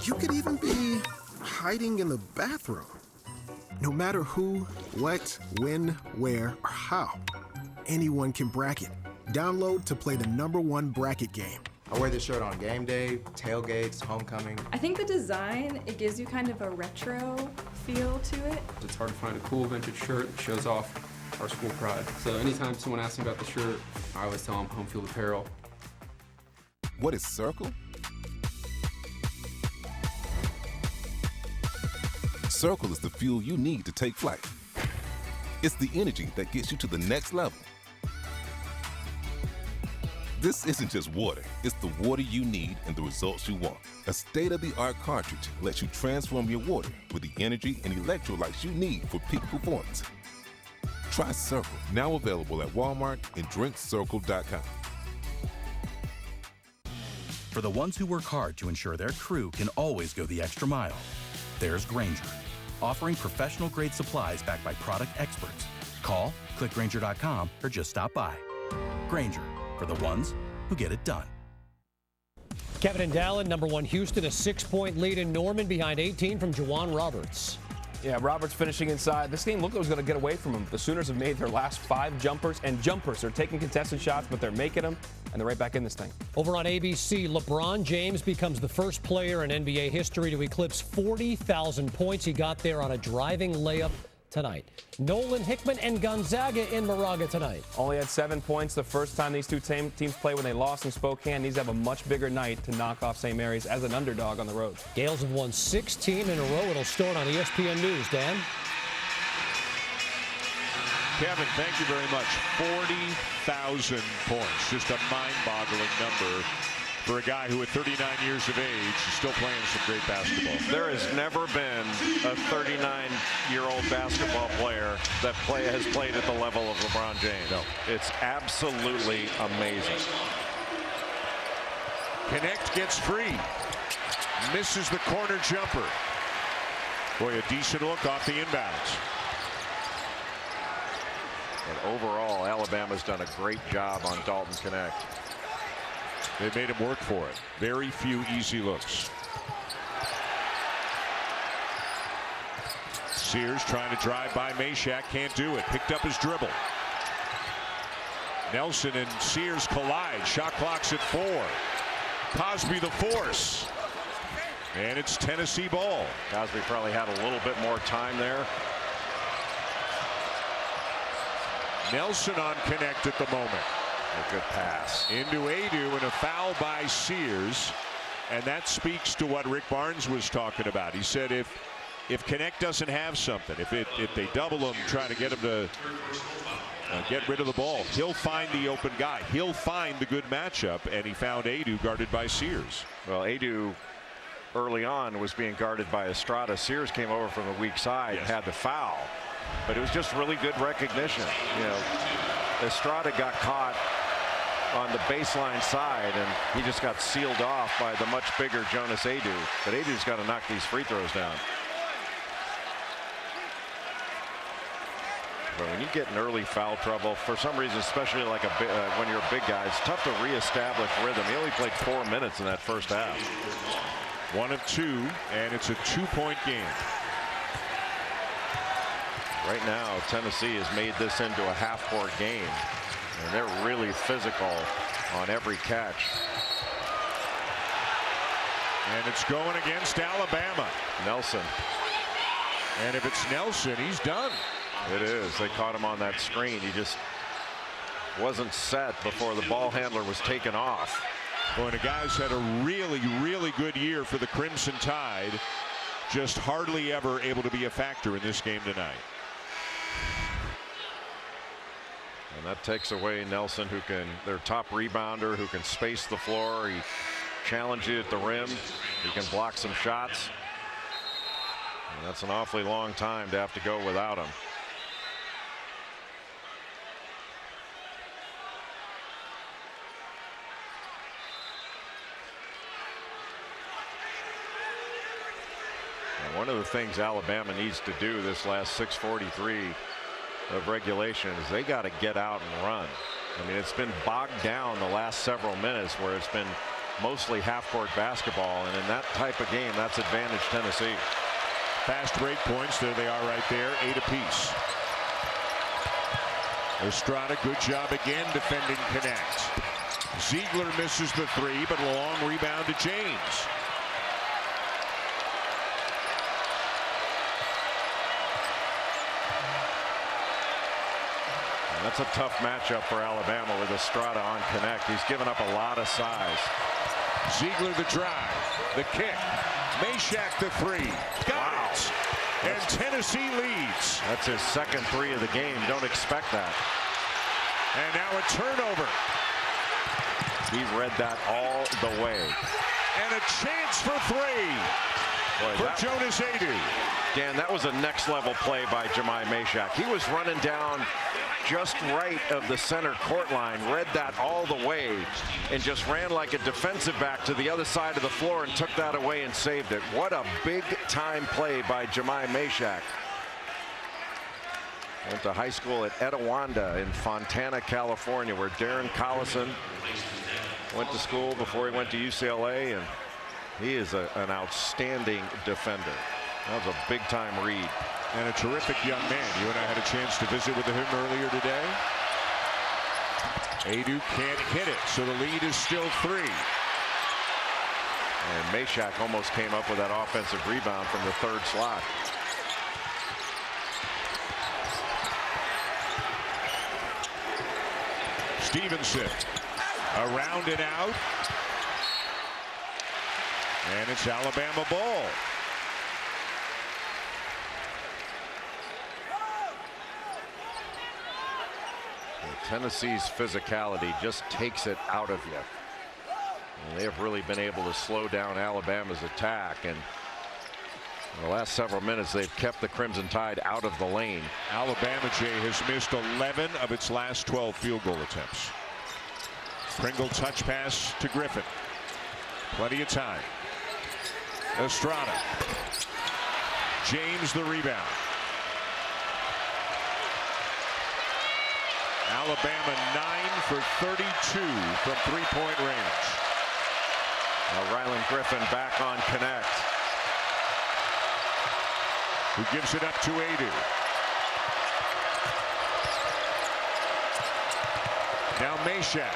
You could even be hiding in the bathroom. No matter who, what, when, where, or how, anyone can bracket. Download to play the #1 bracket game. I wear this shirt on game day, tailgates, homecoming. I think the design, it gives you kind of a retro feel to it. It's hard to find a cool vintage shirt that shows off our school pride. So anytime someone asks me about the shirt, I always tell them Home Field Apparel. What is Circle? Circle is the fuel you need to take flight. It's the energy that gets you to the next level. This isn't just water, it's the water you need and the results you want. A state-of-the-art cartridge lets you transform your water with the energy and electrolytes you need for peak performance. Try Circle, now available at Walmart and drinkcircle.com. For the ones who work hard to ensure their crew can always go the extra mile, there's Grainger, offering professional-grade supplies backed by product experts. Call, click Grainger.com, or just stop by. Grainger, for the ones who get it done. Kevin and Dallin, number 1 Houston, a 6-point lead in Norman behind 18 from Juwan Roberts. Yeah, Roberts finishing inside. This game looked like it was going to get away from him. The Sooners have made their last 5 jumpers, and jumpers. They're taking contested shots, but they're making them, and they're right back in this thing. Over on ABC, LeBron James becomes the first player in NBA history to eclipse 40,000 points. He got there on a driving layup tonight. Nolan Hickman and Gonzaga in Moraga tonight. Only had 7 points the first time these two teams played when they lost in Spokane. These have a much bigger night to knock off St. Mary's as an underdog on the road. Gales have won 16 in a row. It'll start on ESPN News. Dan? Kevin, thank you very much. 40,000 points. Just a mind-boggling number for a guy who at 39 years of age is still playing some great basketball. There has never been a 39-year-old basketball player that has played at the level of LeBron James. No. It's absolutely amazing. Connect gets free. Misses the corner jumper. Boy, a decent look off the inbounds. But overall, Alabama's done a great job on Dalton Connect. They made him work for it. Very few easy looks. Sears trying to drive by Meshack. Can't do it. Picked up his dribble. Nelson and Sears collide. Shot clock's at 4. Cosby the force. And it's Tennessee ball. Cosby probably had a little bit more time there. Nelson on Connect at the moment. A good pass. Into Adu and a foul by Sears. And that speaks to what Rick Barnes was talking about. He said if Connect doesn't have something, if they double him, try to get him to get rid of the ball, he'll find the open guy. He'll find the good matchup, and he found Adu guarded by Sears. Well, Adu early on was being guarded by Estrada. Sears came over from the weak side and had the foul. But it was just really good recognition. You know, Estrada got caught on the baseline side, and he just got sealed off by the much bigger Jonas Adu. But Adu's got to knock these free throws down. But when you get in early foul trouble, for some reason, especially like when you're a big guy, it's tough to reestablish rhythm. He only played 4 minutes in that first half. 1 of 2, and it's a 2-point game. Right now, Tennessee has made this into a half-court game, and they're really physical on every catch. And it's going against Alabama. Nelson. And if it's Nelson, he's done. It is. They caught him on that screen. He just wasn't set before the ball handler was taken off. Boy, the guys had a really, really good year for the Crimson Tide. Just hardly ever able to be a factor in this game tonight. And that takes away Nelson, who can, their top rebounder, who can space the floor. He challenged you at the rim. He can block some shots. And that's an awfully long time to have to go without him. And one of the things Alabama needs to do this last 6:43 of regulation is they got to get out and run. I mean, it's been bogged down the last several minutes where it's been mostly half-court basketball, and in that type of game, that's advantage Tennessee. Fast break points, there they are right there, 8 apiece. Estrada, good job again defending Connect. Ziegler misses the three, but a long rebound to James. That's a tough matchup for Alabama with Estrada on connect. He's given up a lot of size. Ziegler the drive, the kick, Mashack the three. Got it. And Tennessee leads. That's his second three of the game. Don't expect that. And now a turnover. He read that all the way. And a chance for three. Boy, for Jonas Aidoo. Dan, that was a next level play by Jahmai Mashack. He was running down just right of the center court line, read that all the way, and just ran like a defensive back to the other side of the floor and took that away and saved it. What a big time play by Jahmai Mashack. Went to high school at Etiwanda in Fontana, California, where Darren Collison went to school before he went to UCLA, and he is an outstanding defender. That was a big-time read. And a terrific young man. You and I had a chance to visit with him earlier today. Aidoo can't hit it, so the lead is still 3. And Mashack almost came up with that offensive rebound from the third slot. Stevenson around and out. And it's Alabama ball. Tennessee's physicality just takes it out of you. And they've really been able to slow down Alabama's attack. And in the last several minutes, they've kept the Crimson Tide out of the lane. Alabama, Jay, has missed 11 of its last 12 field goal attempts. Pringle touch pass to Griffin. Plenty of time. Estrada. James the rebound. Alabama 9 for 32 from three-point range. Now Rylan Griffin back on connect. Who gives it up to Aidoo. Now Mashack.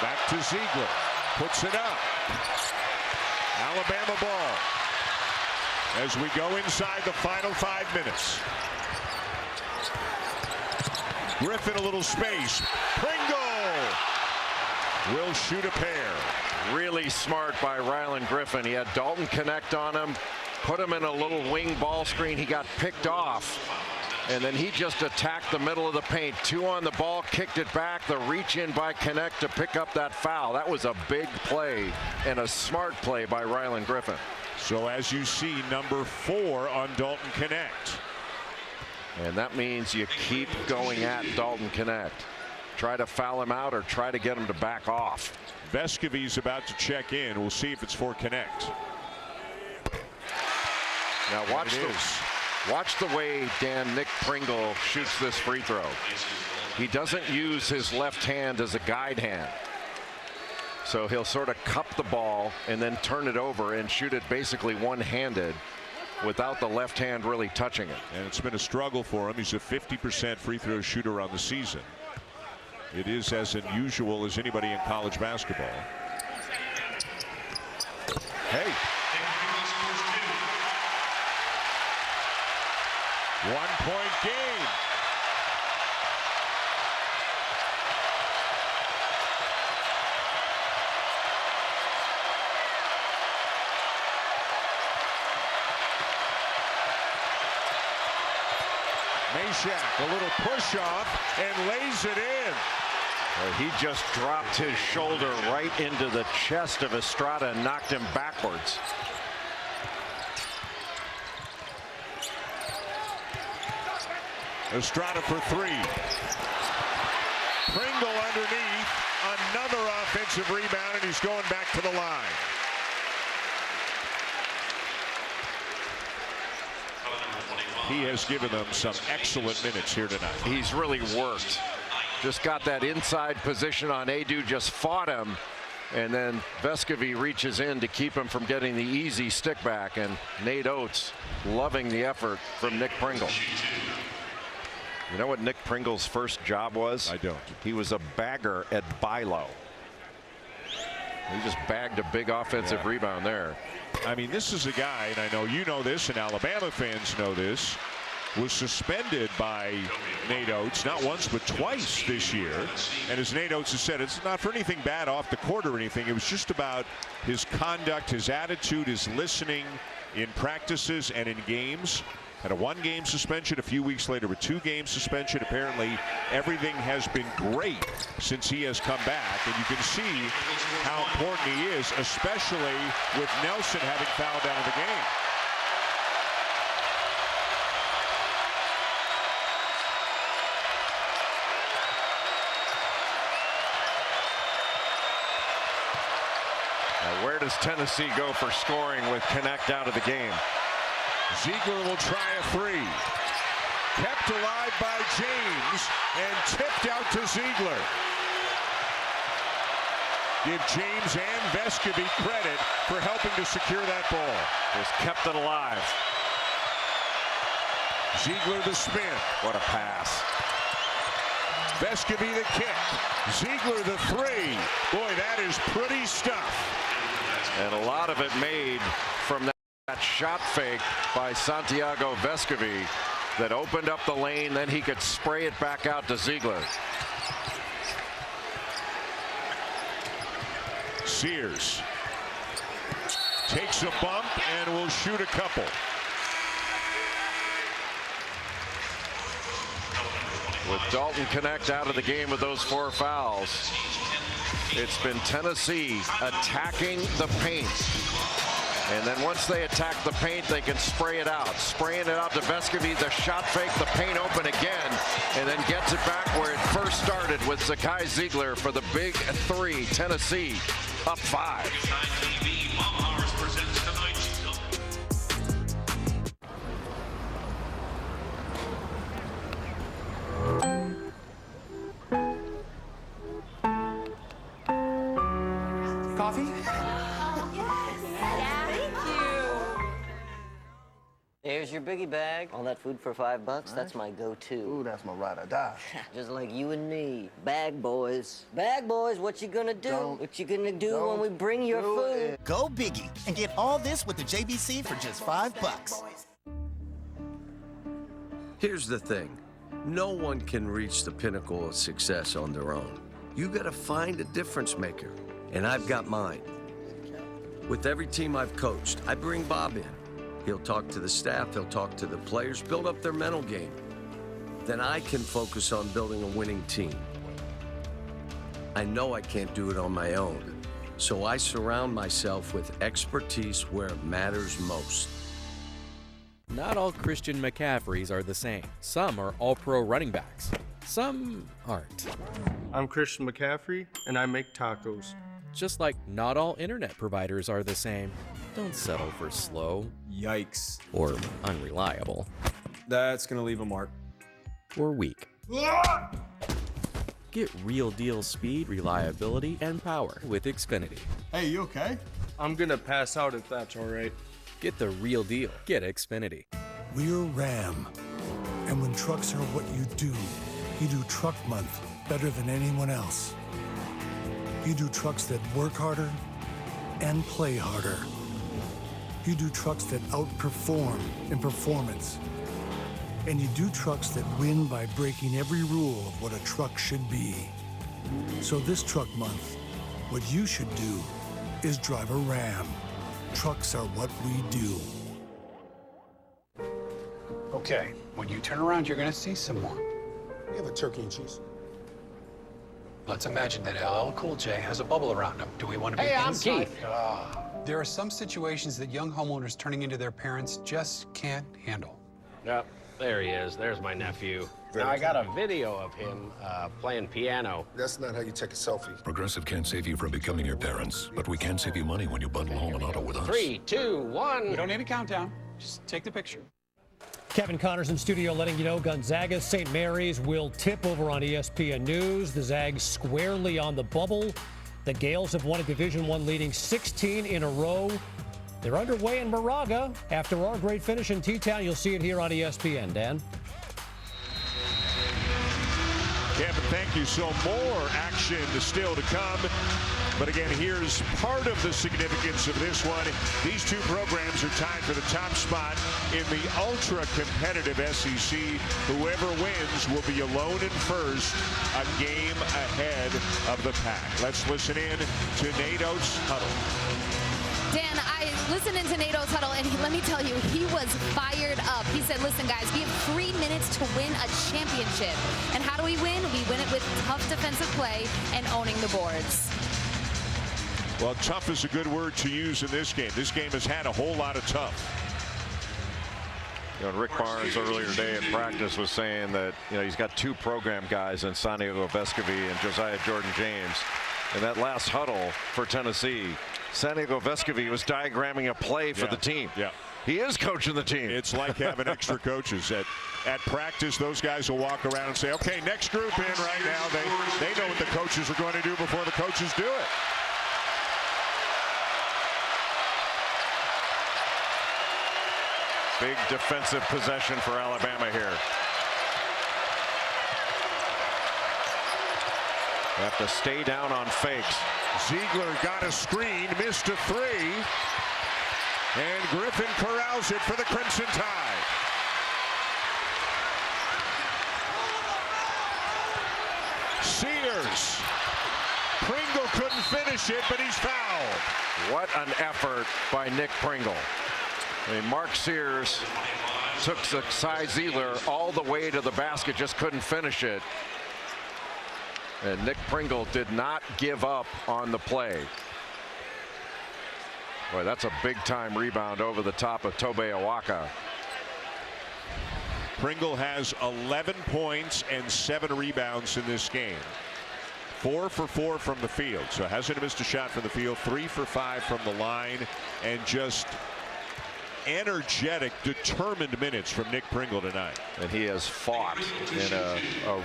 Back to Ziegler. Puts it up. Alabama ball. As we go inside the final 5 minutes. Griffin a little space. Pringle will shoot a pair. Really smart by Rylan Griffin. He had Dalton connect on him, put him in a little wing ball screen. He got picked off, and then he just attacked the middle of the paint. 2 on the ball, kicked it back. The reach in by Connect to pick up that foul. That was a big play and a smart play by Rylan Griffin. So as you see, number 4 on Dalton Connect. And that means you keep going at Dalton Connect. Try to foul him out or try to get him to back off. Vescovi's about to check in. We'll see if it's for Connect. Now watch the way Nick Pringle shoots this free throw. He doesn't use his left hand as a guide hand. So he'll sort of cup the ball and then turn it over and shoot it basically one-handed, without the left hand really touching it. And it's been a struggle for him. He's a 50% free throw shooter on the season. It is as unusual as anybody in college basketball. Hey. 1-point game. Mashack, a little push off and lays it in. He just dropped his shoulder right into the chest of Estrada and knocked him backwards. Estrada for 3. Pringle underneath. Another offensive rebound, and he's going back to the line. He has given them some excellent minutes here tonight. He's really worked. Just got that inside position on Aidoo, just fought him, and then Vescovi reaches in to keep him from getting the easy stick back, and Nate Oates loving the effort from Nick Pringle. You know what Nick Pringle's first job was? I don't. He was a bagger at Bilo. He just bagged a big offensive rebound there. I mean, this is a guy, and I know you know this, and Alabama fans know this, was suspended by Nate Oates not once but twice this year. And as Nate Oates has said, it's not for anything bad off the court or anything. It was just about his conduct, his attitude, his listening in practices and in games. Had a 1-game suspension, a few weeks later a 2-game suspension. Apparently everything has been great since he has come back, and you can see how important he is, especially with Nelson having fouled out of the game. Now, where does Tennessee go for scoring with Knecht out of the game? Ziegler will try a 3. Kept alive by James and tipped out to Ziegler. Give James and Vescovi credit for helping to secure that ball. Just kept it alive. Ziegler the spin. What a pass. Vescovi the kick. Ziegler the 3. Boy, that is pretty stuff. And a lot of it made from that shot fake by Santiago Vescovi that opened up the lane, then he could spray it back out to Ziegler. Sears takes a bump and will shoot a couple. With Dalton Knecht out of the game with those 4 fouls, it's been Tennessee attacking the paint. And then once they attack the paint, they can spray it out. Spraying it out to Vescovi, the shot fake, the paint open again, and then gets it back where it first started with Zakai Ziegler for the big 3. Tennessee up 5. Coffee? There's your biggie bag. All that food for $5, that's my go-to. Ooh, that's my ride or die. Just like you and me. Bag boys. Bag boys, what you gonna do? What you gonna do when we bring your food? Go biggie and get all this with the JBC for just $5. Here's the thing. No one can reach the pinnacle of success on their own. You gotta find a difference maker, and I've got mine. With every team I've coached, I bring Bob in. He'll talk to the staff, he'll talk to the players, build up their mental game. Then I can focus on building a winning team. I know I can't do it on my own, so I surround myself with expertise where it matters most. Not all Christian McCaffreys are the same. Some are all-pro running backs. Some aren't. I'm Christian McCaffrey, and I make tacos. Just like not all internet providers are the same. Don't settle for slow. Yikes. Or unreliable. That's gonna leave a mark. Or weak. Get real deal speed, reliability, and power with Xfinity. Hey, you okay? I'm gonna pass out if that's all right. Get the real deal. Get Xfinity. We're Ram. And when trucks are what you do Truck Month better than anyone else. You do trucks that work harder and play harder. You do trucks that outperform in performance. And you do trucks that win by breaking every rule of what a truck should be. So this Truck Month, what you should do is drive a Ram. Trucks are what we do. Okay, when you turn around, you're gonna see some more. We have a turkey and cheese. Let's imagine that LL Cool J has a bubble around him. Do we want to be inside? I'm Keith. There are some situations that young homeowners turning into their parents just can't handle. Yep, there he is. There's my nephew. Now, I got a video of him playing piano. That's not how you take a selfie. Progressive can't save you from becoming your parents, but we can save you money when you bundle home and auto with us. 3, 2, 1. We don't need a countdown. Just take the picture. Kevin Connors in studio letting you know Gonzaga St. Mary's will tip over on ESPN News. The Zags squarely on the bubble. The Gales have won a Division I leading 16 in a row. They're underway in Moraga. After our great finish in T-Town, you'll see it here on ESPN. Dan? Kevin, thank you. So more action still to come. But again, here's part of the significance of this one. These two programs are tied for the top spot in the ultra-competitive SEC. Whoever wins will be alone in first, a game ahead of the pack. Let's listen in to Nate Oates' huddle. Dan, I listened into Nate Oates' huddle, and let me tell you, he was fired up. He said, listen, guys, we have 3 minutes to win a championship. And how do we win? We win it with tough defensive play and owning the boards. Well, tough is a good word to use in this game. This game has had a whole lot of tough. You know, Rick Barnes earlier today in practice was saying that, you know, he's got 2 program guys in Santiago Vescovi and Josiah Jordan-James. In that last huddle for Tennessee, Santiago Vescovi was diagramming a play for the team. Yeah. He is coaching the team. It's like having extra coaches. At practice, those guys will walk around and say, okay, next group in right now. They know what the coaches are going to do before the coaches do it. Big defensive possession for Alabama here. Have to stay down on fakes. Ziegler got a screen, missed a 3. And Griffin corrals it for the Crimson Tide. Sears. Pringle couldn't finish it, but he's fouled. What an effort by Nick Pringle. I mean, Mark Sears took Cy Ziegler all the way to the basket, just couldn't finish it. And Nick Pringle did not give up on the play. Boy, that's a big-time rebound over the top of Tobe Awaka. Pringle has 11 points and 7 rebounds in this game. 4 for 4 from the field, so hasn't missed a shot from the field. 3 for 5 from the line, and just energetic, determined minutes from Nick Pringle tonight. And he has fought in a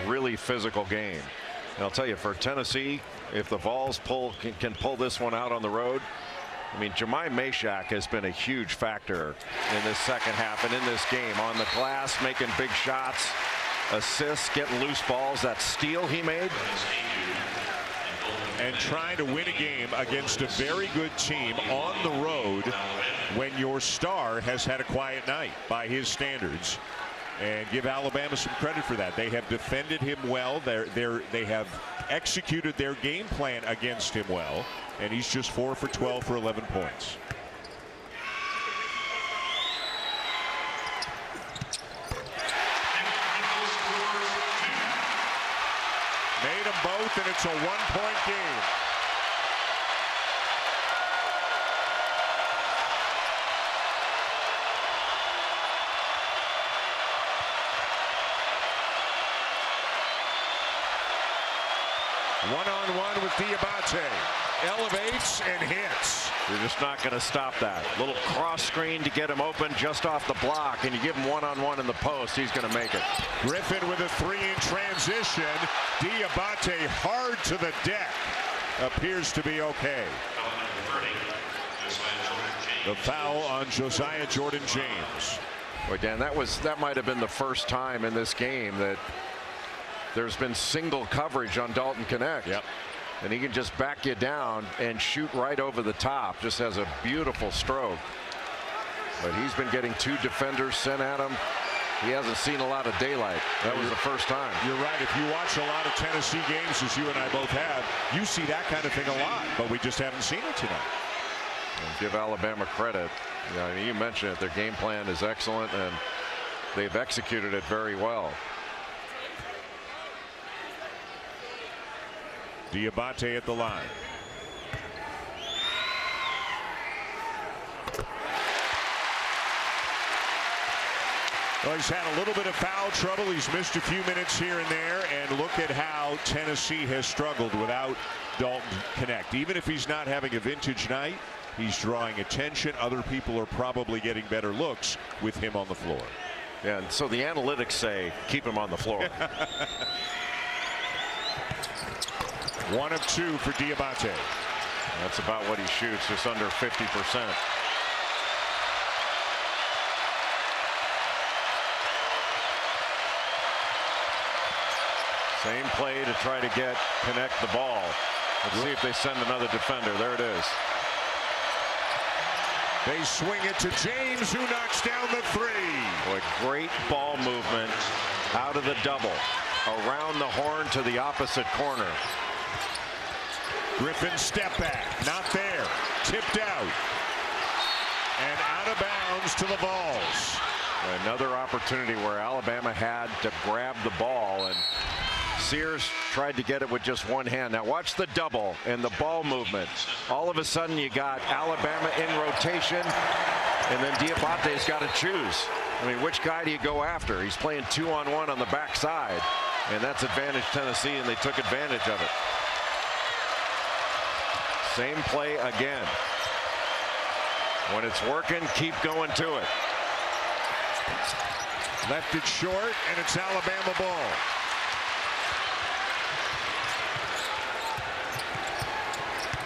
really physical game. And I'll tell you, for Tennessee, if the Vols can pull this one out on the road, I mean, Jemai Meshack has been a huge factor in this second half and in this game. On the glass, making big shots, assists, getting loose balls. That steal he made. And trying to win a game against a very good team on the road when your star has had a quiet night by his standards. And give Alabama some credit for that. They have defended him well. They have executed their game plan against him well. And he's just 4 for 12 for 11 points. Made them both, and it's a 1-point game. One-on-one with Diabate. Elevates and hits. You're just not going to stop that. Little cross screen to get him open just off the block, and you give him one-on-one in the post, he's going to make it. Griffin with a 3 in transition. Diabate hard to the deck. Appears to be okay. The foul on Josiah Jordan-James. Boy, Dan, that might have been the first time in this game that there's been single coverage on Dalton Knecht. Yep. And he can just back you down and shoot right over the top. Just has a beautiful stroke. But he's been getting 2 defenders sent at him. He hasn't seen a lot of daylight. That was the first time. You're right. If you watch a lot of Tennessee games, as you and I both have, you see that kind of thing a lot. But we just haven't seen it tonight. And give Alabama credit. Yeah, I mean, you mentioned it. Their game plan is excellent, and they've executed it very well. Diabate at the line. Well, he's had a little bit of foul trouble. He's missed a few minutes here and there. And look at how Tennessee has struggled without Dalton Knecht. Even if he's not having a vintage night, he's drawing attention. Other people are probably getting better looks with him on the floor. Yeah, and so the analytics say keep him on the floor. 1 of 2 for Diabate. That's about what he shoots, just under 50%. Same play to try to connect the ball. Let's see if they send another defender. There it is. They swing it to James, who knocks down the three. Boy, great ball movement out of the double. Around the horn to the opposite corner. Griffin step back. Not there. Tipped out. And out of bounds to the Vols. Another opportunity where Alabama had to grab the ball, and Sears tried to get it with just one hand. Now watch the double and the ball movement. All of a sudden you got Alabama in rotation, and then Diabate's got to choose. I mean, which guy do you go after? He's playing 2-on-1 on the backside, and that's advantage Tennessee, and they took advantage of it. Same play again. When it's working, keep going to it. Left it short, and it's Alabama ball.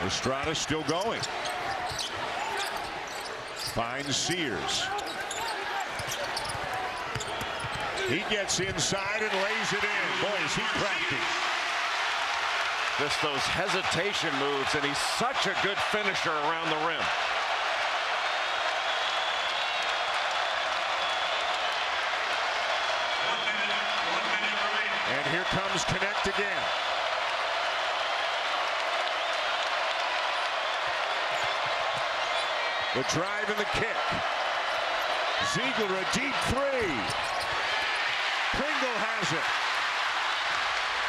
Estrada still going. Finds Sears. He gets inside and lays it in. Boy, is he crafty. Just those hesitation moves, and he's such a good finisher around the rim. And here comes Connect again. The drive and the kick. Ziegler, a deep three. Pringle has it.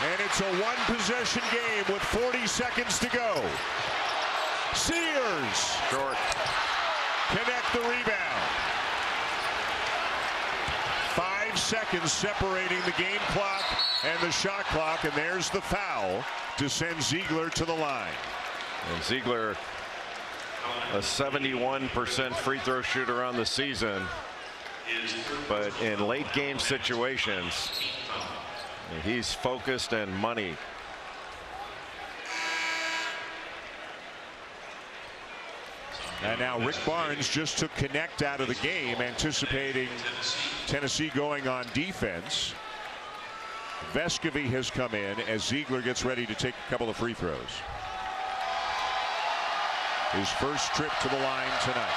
And it's a one-possession game with 40 seconds to go. Sears. Short. Connect the rebound. 5 seconds separating the game clock and the shot clock, and there's the foul to send Ziegler to the line. And Ziegler, a 71% free throw shooter on the season, but in late game situations, he's focused and money. And now Rick Barnes just took Connect out of the game, anticipating Tennessee going on defense. Vescovy has come in as Ziegler gets ready to take a couple of free throws. His first trip to the line tonight.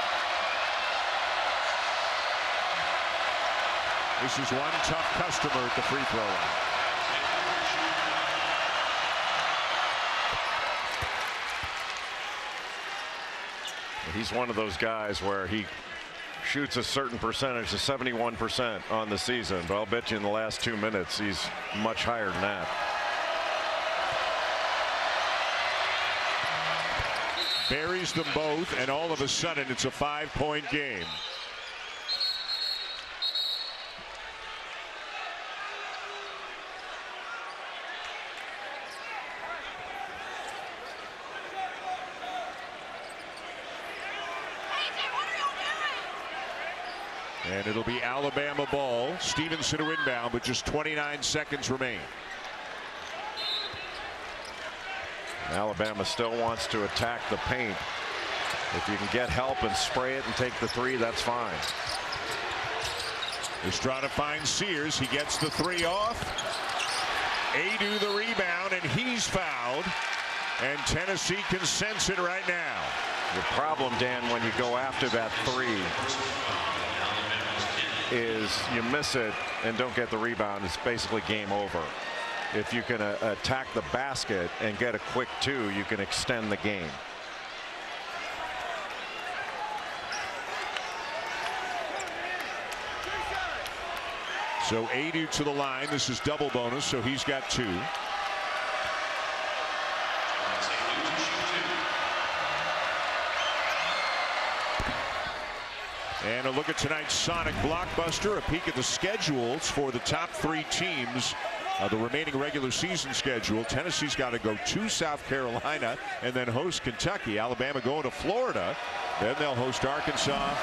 This is one tough customer at the free throw line. He's one of those guys where he shoots a certain percentage, of 71% on the season, but I'll bet you in the last 2 minutes he's much higher than that. Buries them both, and all of a sudden it's a 5-point game. And it'll be Alabama ball. Stevenson to inbound, but just 29 seconds remain. Alabama still wants to attack the paint. If you can get help and spray it and take the three, that's fine. Estrada finds Sears. He gets the three off. Adu the rebound, and he's fouled. And Tennessee can sense it right now. The problem, Dan, when you go after that three is you miss it and don't get the rebound. It's basically game over. If you can attack the basket and get a quick two, you can extend the game. So Adu to the line. This is double bonus, so he's got 2. And a look at tonight's Sonic Blockbuster, a peek at the schedules for the top 3 teams of the remaining regular season schedule. Tennessee's got to go to South Carolina and then host Kentucky. Alabama going to Florida. Then they'll host Arkansas.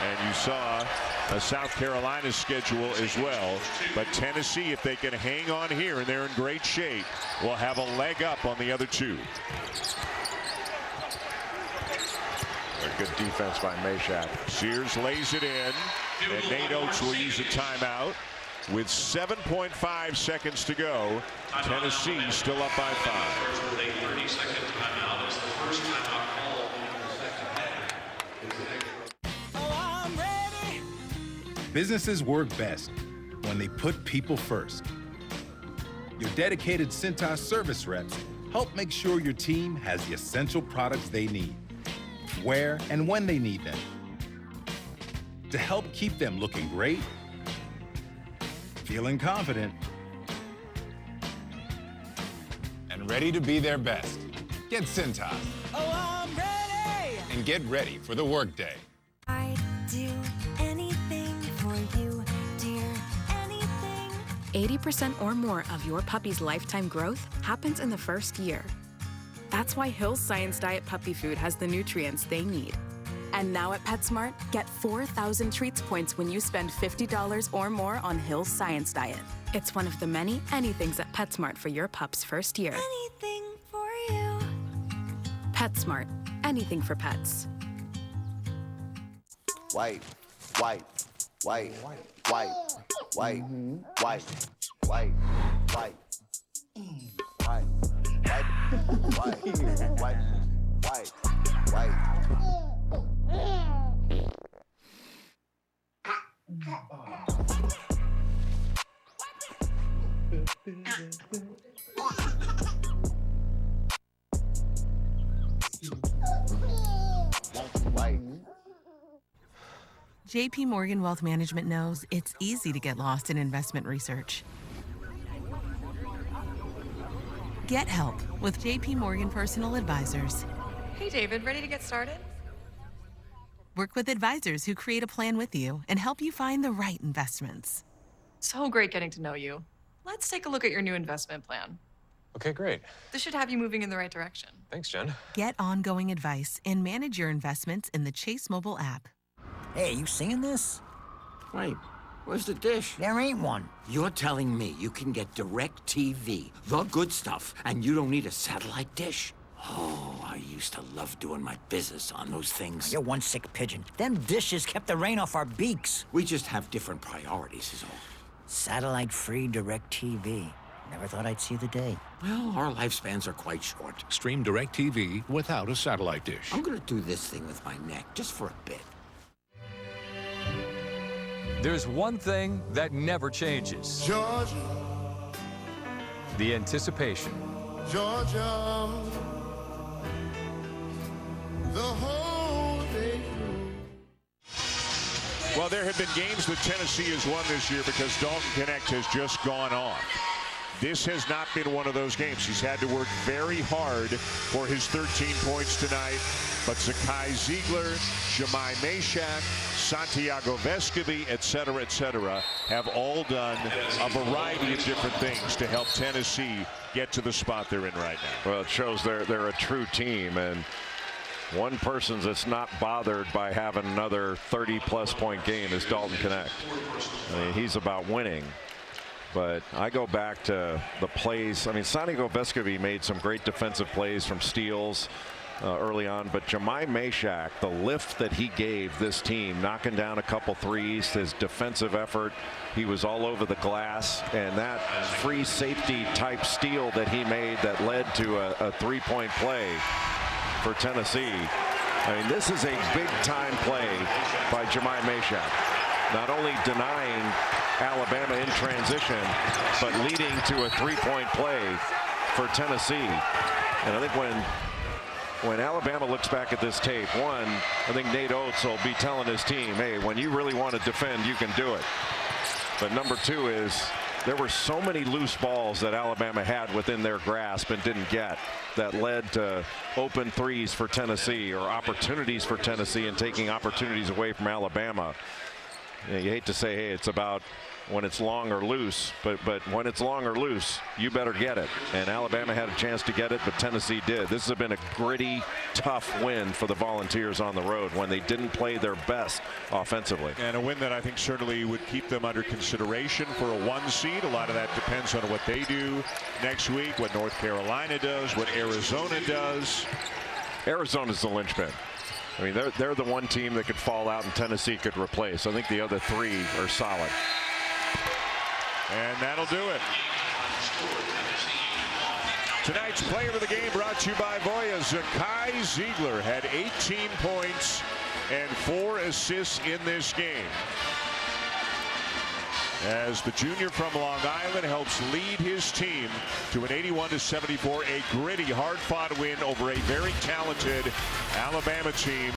And you saw South Carolina's schedule as well. But Tennessee, if they can hang on here and they're in great shape, will have a leg up on the other 2. Good defense by Meshack. Sears lays it in, and Nate Oates will use a timeout. with 7.5 seconds to go. Tennessee still up by 5. With a 30-second timeout, it's the first timeout called in the second half. Businesses work best when they put people first. Your dedicated Cintas service reps help make sure your team has the essential products they need, where and when they need them, to help keep them looking great, feeling confident, and ready to be their best. Get Cintas. Oh, I'm ready! And get ready for the workday. I'd do anything for you, dear, anything. 80% or more of your puppy's lifetime growth happens in the first year. That's why Hill's Science Diet puppy food has the nutrients they need. And now at PetSmart, get 4,000 treats points when you spend $50 or more on Hill's Science Diet. It's one of the many anythings at PetSmart for your pup's first year. Anything for you. PetSmart. Anything for pets. White, white, white, white, white, white, white, white, white, white, white, white, white. JP Morgan Wealth Management knows it's easy to get lost in investment research. Get help with JP Morgan Personal Advisors. Hey, David, ready to get started? Work with advisors who create a plan with you and help you find the right investments. So great getting to know you. Let's take a look at your new investment plan. Okay, great. This should have you moving in the right direction. Thanks, Jen. Get ongoing advice and manage your investments in the Chase mobile app. Hey, you seeing this? Wait, where's the dish? There ain't one. You're telling me you can get DirecTV, the good stuff, and you don't need a satellite dish? Oh, I used to love doing my business on those things. You're one sick pigeon. Them dishes kept the rain off our beaks. We just have different priorities is all. Satellite-free DirecTV. Never thought I'd see the day. Well, our lifespans are quite short. Stream DirecTV without a satellite dish. I'm gonna do this thing with my neck, just for a bit. There's one thing that never changes. Georgia. The anticipation. Georgia. The whole day through. Well, there have been games that Tennessee has won this year because Dalton Knecht has just gone off. This has not been one of those games. He's had to work very hard for his 13 points tonight. But Zakai Ziegler, Jemai Meshack, Santiago Vescovi, et cetera, have all done a variety of different things to help Tennessee get to the spot they're in right now. Well, it shows they're a true team, and one person that's not bothered by having another 30-plus point game is Dalton Knecht. I mean, he's about winning. But I go back to the plays. I mean, Santiago Vescovi made some great defensive plays from steals early on, but Jemai Meshack, the lift that he gave this team, knocking down a couple threes, his defensive effort, he was all over the glass, and that free safety type steal that he made that led to a three-point play for Tennessee. I mean, this is a big-time play by Jemai Meshack. Not only denying Alabama in transition, but leading to a three-point play for Tennessee. And I think when Alabama looks back at this tape, one, I think Nate Oates will be telling his team, hey, when you really want to defend, you can do it. But number two is there were so many loose balls that Alabama had within their grasp and didn't get that led to open threes for Tennessee or opportunities for Tennessee and taking opportunities away from Alabama. You hate to say, hey, it's about when it's long or loose, but when it's long or loose, you better get it. And Alabama had a chance to get it, but Tennessee did. This has been a gritty, tough win for the Volunteers on the road when they didn't play their best offensively. And a win that I think certainly would keep them under consideration for a 1 seed. A lot of that depends on what they do next week, what North Carolina does, what Arizona does. Arizona's the linchpin. I mean, they're the one team that could fall out and Tennessee could replace. I think the other three are solid. And that'll do it. Tonight's player of the game brought to you by Voya. Zakai Ziegler had 18 points and 4 assists in this game, as the junior from Long Island helps lead his team to an 81-74, a gritty, hard-fought win over a very talented Alabama team.